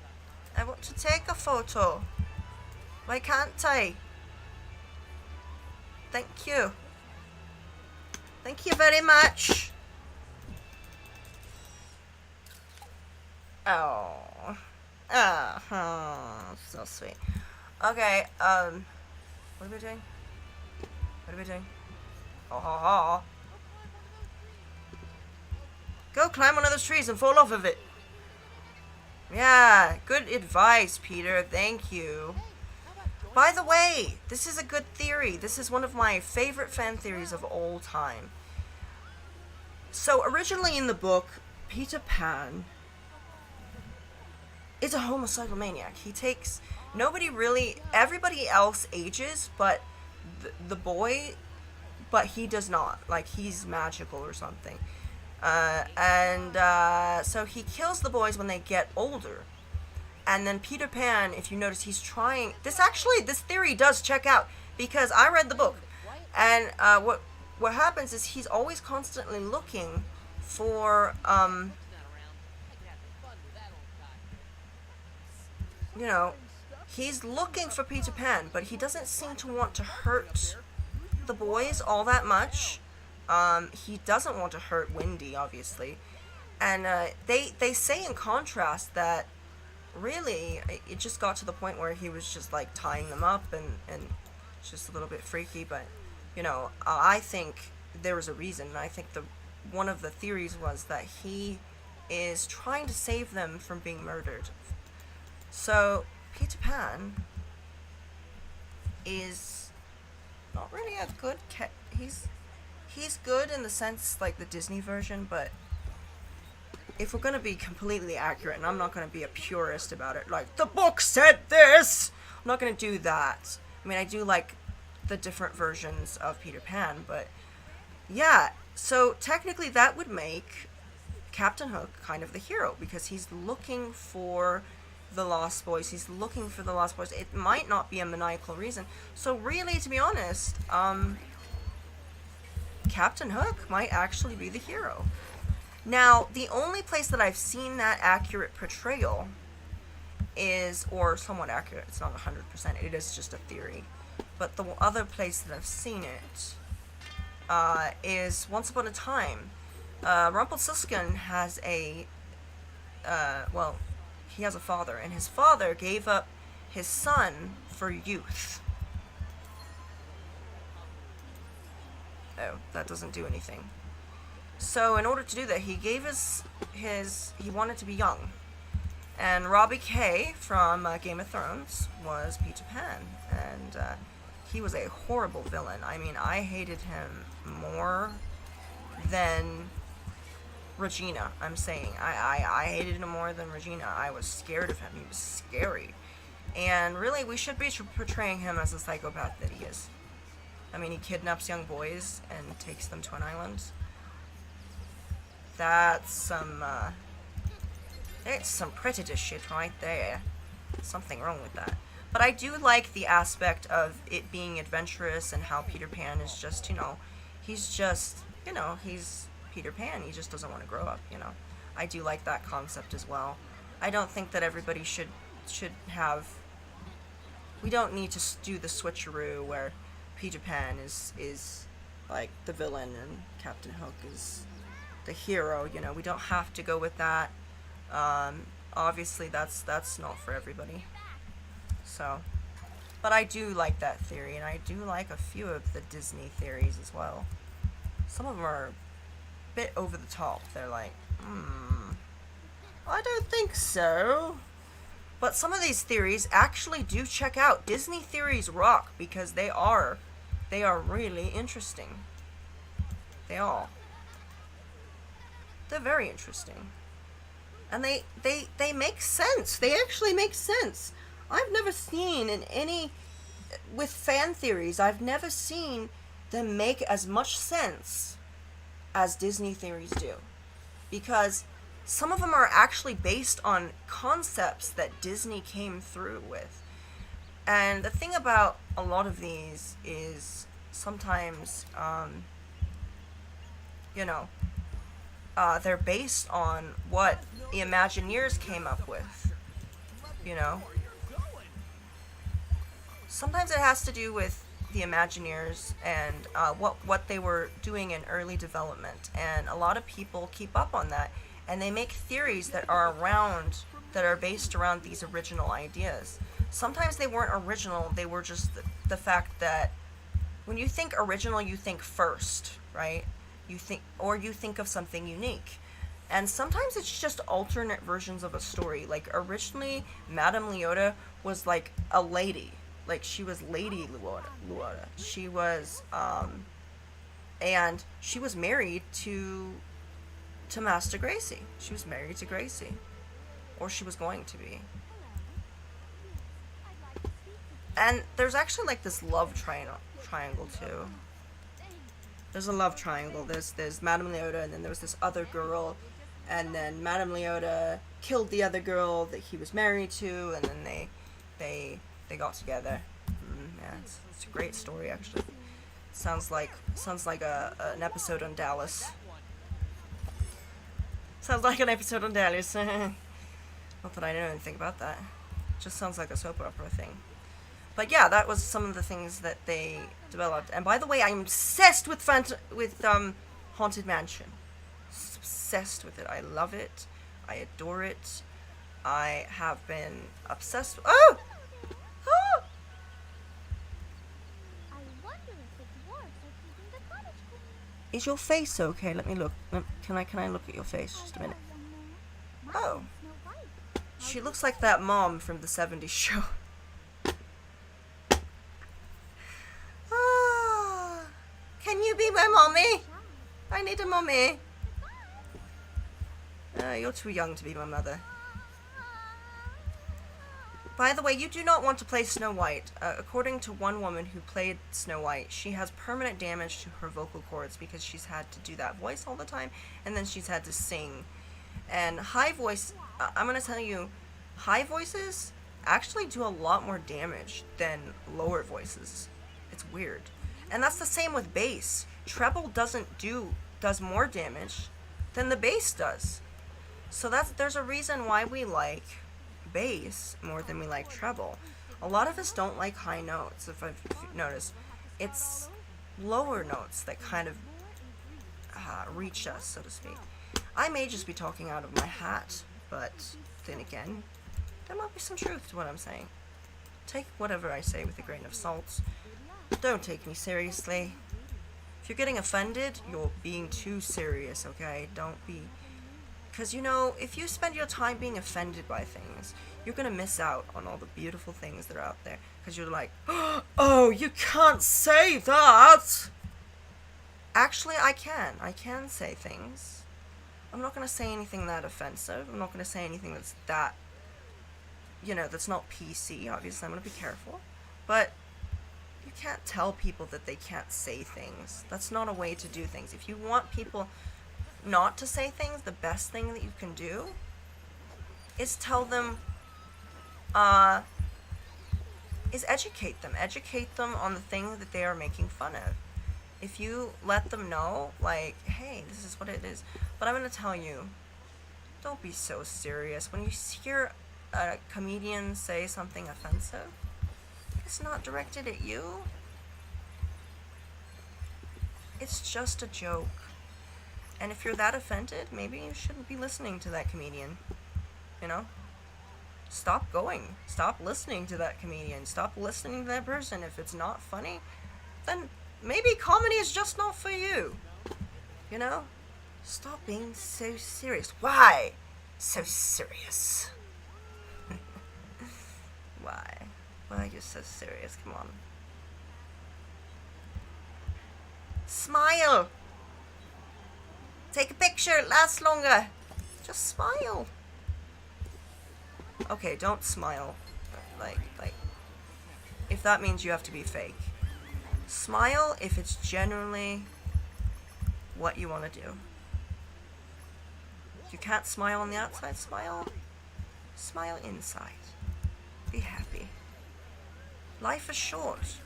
I want to take a photo. Why can't I? Thank you. Thank you very much. Oh. Oh, so sweet. Okay, what are we doing? What are we doing? Oh. Go climb one of those trees and fall off of it. Yeah, good advice, Peter. Thank you. By the way, this is a good theory. This is one of my favorite fan theories of all time. So, originally in the book, Peter Pan is a homicidal maniac. He takes... everybody else ages, but the boy, but he does not. Like, he's magical or something. So he kills the boys when they get older. And then Peter Pan, if you notice, he's trying... This theory does check out, because I read the book. And what happens is he's always constantly looking for, you know, he's looking for Peter Pan, but he doesn't seem to want to hurt the boys all that much. He doesn't want to hurt Wendy, obviously. And they say in contrast that really it just got to the point where he was just like tying them up and just a little bit freaky. But you know, I think there was a reason. I think one of the theories was that he is trying to save them from being murdered. So Peter Pan is not really a good he's good in the sense like the Disney version, but if we're going to be completely accurate, and I'm not going to be a purist about it, like, the book said this! I'm not going to do that. I mean, I do like the different versions of Peter Pan, but yeah, so technically that would make Captain Hook kind of the hero, because he's looking for the Lost Boys. He's looking for the Lost Boys. It might not be a maniacal reason. So really, to be honest, Captain Hook might actually be the hero. Now, the only place that I've seen that accurate portrayal is, or somewhat accurate, it's not 100%, it is just a theory, but the other place that I've seen it is Once Upon a Time. Rumpelstiltskin has he has a father, and his father gave up his son for youth. Oh, that doesn't do anything. So in order to do that, he gave he wanted to be young. And Robbie Kay from Game of Thrones was Peter Pan. And he was a horrible villain. I mean, I hated him more than Regina, I'm saying. I hated him more than Regina. I was scared of him. He was scary. And really, we should be portraying him as a psychopath that he is. I mean, he kidnaps young boys and takes them to an island. That's some prejudice shit right there. Something wrong with that. But I do like the aspect of it being adventurous and how Peter Pan is just, you know, he's Peter Pan. He just doesn't want to grow up, you know. I do like that concept as well. I don't think that everybody should have... We don't need to do the switcheroo where Peter Pan is like the villain and Captain Hook is the hero, you know. We don't have to go with that. Obviously that's not for everybody. So, but I do like that theory, and I do like a few of the Disney theories as well. Some of them are a bit over the top. They're like, I don't think so. But some of these theories actually do check out. Disney theories rock because they are really interesting. They are. They're very interesting. And they make sense. They actually make sense. I've never seen in any, with fan theories, I've never seen them make as much sense as Disney theories do. Because some of them are actually based on concepts that Disney came through with. And the thing about a lot of these is sometimes, they're based on what the Imagineers came up with, you know? Sometimes it has to do with the Imagineers and what they were doing in early development. And a lot of people keep up on that, and they make theories that are based around these original ideas. Sometimes they weren't original, they were just the fact that when you think original, you think first, right? You think of something unique. And sometimes it's just alternate versions of a story. Like originally, Madame Leota was like a lady. Like she was Lady Leota. She was, and she was married to Master Gracie. She was married to Gracie. Or she was going to be. And there's actually like this love triangle too. There's a love triangle. There's Madame Leota, and then there was this other girl, and then Madame Leota killed the other girl that he was married to, and then they got together. Yeah, it's a great story actually. Sounds like an episode on Dallas. Sounds like an episode on Dallas. Not that I know anything about that. Just sounds like a soap opera thing. But yeah, that was some of the things that they developed. And by the way, I'm obsessed with Haunted Mansion. Obsessed with it. I love it. I adore it. I have been obsessed with... Oh! Oh! I wonder if the dwarves are keeping the cottage clean. Is your face okay? Let me look. Can I look at your face? Just a minute. Oh. She looks like that mom from the 70s show. Can you be my mommy? I need a mommy. You're too young to be my mother. By the way, you do not want to play Snow White. According to one woman who played Snow White, she has permanent damage to her vocal cords because she's had to do that voice all the time, and then she's had to sing. And high voice, I'm going to tell you, high voices actually do a lot more damage than lower voices. It's weird. And that's the same with bass. Treble does more damage than the bass does. So there's a reason why we like bass more than we like treble. A lot of us don't like high notes, if you've noticed. It's lower notes that kind of reach us, so to speak. I may just be talking out of my hat, but then again, there might be some truth to what I'm saying. Take whatever I say with a grain of salt. Don't take me seriously. If you're getting offended, you're being too serious, okay? Don't be... Because, if you spend your time being offended by things, you're going to miss out on all the beautiful things that are out there. Because you're like, oh, you can't say that! Actually, I can. I can say things. I'm not going to say anything that offensive. I'm not going to say anything that's that, that's not PC. Obviously, I'm going to be careful. But you can't tell people that they can't say things. That's not a way to do things. If you want people not to say things, the best thing that you can do is tell them, is educate them. Educate them on the thing that they are making fun of. If you let them know, like, hey, this is what it is. But I'm going to tell you, don't be so serious. When you hear a comedian say something offensive, it's not directed at you. It's just a joke. And if you're that offended, maybe you shouldn't be listening to that comedian. Stop going. Stop listening to that comedian. Stop listening to that person. If it's not funny, then maybe comedy is just not for you. Stop being so serious. Why so serious? Why? Why are you so serious? Come on. Smile! Take a picture, it lasts longer. Just smile. Okay, don't smile. Like, if that means you have to be fake. Smile if it's genuinely what you want to do. If you can't smile on the outside, smile inside. Be happy. Life is short.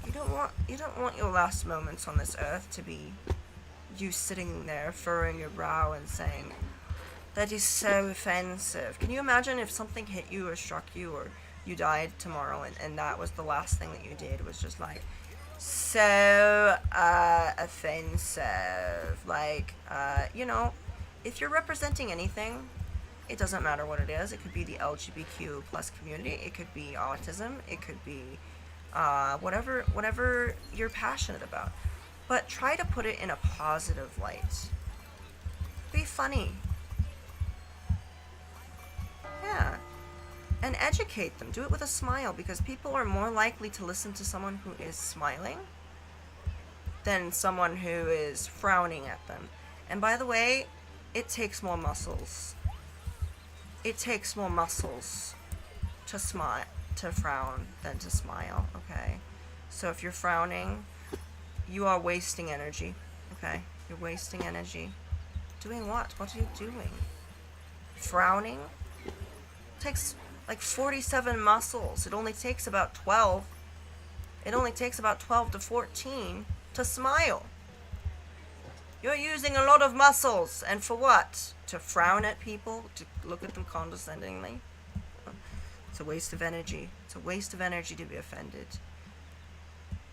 You don't want your last moments on this earth to be you sitting there furrowing your brow and saying, that is so offensive. Can you imagine if something hit you or struck you or you died tomorrow and that was the last thing that you did was just like, so offensive. Like, you know, if you're representing anything, it doesn't matter what it is. It could be the LGBTQ plus community. It could be autism. It could be whatever you're passionate about. But try to put it in a positive light. Be funny. Yeah. And educate them. Do it with a smile, because people are more likely to listen to someone who is smiling than someone who is frowning at them. And by the way, it takes more muscles. It takes more muscles to frown than to smile, okay? So if you're frowning, you are wasting energy, okay? You're wasting energy. Doing what? What are you doing? Frowning takes like 47 muscles. It only takes about 12. It only takes about 12 to 14 to smile. You're using a lot of muscles. And for what? To frown at people? To look at them condescendingly? It's a waste of energy. It's a waste of energy to be offended.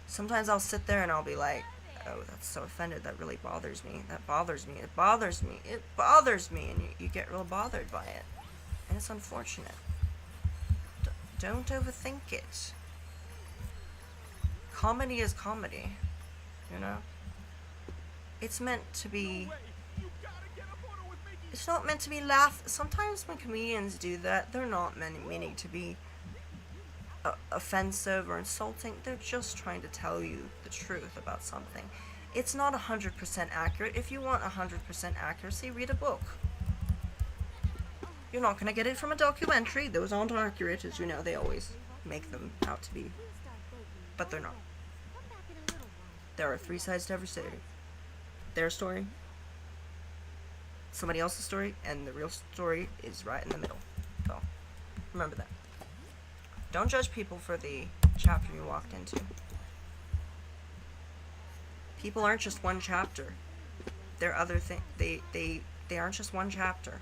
Sometimes I'll sit there and I'll be like, oh, that's so offended. That really bothers me. That bothers me. It bothers me. It bothers me. And you get real bothered by it. And it's unfortunate. Don't overthink it. Comedy is comedy. You know? It's meant to be... It's not meant to be sometimes when comedians do that, they're not meaning to be offensive or insulting. They're just trying to tell you the truth about something. It's not 100% accurate. If you want 100% accuracy, read a book. You're not going to get it from a documentary. Those aren't accurate, as you know. They always make them out to be. But they're not. There are 3 sides to every story. Their story, somebody else's story, and the real story is right in the middle. So, remember that. Don't judge people for the chapter you walked into. People aren't just one chapter. They're other things. They aren't just one chapter.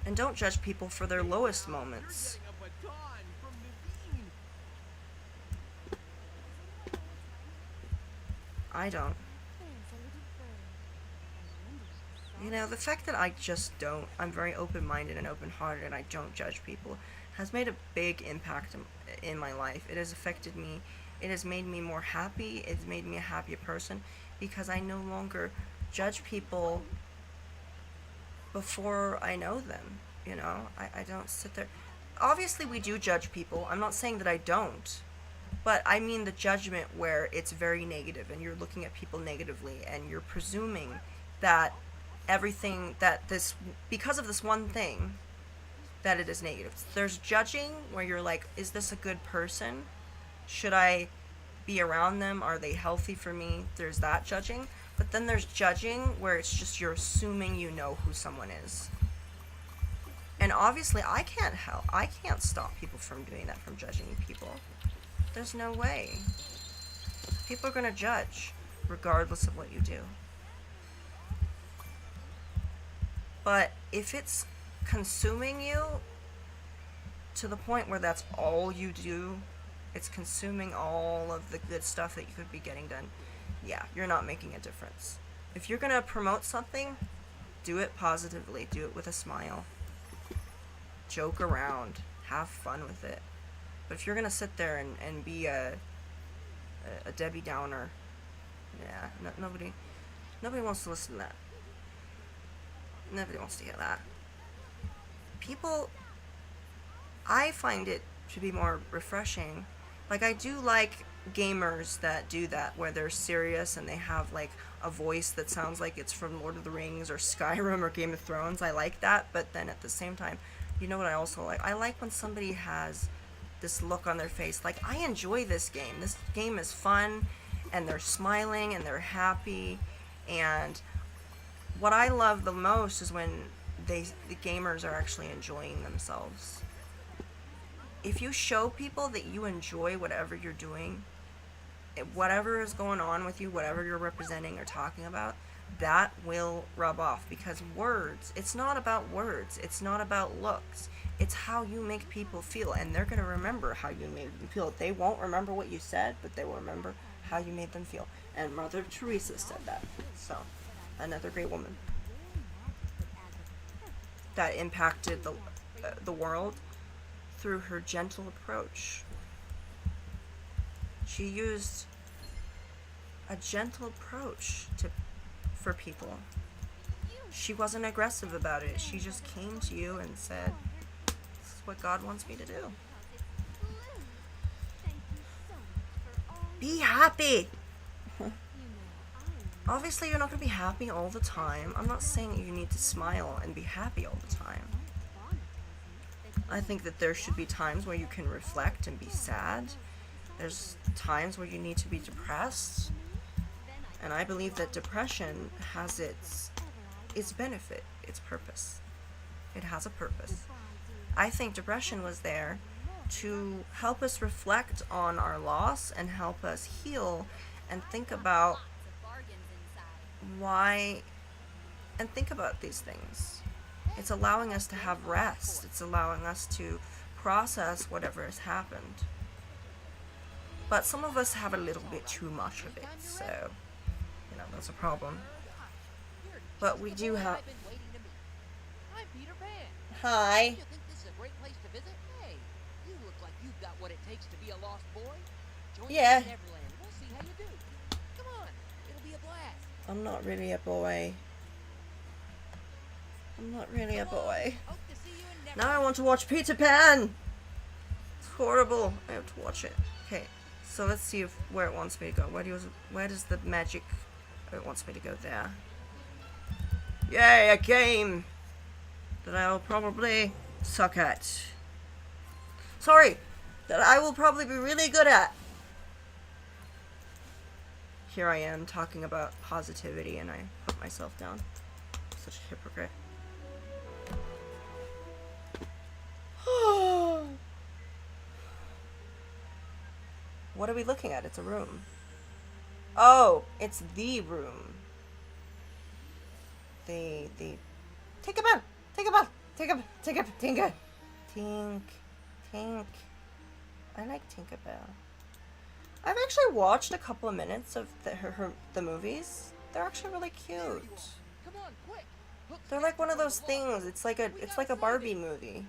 And don't judge people for their lowest moments. I don't. You know, the fact that I just don't, I'm very open-minded and open-hearted and I don't judge people has made a big impact in my life. It has affected me. It has made me more happy. It's made me a happier person because I no longer judge people before I know them. You know, I don't sit there. Obviously, we do judge people. I'm not saying that I don't. But I mean the judgment where it's very negative and you're looking at people negatively and you're presuming that everything that this, because of this one thing, that it is negative. There's judging where you're like, is this a good person? Should I be around them? Are they healthy for me? There's that judging. But then there's judging where it's just you're assuming you know who someone is. And obviously I can't stop people from doing that, from judging people. There's no way. People are going to judge regardless of what you do. But if it's consuming you to the point where that's all you do, it's consuming all of the good stuff that you could be getting done, yeah, you're not making a difference. If you're going to promote something, do it positively. Do it with a smile. Joke around. Have fun with it. But if you're going to sit there and be a Debbie Downer, yeah, nobody wants to listen to that. Nobody wants to hear that. People, I find it to be more refreshing. Like, I do like gamers that do that, where they're serious and they have, like, a voice that sounds like it's from Lord of the Rings or Skyrim or Game of Thrones. I like that, but then at the same time, You know what I also like? I like when somebody has this look on their face, like, I enjoy this game. This game is fun, and they're smiling, and they're happy, and what I love the most is when the gamers are actually enjoying themselves. If you show people that you enjoy whatever you're doing, whatever is going on with you, whatever you're representing or talking about, that will rub off, because words, it's not about words, it's not about looks, it's how you make people feel, and they're going to remember how you made them feel. They won't remember what you said, but they will remember how you made them feel. And Mother Teresa said that. So, another great woman that impacted the world through her gentle approach. She used a gentle approach for people. She wasn't aggressive about it. She just came to you and said, "This is what God wants me to do. Be happy." Obviously, you're not going to be happy all the time. I'm not saying you need to smile and be happy all the time. I think that there should be times where you can reflect and be sad. There's times where you need to be depressed. And I believe that depression has its benefit, its purpose. It has a purpose. I think depression was there to help us reflect on our loss and help us heal and think about why, and think about these things. It's allowing us to have rest. It's allowing us to process whatever has happened. But some of us have a little bit too much of it, so, you know, that's a problem. But we do have... I'm Peter Pan. Hi. You think this is a great place to visit? Hey, you look like you've got what it takes to be a lost boy. Join Yeah. me in Neverland. We'll see how you do. Come on, it'll be a blast. I'm not really a boy. I'm not really a boy. Hope to see you in Neverland. Now I want to watch Peter Pan. It's horrible. I have to watch it. Okay, so let's see where it wants me to go. Where does the magic? Oh, it wants me to go there. Yay, a game that I will probably suck at. Sorry, that I will probably be really good at. Here I am talking about positivity, and I put myself down. Such a hypocrite. What are we looking at? It's a room. Oh, it's the room. The Tinkerbell! Tinkerbell! Tinker! Tink. I like Tinkerbell. I've actually watched a couple of minutes of the movies. They're actually really cute. Come on, quick. They're like one of those things. It's like a Barbie movie.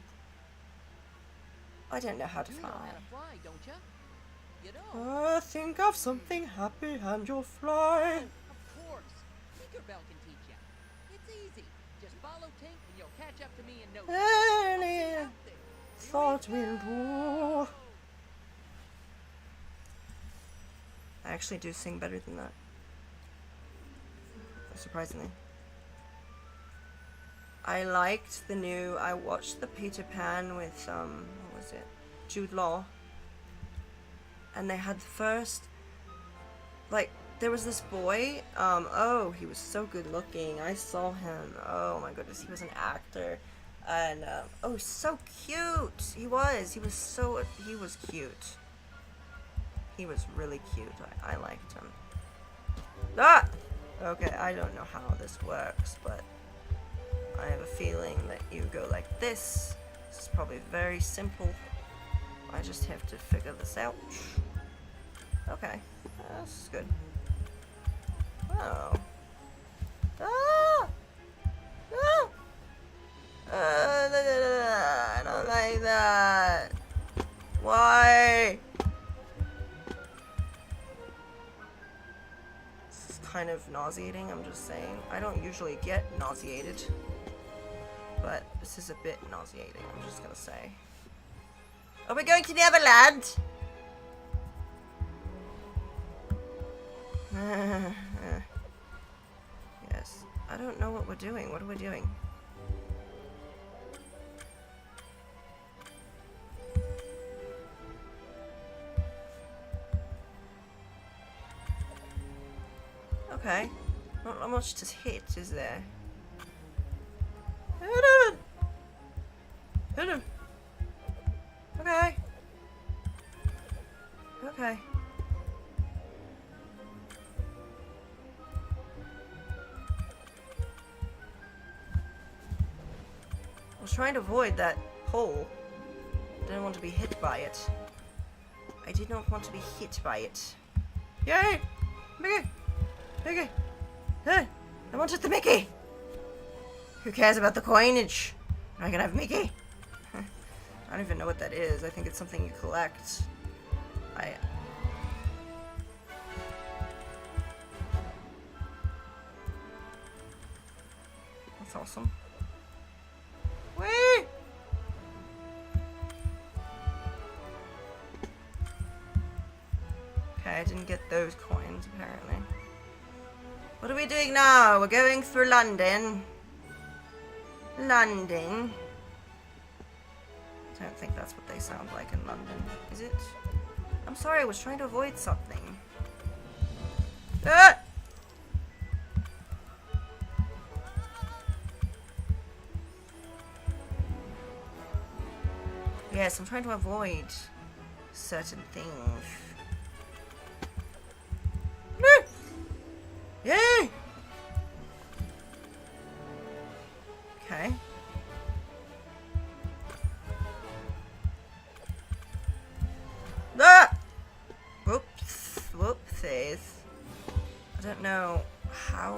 I don't know how to You know fly. how to fly, don't you? You know. Think of something happy and you'll fly. Of course. Tinkerbell can teach you. It's easy. Just follow Tink and you'll catch up to me in no time. Any thought will do. I actually do sing better than that. Surprisingly. I liked I watched the Peter Pan with, what was it? Jude Law. And they had the first, like, there was this boy, oh, he was so good looking. I saw him. Oh my goodness, he was an actor. And, oh, so cute. He was cute. He was really cute. I liked him. Ah! Okay, I don't know how this works, but I have a feeling that you go like this. This is probably very simple. I just have to figure this out. Okay, this is good. Oh. Ah! Ah! I don't like that. Why? This is kind of nauseating, I'm just saying. I don't usually get nauseated, but this is a bit nauseating, I'm just gonna say. Are we going to Neverland? Yes. I don't know what we're doing. What are we doing? Okay. Not much to hit, is there? Okay. Okay. I was trying to avoid that hole. Didn't want to be hit by it. I did not want to be hit by it. Yay! Mickey! Mickey! Hey! I wanted the Mickey! Who cares about the coinage? I can have Mickey! I don't even know what that is. I think it's something you collect. That's awesome. Whee! Okay, I didn't get those coins, apparently. What are we doing now? We're going for London. London. I don't think that's what they sound like in London, is it? I'm sorry, I was trying to avoid something. Ah! Yes, I'm trying to avoid certain things. Ah! Yay! Okay. Ah! Whoops. Whoopsies. I don't know how...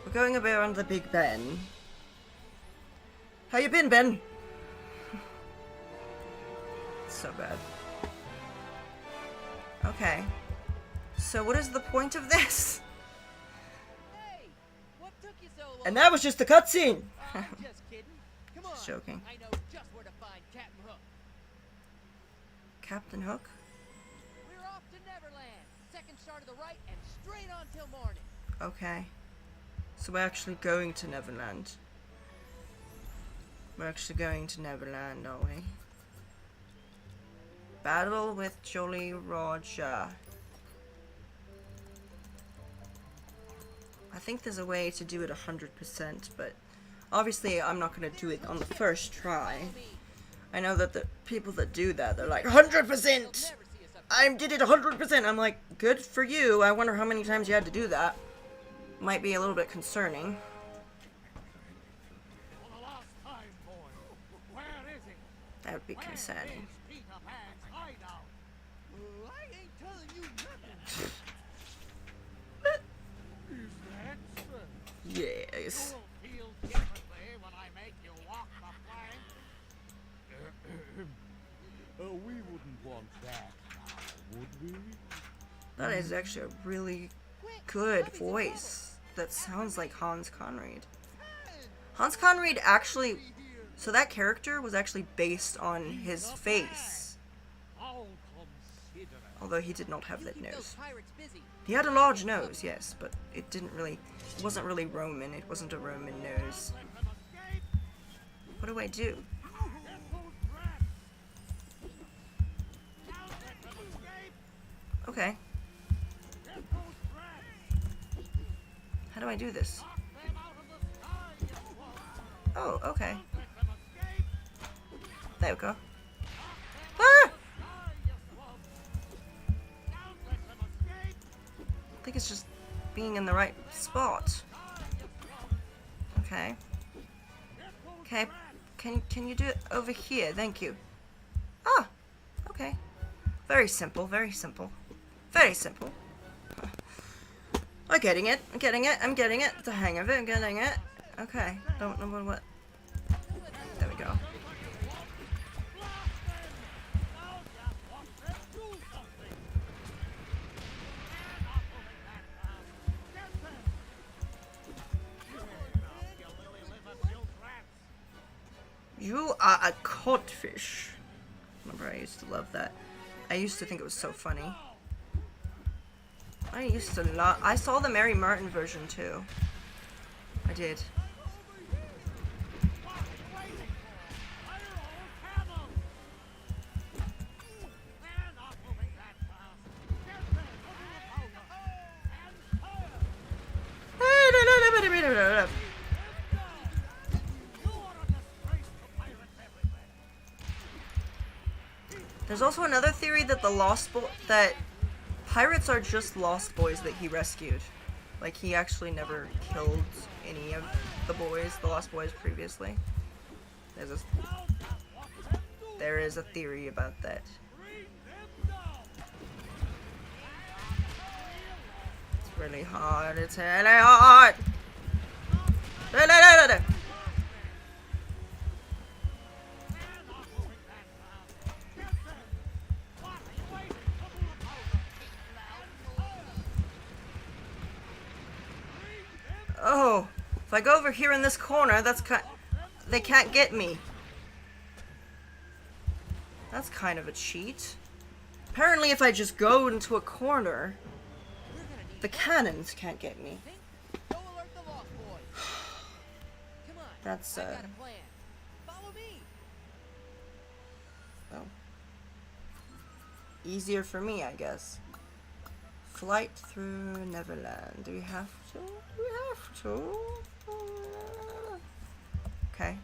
We're going around the Big Ben. How you been, Ben? So bad. Okay. So what is the point of this? Hey, what took you so long? And that was just a cutscene! I'm just kidding. Come on. Just joking. I know just where to find Captain Hook. Captain Hook? We're off to Neverland. Second star to the right and straight on till morning. Okay. So we're actually going to Neverland. We're actually going to Neverland, are we? Battle with Jolly Roger. I think there's a way to do it 100%, but obviously I'm not going to do it on the first try. I know that the people that do that, they're like, 100%! I did it 100%! I'm like, good for you. I wonder how many times you had to do that. Might be a little bit concerning. For the last time, boy. Where is he? That would be concerning. Where is Peter Pan's hideout? I ain't telling you nothing. Is that so? Yes. You will feel differently when I make you walk the plank. We wouldn't want that now, would we? That is actually a really good voice. That sounds like Hans Conried. Hans Conried actually... So that character was actually based on his face. I'll consider it. Although he did not have You that keep those nose. pirates busy. He had a large nose, yes, but it didn't really... It wasn't really Roman. It wasn't a Roman nose. What do I do? Okay. How do I do this? Oh, okay. There we go. Ah! I think it's just being in the right spot. Okay. Okay. Can you do it over here? Thank you. Ah! Okay. Very simple, very simple. Very simple. I'm getting it. I'm getting it. I'm getting it. The hang of it. I'm getting it. Okay. Don't know what. There we go. You are a codfish. Remember, I used to love that. I used to think it was so funny. I used to love... I saw the Mary Martin version too. I did. There's also another theory that that pirates are just lost boys that he rescued. Like, he actually never killed any of the boys, the lost boys previously. There is a theory about that. It's really hard. It's really hard. Oh, if I go over here in this corner, they can't get me. That's kind of a cheat. Apparently, if I just go into a corner, the cannons can't get me. Go alert the Lost Boys. Come on. That's I've got a plan. Follow me. Oh. Easier for me, I guess. Flight through Neverland. Do we have to? Do we have to? Okay.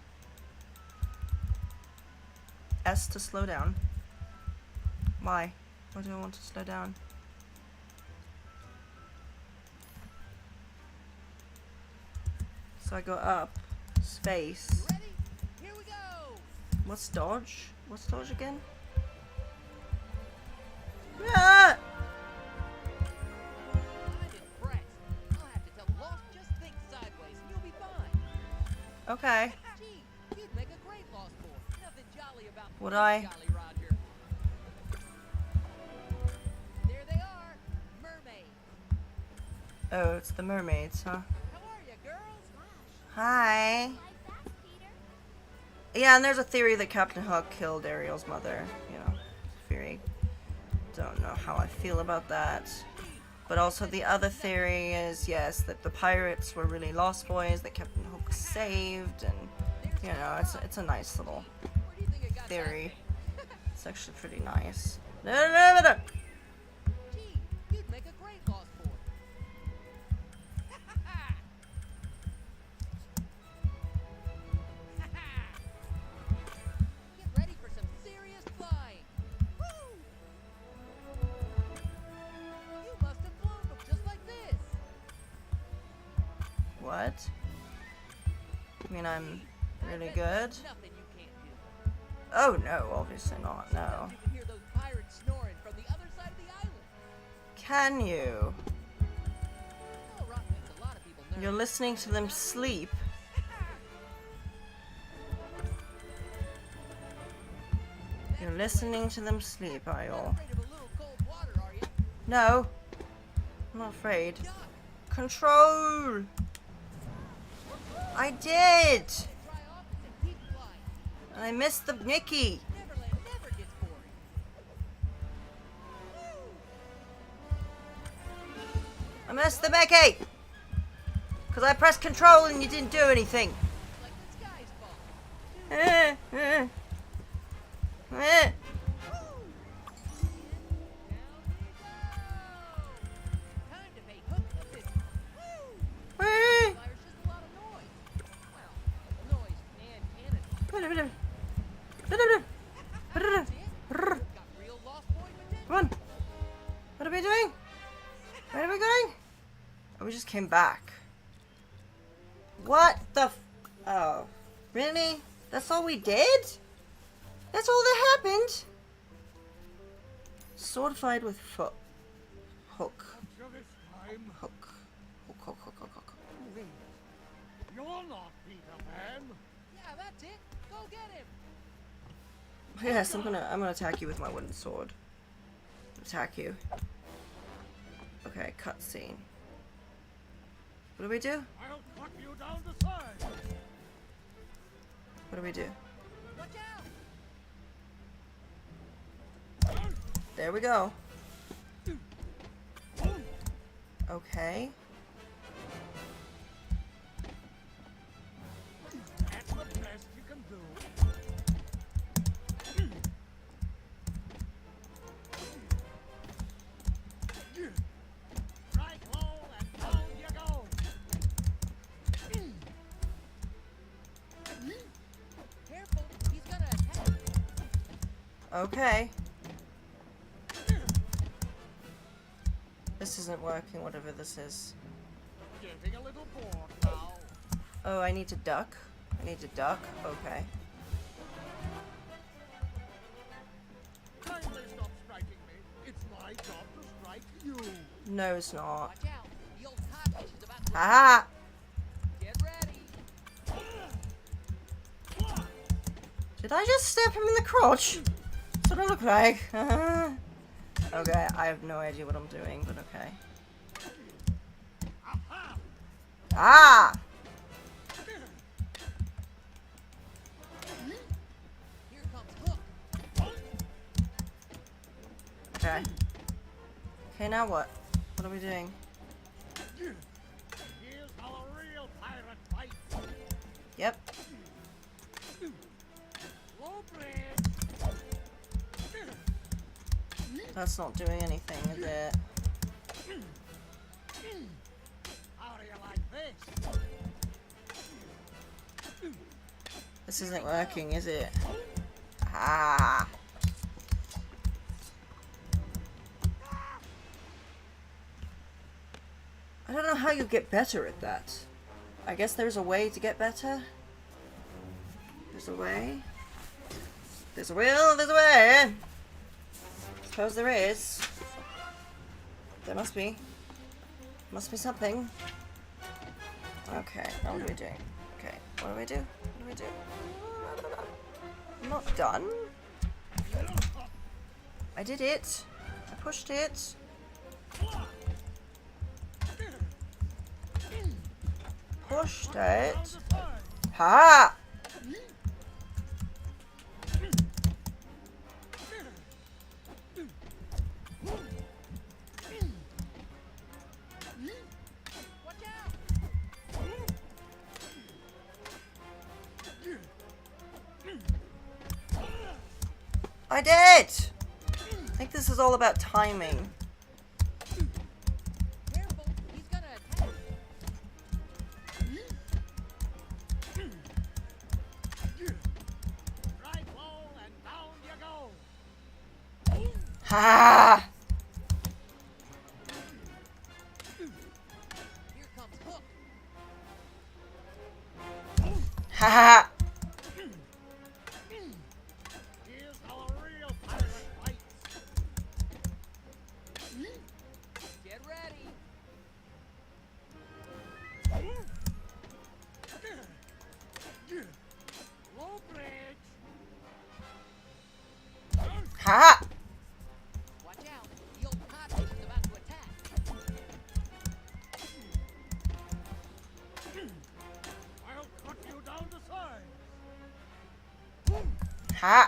S to slow down. Why? Why do I want to slow down? So I go up. Space. Ready? Here we go. What's dodge? What's dodge again? Ah! I'm impressed. I'll have to tell Lost just think sideways and you'll be fine. Okay. Gee, you'd make a great Lost Boy. Nothing jolly about Would this, I? Jolly Roger. There they are. Mermaids. Oh, it's the mermaids, huh? How are you, girls? Hi. Like that, Peter? Yeah, and there's a theory that Captain Hook killed Ariel's mother. You know, theory. Don't know how I feel about that. But also the other theory is, yes, that the pirates were really lost boys that Captain Hook saved, and, you know, it's a nice little Where do you think I got theory. that? It's actually pretty nice. Gee, you'd make a great Lost Boy. Get ready for some serious flying. Woo! You must have flown them just like this. What? I mean, I'm I really bet good? there's nothing you can't do. Oh, no, obviously not, no. Sometimes you can hear those pirates snoring from the other side of the island. Can you? Little Rock makes a lot of people nervous. You're listening to them sleep. You're listening to them sleep, are you all? Afraid of a little cold water, are you? No. I'm not afraid. Duck. Control! I did! Dry off and keep flying. And I missed the Mickey. Neverland never gets boring. I missed the Mickey! Because I pressed control and you didn't do anything. Like the sky's fault. Eh, eh. Eh. Down we go. Time to pay Hook a visit. Woo! Eh. Fire's just a lot of noise. Well, noise and cannon. That's it. Got real Lost Boy potential. Come on. What are we doing? Where are we going? Oh, we just came back. What the oh. Really? That's all we did? That's all that happened? Sword fight with Hook. Hook. Until this time, Hook. Hook, hook, hook, hook, hook. you're not Peter Pan. Yeah, that's it. Go get him. Yes, I'm gonna attack you with my wooden sword. Attack you. Okay, cutscene. What do we do? I'll cut you down to size. What do we do? Watch out. There we go. Okay. That's the best you can do. Right low and down you go. Okay. This isn't working, whatever this is. Getting a little bored now. Oh, I need to duck. I need to duck. Okay. Kindly stop striking me. It's my job to strike you. No, it's not. Watch out. The old codfish is about to... Aha! Get ready. Did I just stab him in the crotch? That's what it looked like. Okay, I have no idea what I'm doing, but okay. Ah! Here comes Hook. Okay. Okay, now what? What are we doing? Here's how a real pirate fights. Yep. Low bridge. That's not doing anything, is it? How do you like this? This isn't working, is it? Ah! I don't know how you get better at that. I guess there's a way to get better. There's a way. There's a will, there's a way. Suppose there is. There must be. Must be something. Okay, now what do we do? Okay, what do we do? What do we do? I'm not done. I did it. I pushed it. Pushed it. Ha! Watch out. I did! I think this is all about timing. Careful. He's gonna attack. Right low and down you go. Ha! Here comes Hook. Ha ha! Here's how a real pirate fights. Get ready. Low bridge. Ha! Watch out. The old codfish is about to attack. I'll cut you down to size. Ha!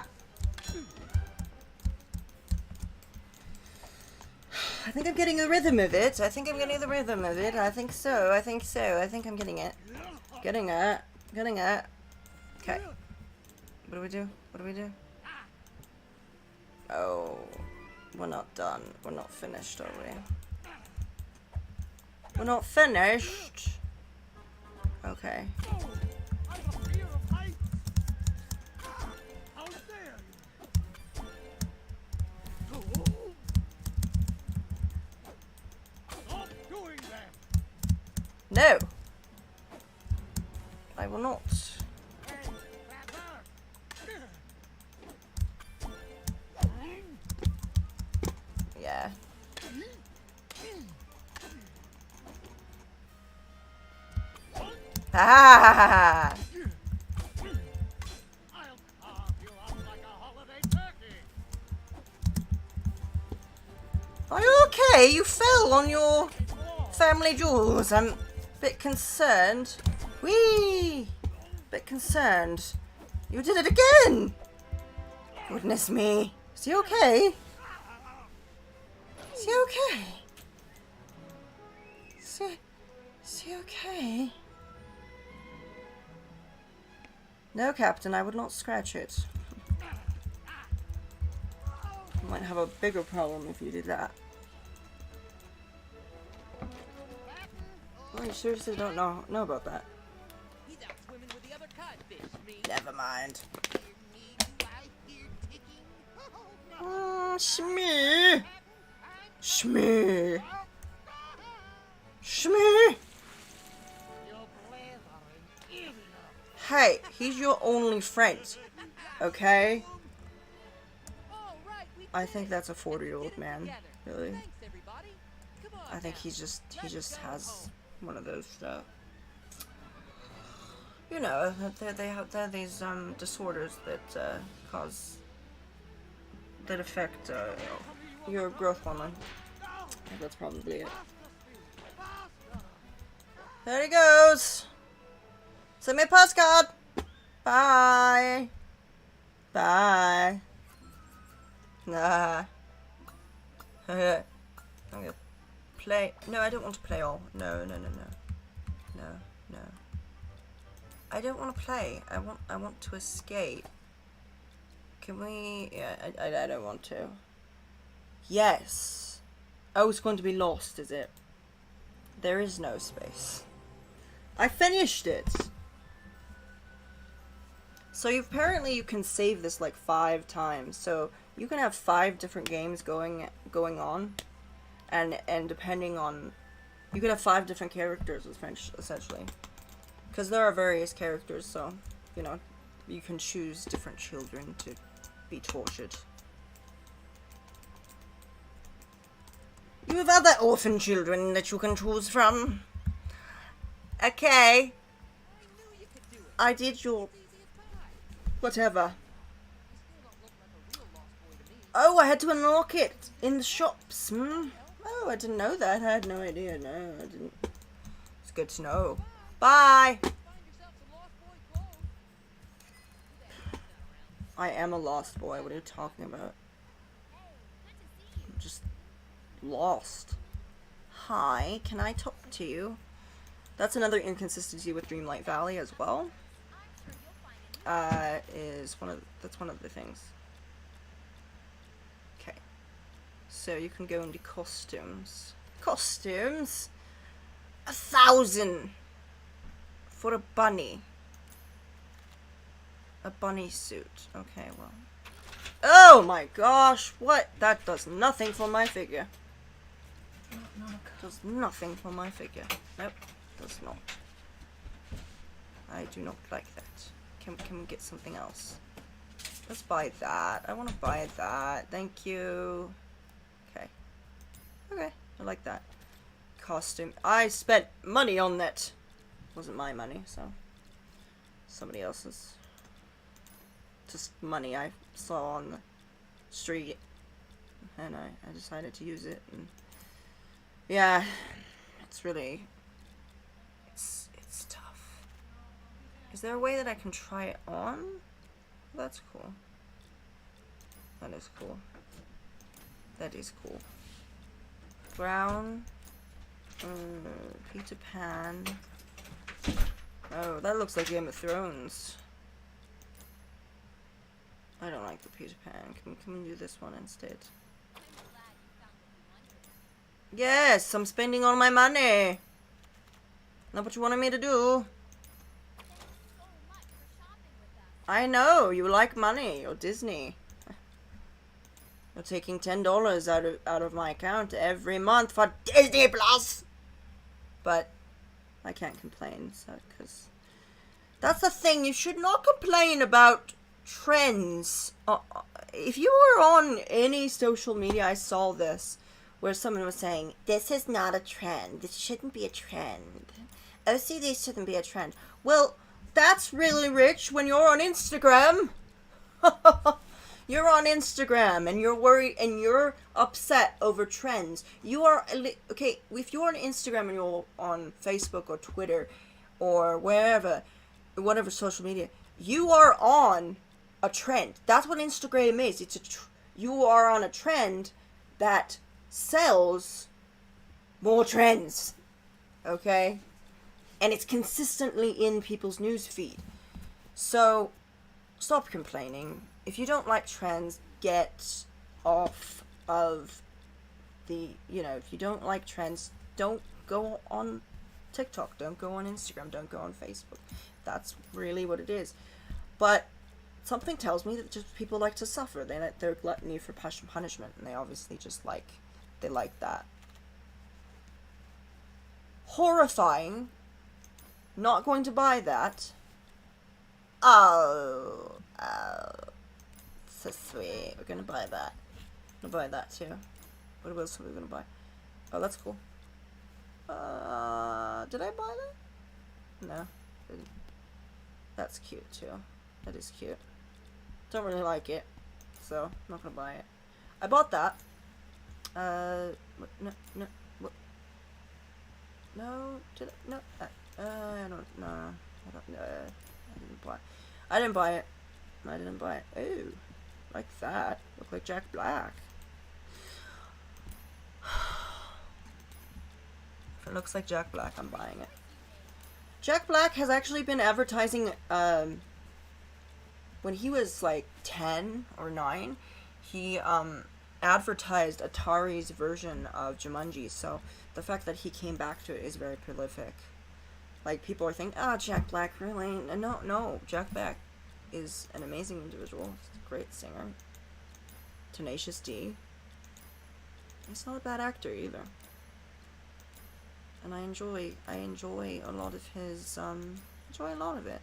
I think I'm getting the rhythm of it. I think I'm getting the rhythm of it. I think so. I think so. I think I'm getting it. Getting it. Getting it. Okay. What do we do? What do we do? Oh. We're not done. We're not finished, are we? We're not finished. Okay. I have a fear of heights. How dare you? Stop doing that. No. I will not. Hey, that hurt. Yeah. Ah! I'll carve you up like a holiday turkey. Are you okay? You fell on your family jewels. I'm a bit concerned. Whee! Bit concerned. You did it again! Goodness me. Is he okay? Is he okay? Is he okay? No, Captain, I would not scratch it. You might have a bigger problem if you did that. Oh, you seriously don't know about that? He's out swimming with the other codfish, me. Never mind. Hear me, do I hear ticking? Shmee. Shmee. Shmee. Hey, he's your only friend. Okay? I think that's a 40-year-old man. Really. I think he just has one of those, you know, they have these disorders that that affect your growth hormone. I think that's probably it. There he goes. Send me a postcard. Bye. Bye. Nah. I'm gonna play. No, I don't want to play all. No. I don't want to play. I want to escape. Can we? Yeah, I don't want to. Yes. Oh, it's going to be lost, is it? There is no space. I finished it. So apparently you can save this like 5 times. So you can have 5 different games going on, and depending on, you could have 5 different characters essentially, because there are various characters. So you know, you can choose different children to be tortured. You have other orphan children that you can choose from. Okay. I did your whatever. Oh, I had to unlock it in the shops. Oh, I didn't know that. I had no idea. No, I didn't. It's good to know. Bye. I am a lost boy. What are you talking about? I'm just lost. Hi, can I talk to you? That's another inconsistency with Dreamlight Valley as well. That's one of the things. Okay. So you can go into costumes. Costumes? 1,000 for a bunny. A bunny suit. Okay, well. Oh my gosh, what? That does nothing for my figure. Does nothing for my figure. Nope, does not. I do not like that. Can we get something else? Let's buy that. I want to buy that. Thank you. Okay. Okay, I like that. Costume. I spent money on that. Wasn't my money, so somebody else's. Just money I saw on the street, and I decided to use it. And yeah, it's really, it's tough. Is there a way that I can try it on? That's cool. That is cool. That is cool. Brown. Peter Pan. Oh, that looks like Game of Thrones. I don't like the Peter Pan. Can we do this one instead? Yes, I'm spending all my money. Not what you wanted me to do. I know, you like money. You're Disney. You're taking $10 out of my account every month for Disney Plus. But I can't complain, so, because that's the thing. You should not complain about trends. If you were on any social media, I saw this where someone was saying, this is not a trend, this shouldn't be a trend, OCD shouldn't be a trend. Well, that's really rich when you're on Instagram. You're on Instagram and you're worried and you're upset over trends. You are okay. If you're on Instagram and you're on Facebook or Twitter or whatever social media, you are on a trend. That's what Instagram is. It's you are on a trend that sells more trends. Okay? And it's consistently in people's news feed. So stop complaining. If you don't like trends, get off of the, if you don't like trends, don't go on TikTok, don't go on Instagram, don't go on Facebook. That's really what it is. But Something tells me that just people like to suffer. They're gluttony for punishment, and they obviously just like that. Horrifying. Not going to buy that. Oh, so sweet. We're gonna buy that. I'm gonna buy that too. What else are we gonna buy? Oh, that's cool. Did I buy that? No. Didn't. That's cute too. That is cute. Don't really like it, so I'm not gonna buy it. I bought that. No, what? No, did I? No, I don't know. I didn't buy it. I didn't buy it. Ooh, like that. Look like Jack Black. If it looks like Jack Black, I'm buying it. Jack Black has actually been advertising, when he was like 10 or 9, he advertised Atari's version of Jumanji, so the fact that he came back to it is very prolific. Like, people are thinking, oh, Jack Black, really? No, Jack Black is an amazing individual. He's a great singer. Tenacious D. He's not a bad actor either. And I enjoy a lot of his, enjoy a lot of it.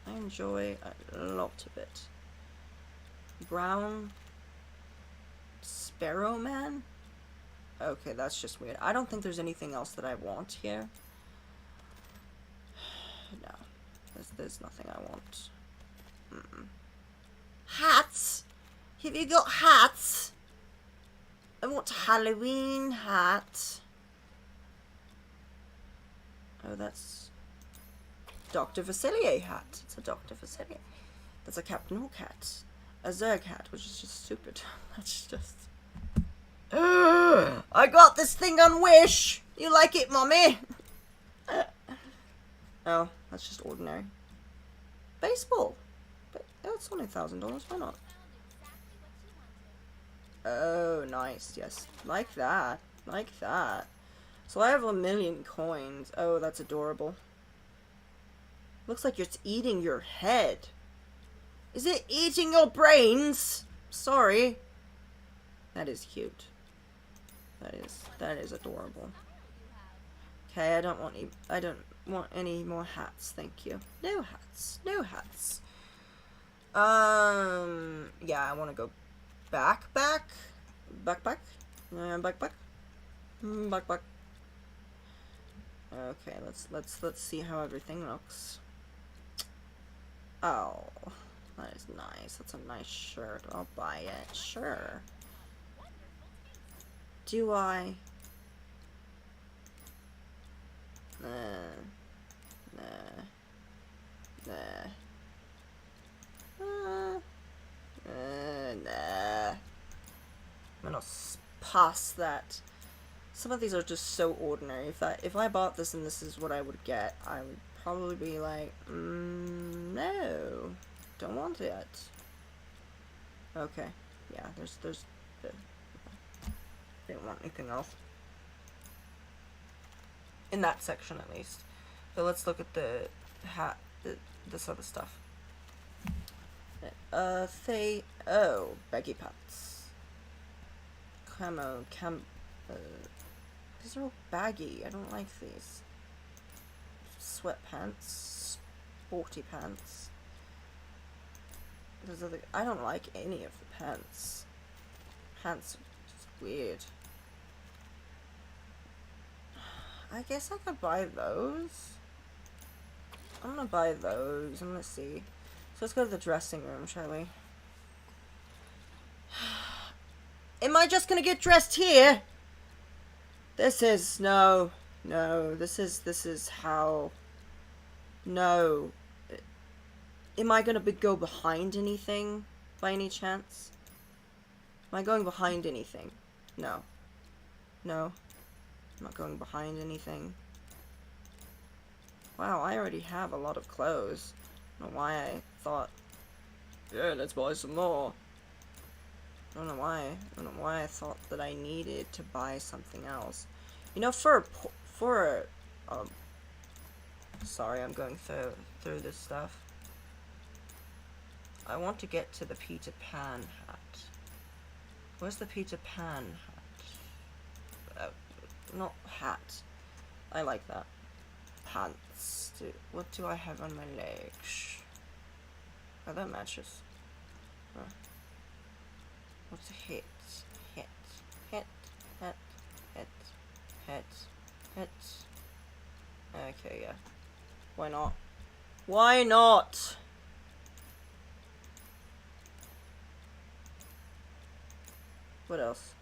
I enjoy a lot of it. Brown Sparrow Man? Okay, that's just weird. I don't think there's anything else that I want here. No. There's nothing I want. Hats! Have you got hats? I want a Halloween hat. Oh, that's Dr. Facilier hat. It's a Dr. Facilier. That's a Captain Hook hat. A Zerg hat, which is just stupid. That's just... I got this thing on Wish! You like it, Mommy? Oh, that's just ordinary. Baseball! But it's only $1,000, why not? Oh, nice, yes. Like that. Like that. So I have 1,000,000 coins. Oh, that's adorable. Looks like it's eating your head. Is it eating your brains? Sorry. That is cute. That is adorable. Okay, I don't want any more hats, thank you. No hats. No hats. Yeah, I want to go back. Okay, let's see how everything looks. Oh, that is nice. That's a nice shirt. I'll buy it. Sure. Do I? Nah. I'm gonna pass that. Some of these are just so ordinary. If I bought this and this is what I would get, I would probably be like, no, don't want it. Okay, yeah, there's didn't want anything else in that section at least. But let's look at the hat, this other stuff. Baggy pants. Camo, these are all baggy. I don't like these. Sweatpants, sporty pants. I don't like any of the pants. Pants are just weird. I guess I could buy those. I'm gonna buy those. I'm gonna see. So let's go to the dressing room, shall we? Am I just gonna get dressed here? This is no. This is how. No. Am I gonna go behind anything by any chance? Am I going behind anything? No. No. I'm not going behind anything. Wow, I already have a lot of clothes. I don't know why I thought, yeah, let's buy some more. I don't know why. I don't know why I thought that I needed to buy something else. You know, sorry, I'm going through this stuff. I want to get to the Peter Pan hat. Where's the Peter Pan hat? Not hat. I like that. Pants. What do I have on my legs? Oh, that matches. Huh. What's a hit? Hit. Hit. Hit. Hit. Hit. Hit. Okay, yeah. Why not? Why not? What else?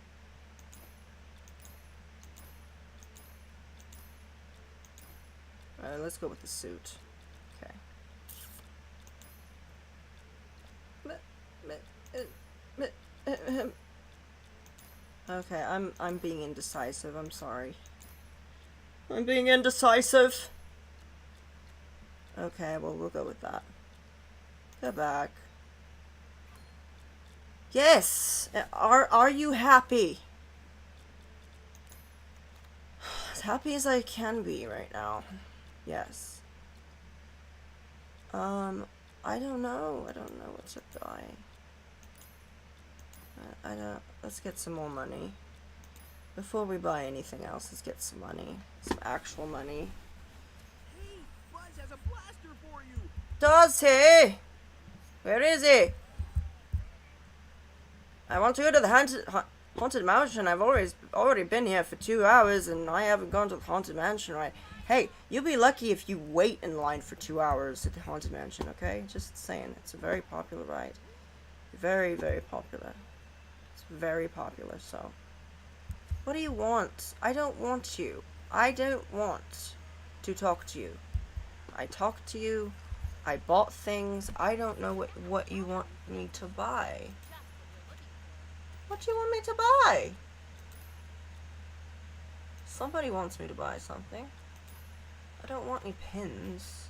Alright, let's go with the suit. Okay. Okay, I'm being indecisive, I'm sorry. I'm being indecisive. Okay, well, we'll go with that. Go back. Yes! Are you happy? As happy as I can be right now. Yes. I don't know. I don't know what to buy. I don't... Let's get some more money. Before we buy anything else, let's get some money. Some actual money. Hey, Buzz has a blaster for you. Does he? Where is he? I want to go to the haunted mansion. I've already been here for 2 hours and I haven't gone to the haunted mansion, right? Hey, you'll be lucky if you wait in line for 2 hours at the haunted mansion, okay? Just saying. It's a very popular ride. Very, very popular. It's very popular, so. What do you want? I don't want you. I don't want to talk to you. I talked to you. I bought things. I don't know what you want me to buy. What do you want me to buy? Somebody wants me to buy something. I don't want any pins.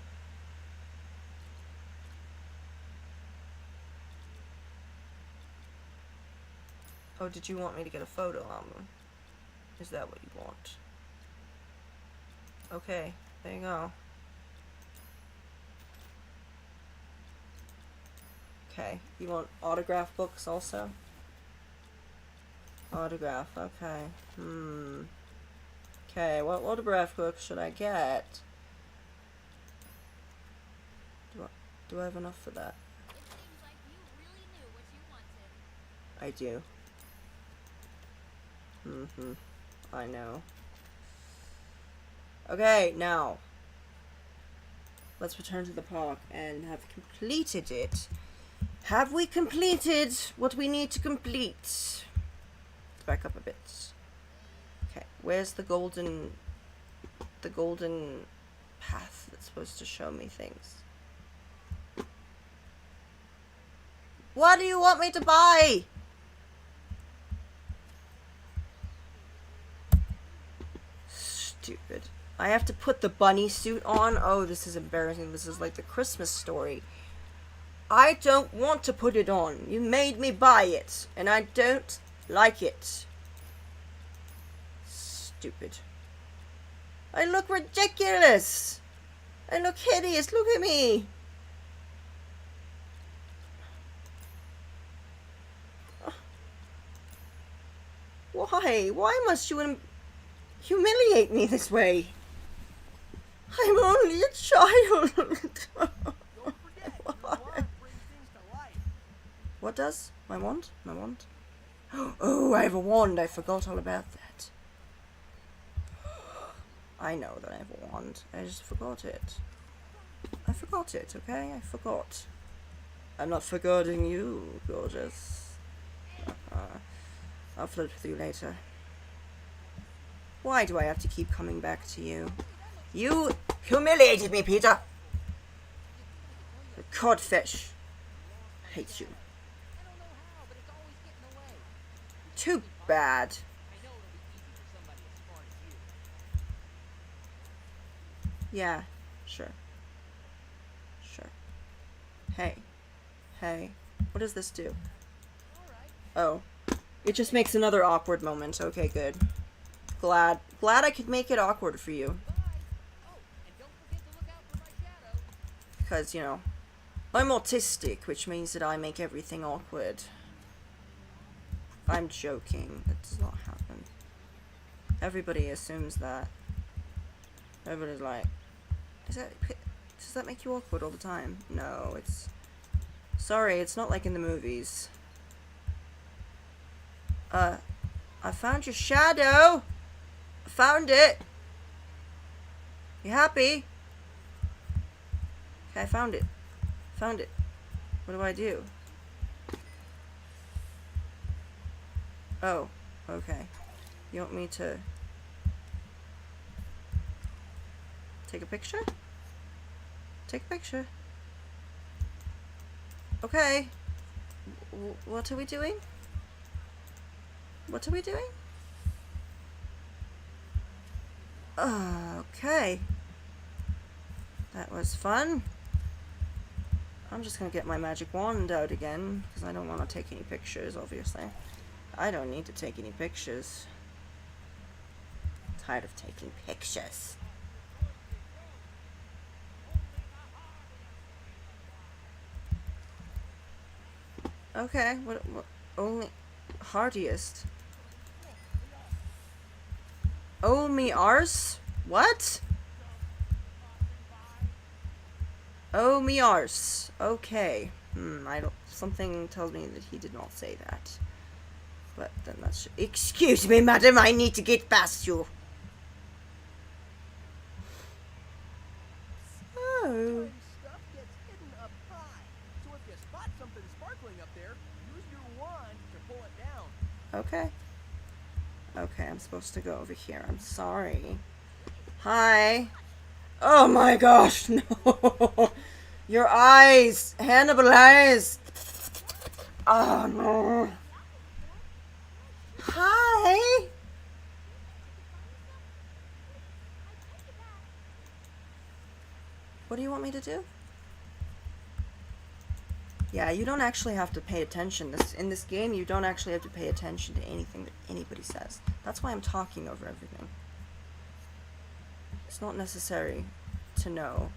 Oh, did you want me to get a photo album? Is that what you want? Okay, there you go. Okay, you want autograph books also? Autograph, okay. Okay, what autograph book should I get? Do I have enough for that? It seems like you really knew what you wanted. I do. I know. Okay, now. Let's return to the park and have completed it. Have we completed what we need to complete? Let's back up a bit. Okay, where's the golden path that's supposed to show me things? What do you want me to buy? Stupid. I have to put the bunny suit on? Oh, this is embarrassing. This is like the Christmas Story. I don't want to put it on. You made me buy it, and I don't like it. Stupid. I look ridiculous. I look hideous. Look at me. Why? Why must you humiliate me this way? I'm only a child. Don't forget, your wand brings things to life. What does? My wand? My wand? Oh, I have a wand. I forgot all about that. I know that I have a wand. I just forgot it. I forgot it, okay? I forgot. I'm not forgetting you, gorgeous. I'll flirt with you later. Why do I have to keep coming back to you? You humiliated me, Peter! The codfish. I hate you. I don't know how, but it's always getting away. Too bad. I know it'll be easy for somebody as smart as you. Yeah, sure. Sure. Hey. Hey. What does this do? Oh. It just makes another awkward moment. Okay, good. Glad I could make it awkward for you. Bye. Oh, and don't forget to look out for my shadow. Because, you know, I'm autistic, which means that I make everything awkward. I'm joking. That does not happen. Everybody assumes that. Everybody's like, does that make you awkward all the time? No, it's... Sorry, it's not like in the movies. I found your shadow! I found it! You happy? Okay, I found it. Found it. What do I do? Oh, okay. You want me to take a picture? Take a picture. Okay. What are we doing? What are we doing? Okay. That was fun. I'm just gonna get my magic wand out again, because I don't want to take any pictures, obviously. I don't need to take any pictures. I'm tired of taking pictures. Okay, what only hardiest? Oh me arse? What? Oh me arse. Okay. I don't... Something tells me that he did not say that. But then that's... Excuse me, madam, I need to get past you. Oh. Stuff gets hidden up high. So if you spot something sparkling up there, use your wand to pull it down. Okay. Okay, I'm supposed to go over here. I'm sorry. Hi. Oh my gosh, no. Your eyes. Hannibal eyes. Oh no. Hi. What do you want me to do? Yeah, you don't actually have to pay attention. In this game, you don't actually have to pay attention to anything that anybody says. That's why I'm talking over everything. It's not necessary to know.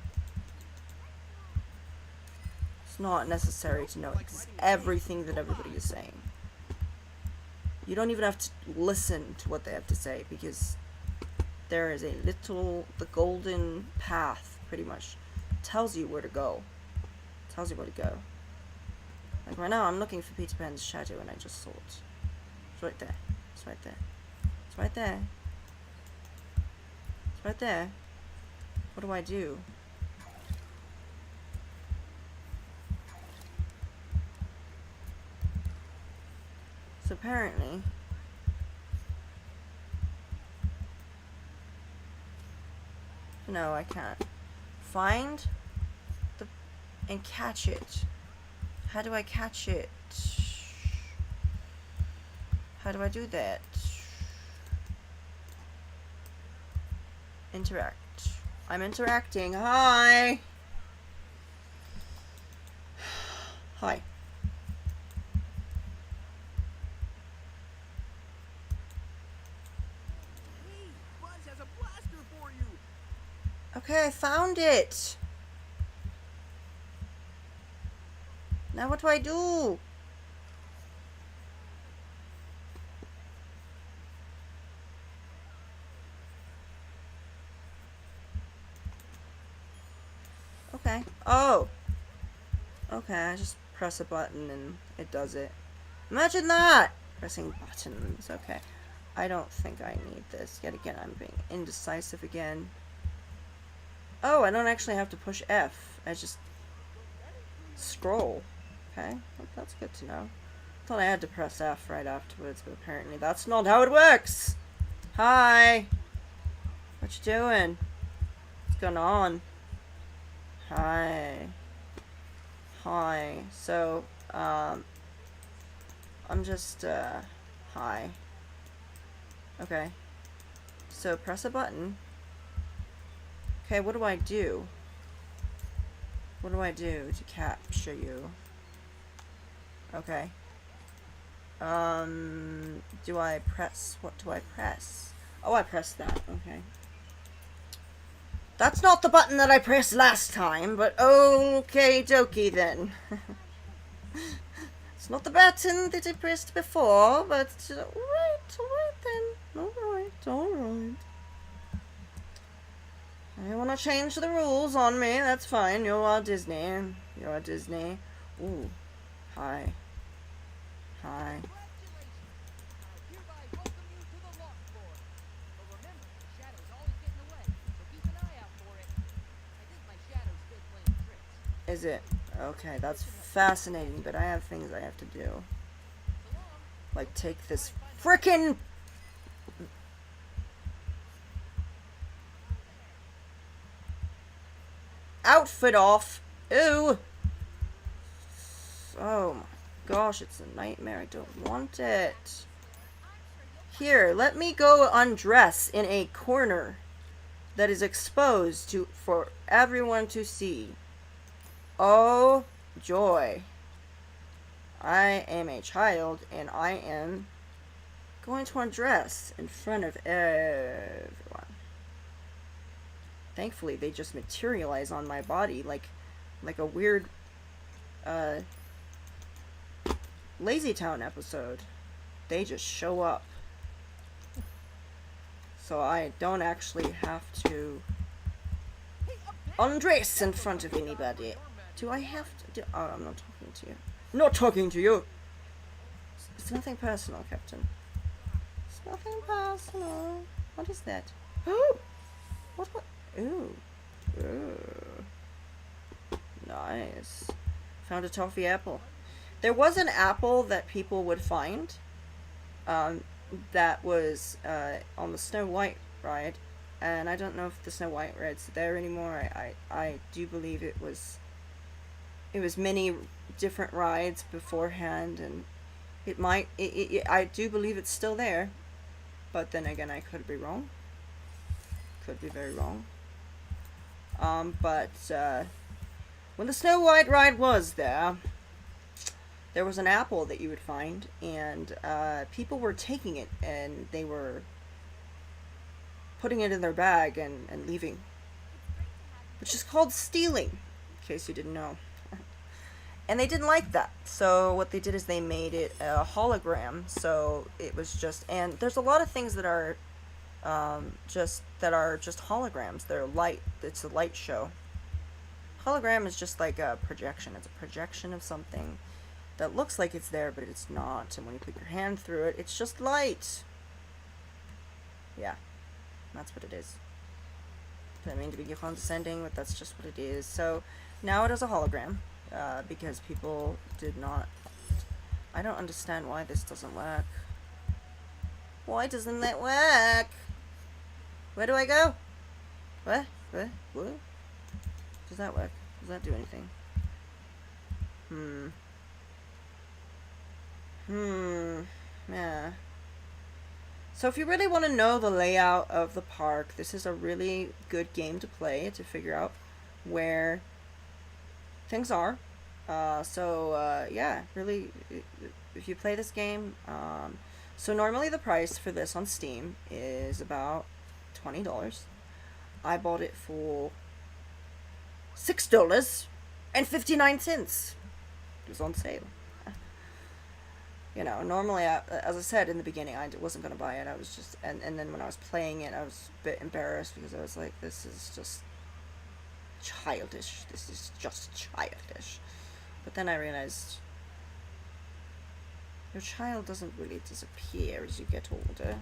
It's not necessary to know everything that everybody is saying. You don't even have to listen to what they have to say, because there is a little... The golden path, pretty much, tells you where to go. Tells you where to go. Like right now, I'm looking for Peter Pan's shadow, and I just saw it. It's right there. It's right there. It's right there. It's right there. What do I do? So apparently... No, I can't. Find the... and catch it. How do I catch it? How do I do that? Interact. I'm interacting. Hi! Hi. Hey, Buzz has a blaster for you. Okay, I found it. Now what do I do? Okay. Oh. Okay, I just press a button and it does it. Imagine that! Pressing buttons. Okay. I don't think I need this. Yet again, I'm being indecisive again. Oh, I don't actually have to push F. I just scroll. Okay, well, that's good to know. I thought I had to press F right afterwards, but apparently that's not how it works! Hi! What you doing? What's going on? Hi. Hi. So, I'm just, hi. Okay. So, press a button. Okay, what do I do? What do I do to capture you? Okay. Do I press? What do I press? Oh, I press that. Okay. That's not the button that I pressed last time, but okay dokie then. It's not the button that I pressed before, but alright then. Alright. You wanna change the rules on me, that's fine. You're Disney. You're Disney. Ooh. Hi. Hi. Is it? Okay, that's fascinating, but I have things I have to do. Like take this frickin' outfit off. Ew. Oh my gosh, it's a nightmare. I don't want it. Here, let me go undress in a corner that is exposed for everyone to see. Oh joy. I am a child and I am going to undress in front of everyone. Thankfully, they just materialize on my body like a weird Lazy Town episode. They just show up. So I don't actually have to undress in front of anybody. Do I have to? Oh, I'm not talking to you. I'm not talking to you! It's nothing personal, Captain. It's nothing personal. What is that? Oh! What? Ooh. Ooh. Nice. Found a toffee apple. There was an apple that people would find that was on the Snow White ride. And I don't know if the Snow White ride's there anymore. I do believe it was many different rides beforehand, and I do believe it's still there, but then again, I could be wrong. Could be very wrong. But when the Snow White ride was there was an apple that you would find, and people were taking it, and they were putting it in their bag and leaving, which is called stealing, in case you didn't know. And they didn't like that, so what they did is they made it a hologram. So it was just, and there's a lot of things that are just holograms. They're light. It's a light show. Hologram is just like a projection. It's a projection of something that looks like it's there, but it's not. And when you put your hand through it, it's just light. Yeah, that's what it is. I mean to be condescending, but that's just what it is. So now it is a hologram. Because people did not... I don't understand why this doesn't work. Why doesn't that work? Where do I go? What? Does that work? Does that do anything? Yeah. So if you really want to know the layout of the park, this is a really good game to play to figure out where things are. Yeah, really, if you play this game, so normally the price for this on Steam is about $20. I bought it for $6.59. It was on sale. You know, normally, as I said in the beginning, I wasn't going to buy it. I was just, and then when I was playing it, I was a bit embarrassed because I was like, this is just childish. This is just childish. But then I realized your child doesn't really disappear as you get older.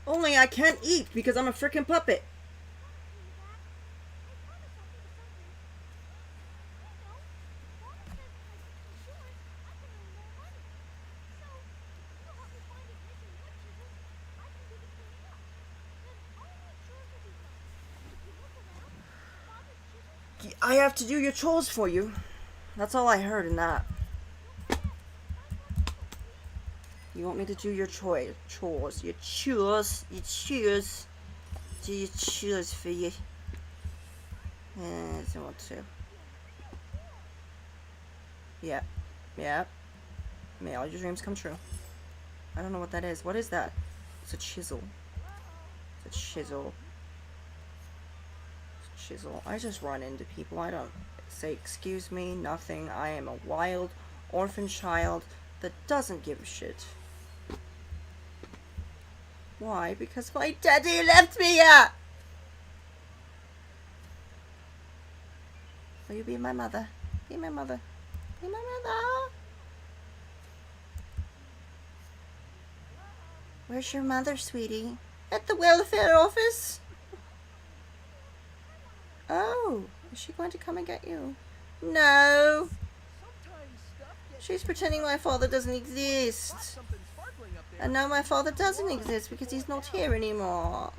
Only I can't eat because I'm a freaking puppet. I have to do your chores for you. That's all I heard in that. You want me to do your chores? Your chores? Do your chores for you? I don't want to. Yeah. May all your dreams come true. I don't know what that is. What is that? It's a chisel. It's a chisel. It's a chisel. I just run into people. I don't say excuse me, nothing. I am a wild orphan child that doesn't give a shit. Why? Because my daddy left me here! Will you be my mother? Be my mother. Be my mother. Where's your mother, sweetie? At the welfare office? Oh, is she going to come and get you? No. She's pretending my father doesn't exist. And now my father doesn't exist because he's not here anymore.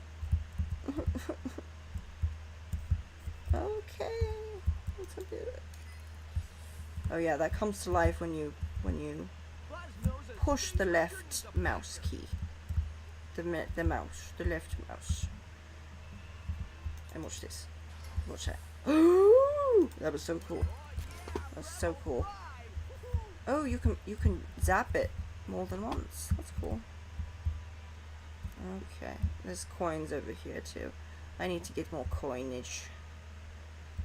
Okay. Let's do it. Oh yeah, that comes to life when you push the left mouse key. The left mouse. And watch this. Watch that. Ooh, that was so cool. That was so cool. Oh, you can zap it more than once. That's cool. Okay, there's coins over here too. I need to get more coinage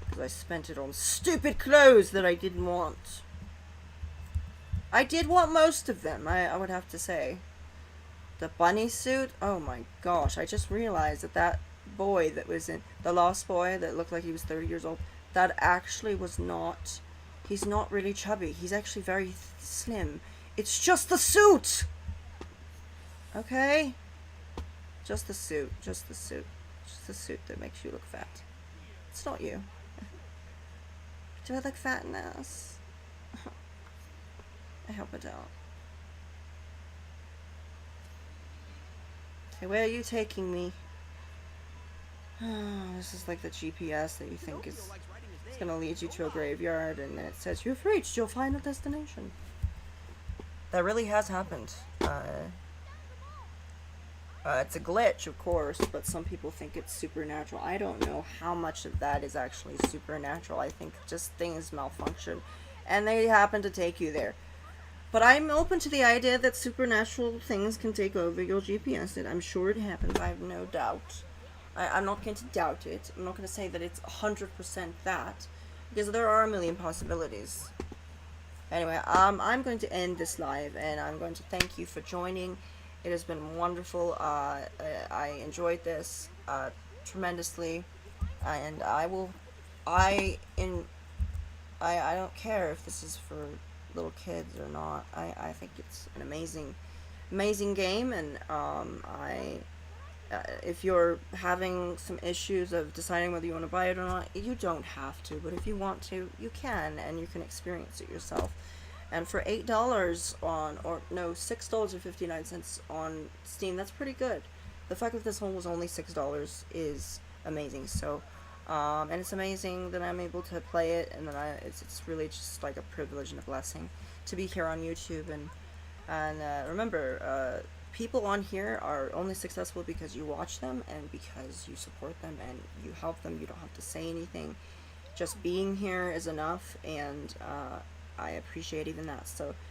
because I spent it on stupid clothes that I didn't want. I did want most of them, I would have to say. The bunny suit, oh my gosh, I just realized that boy that was in, the lost boy that looked like he was 30 years old, that actually was not, he's not really chubby, he's actually very slim. It's just the suit! Okay? Just the suit, just the suit. Just the suit that makes you look fat. It's not you. Do I look fat in this? I hope I don't. Okay, where are you taking me? This is like the GPS that you think is gonna lead you to a graveyard, and then it says you've reached your final destination. That really has happened. It's a glitch, of course, but some people think it's supernatural. I don't know how much of that is actually supernatural. I think just things malfunction, and they happen to take you there. But I'm open to the idea that supernatural things can take over your GPS. I'm sure it happens. I have no doubt. I'm not going to doubt it. I'm not going to say that it's 100% that, because there are a million possibilities. Anyway, I'm going to end this live, and I'm going to thank you for joining. It has been wonderful. I enjoyed this tremendously, and I don't care if this is for little kids or not. I think it's an amazing game, and if you're having some issues of deciding whether you want to buy it or not, you don't have to, but if you want to, you can, and you can experience it yourself. And for $8 on, or no, $6.59 on Steam, that's pretty good. The fact that this one was only $6 is amazing. So, and it's amazing that I'm able to play it, and that it's really just like a privilege and a blessing to be here on YouTube. And remember, people on here are only successful because you watch them and because you support them and you help them. You don't have to say anything. Just being here is enough, and I appreciate even that. So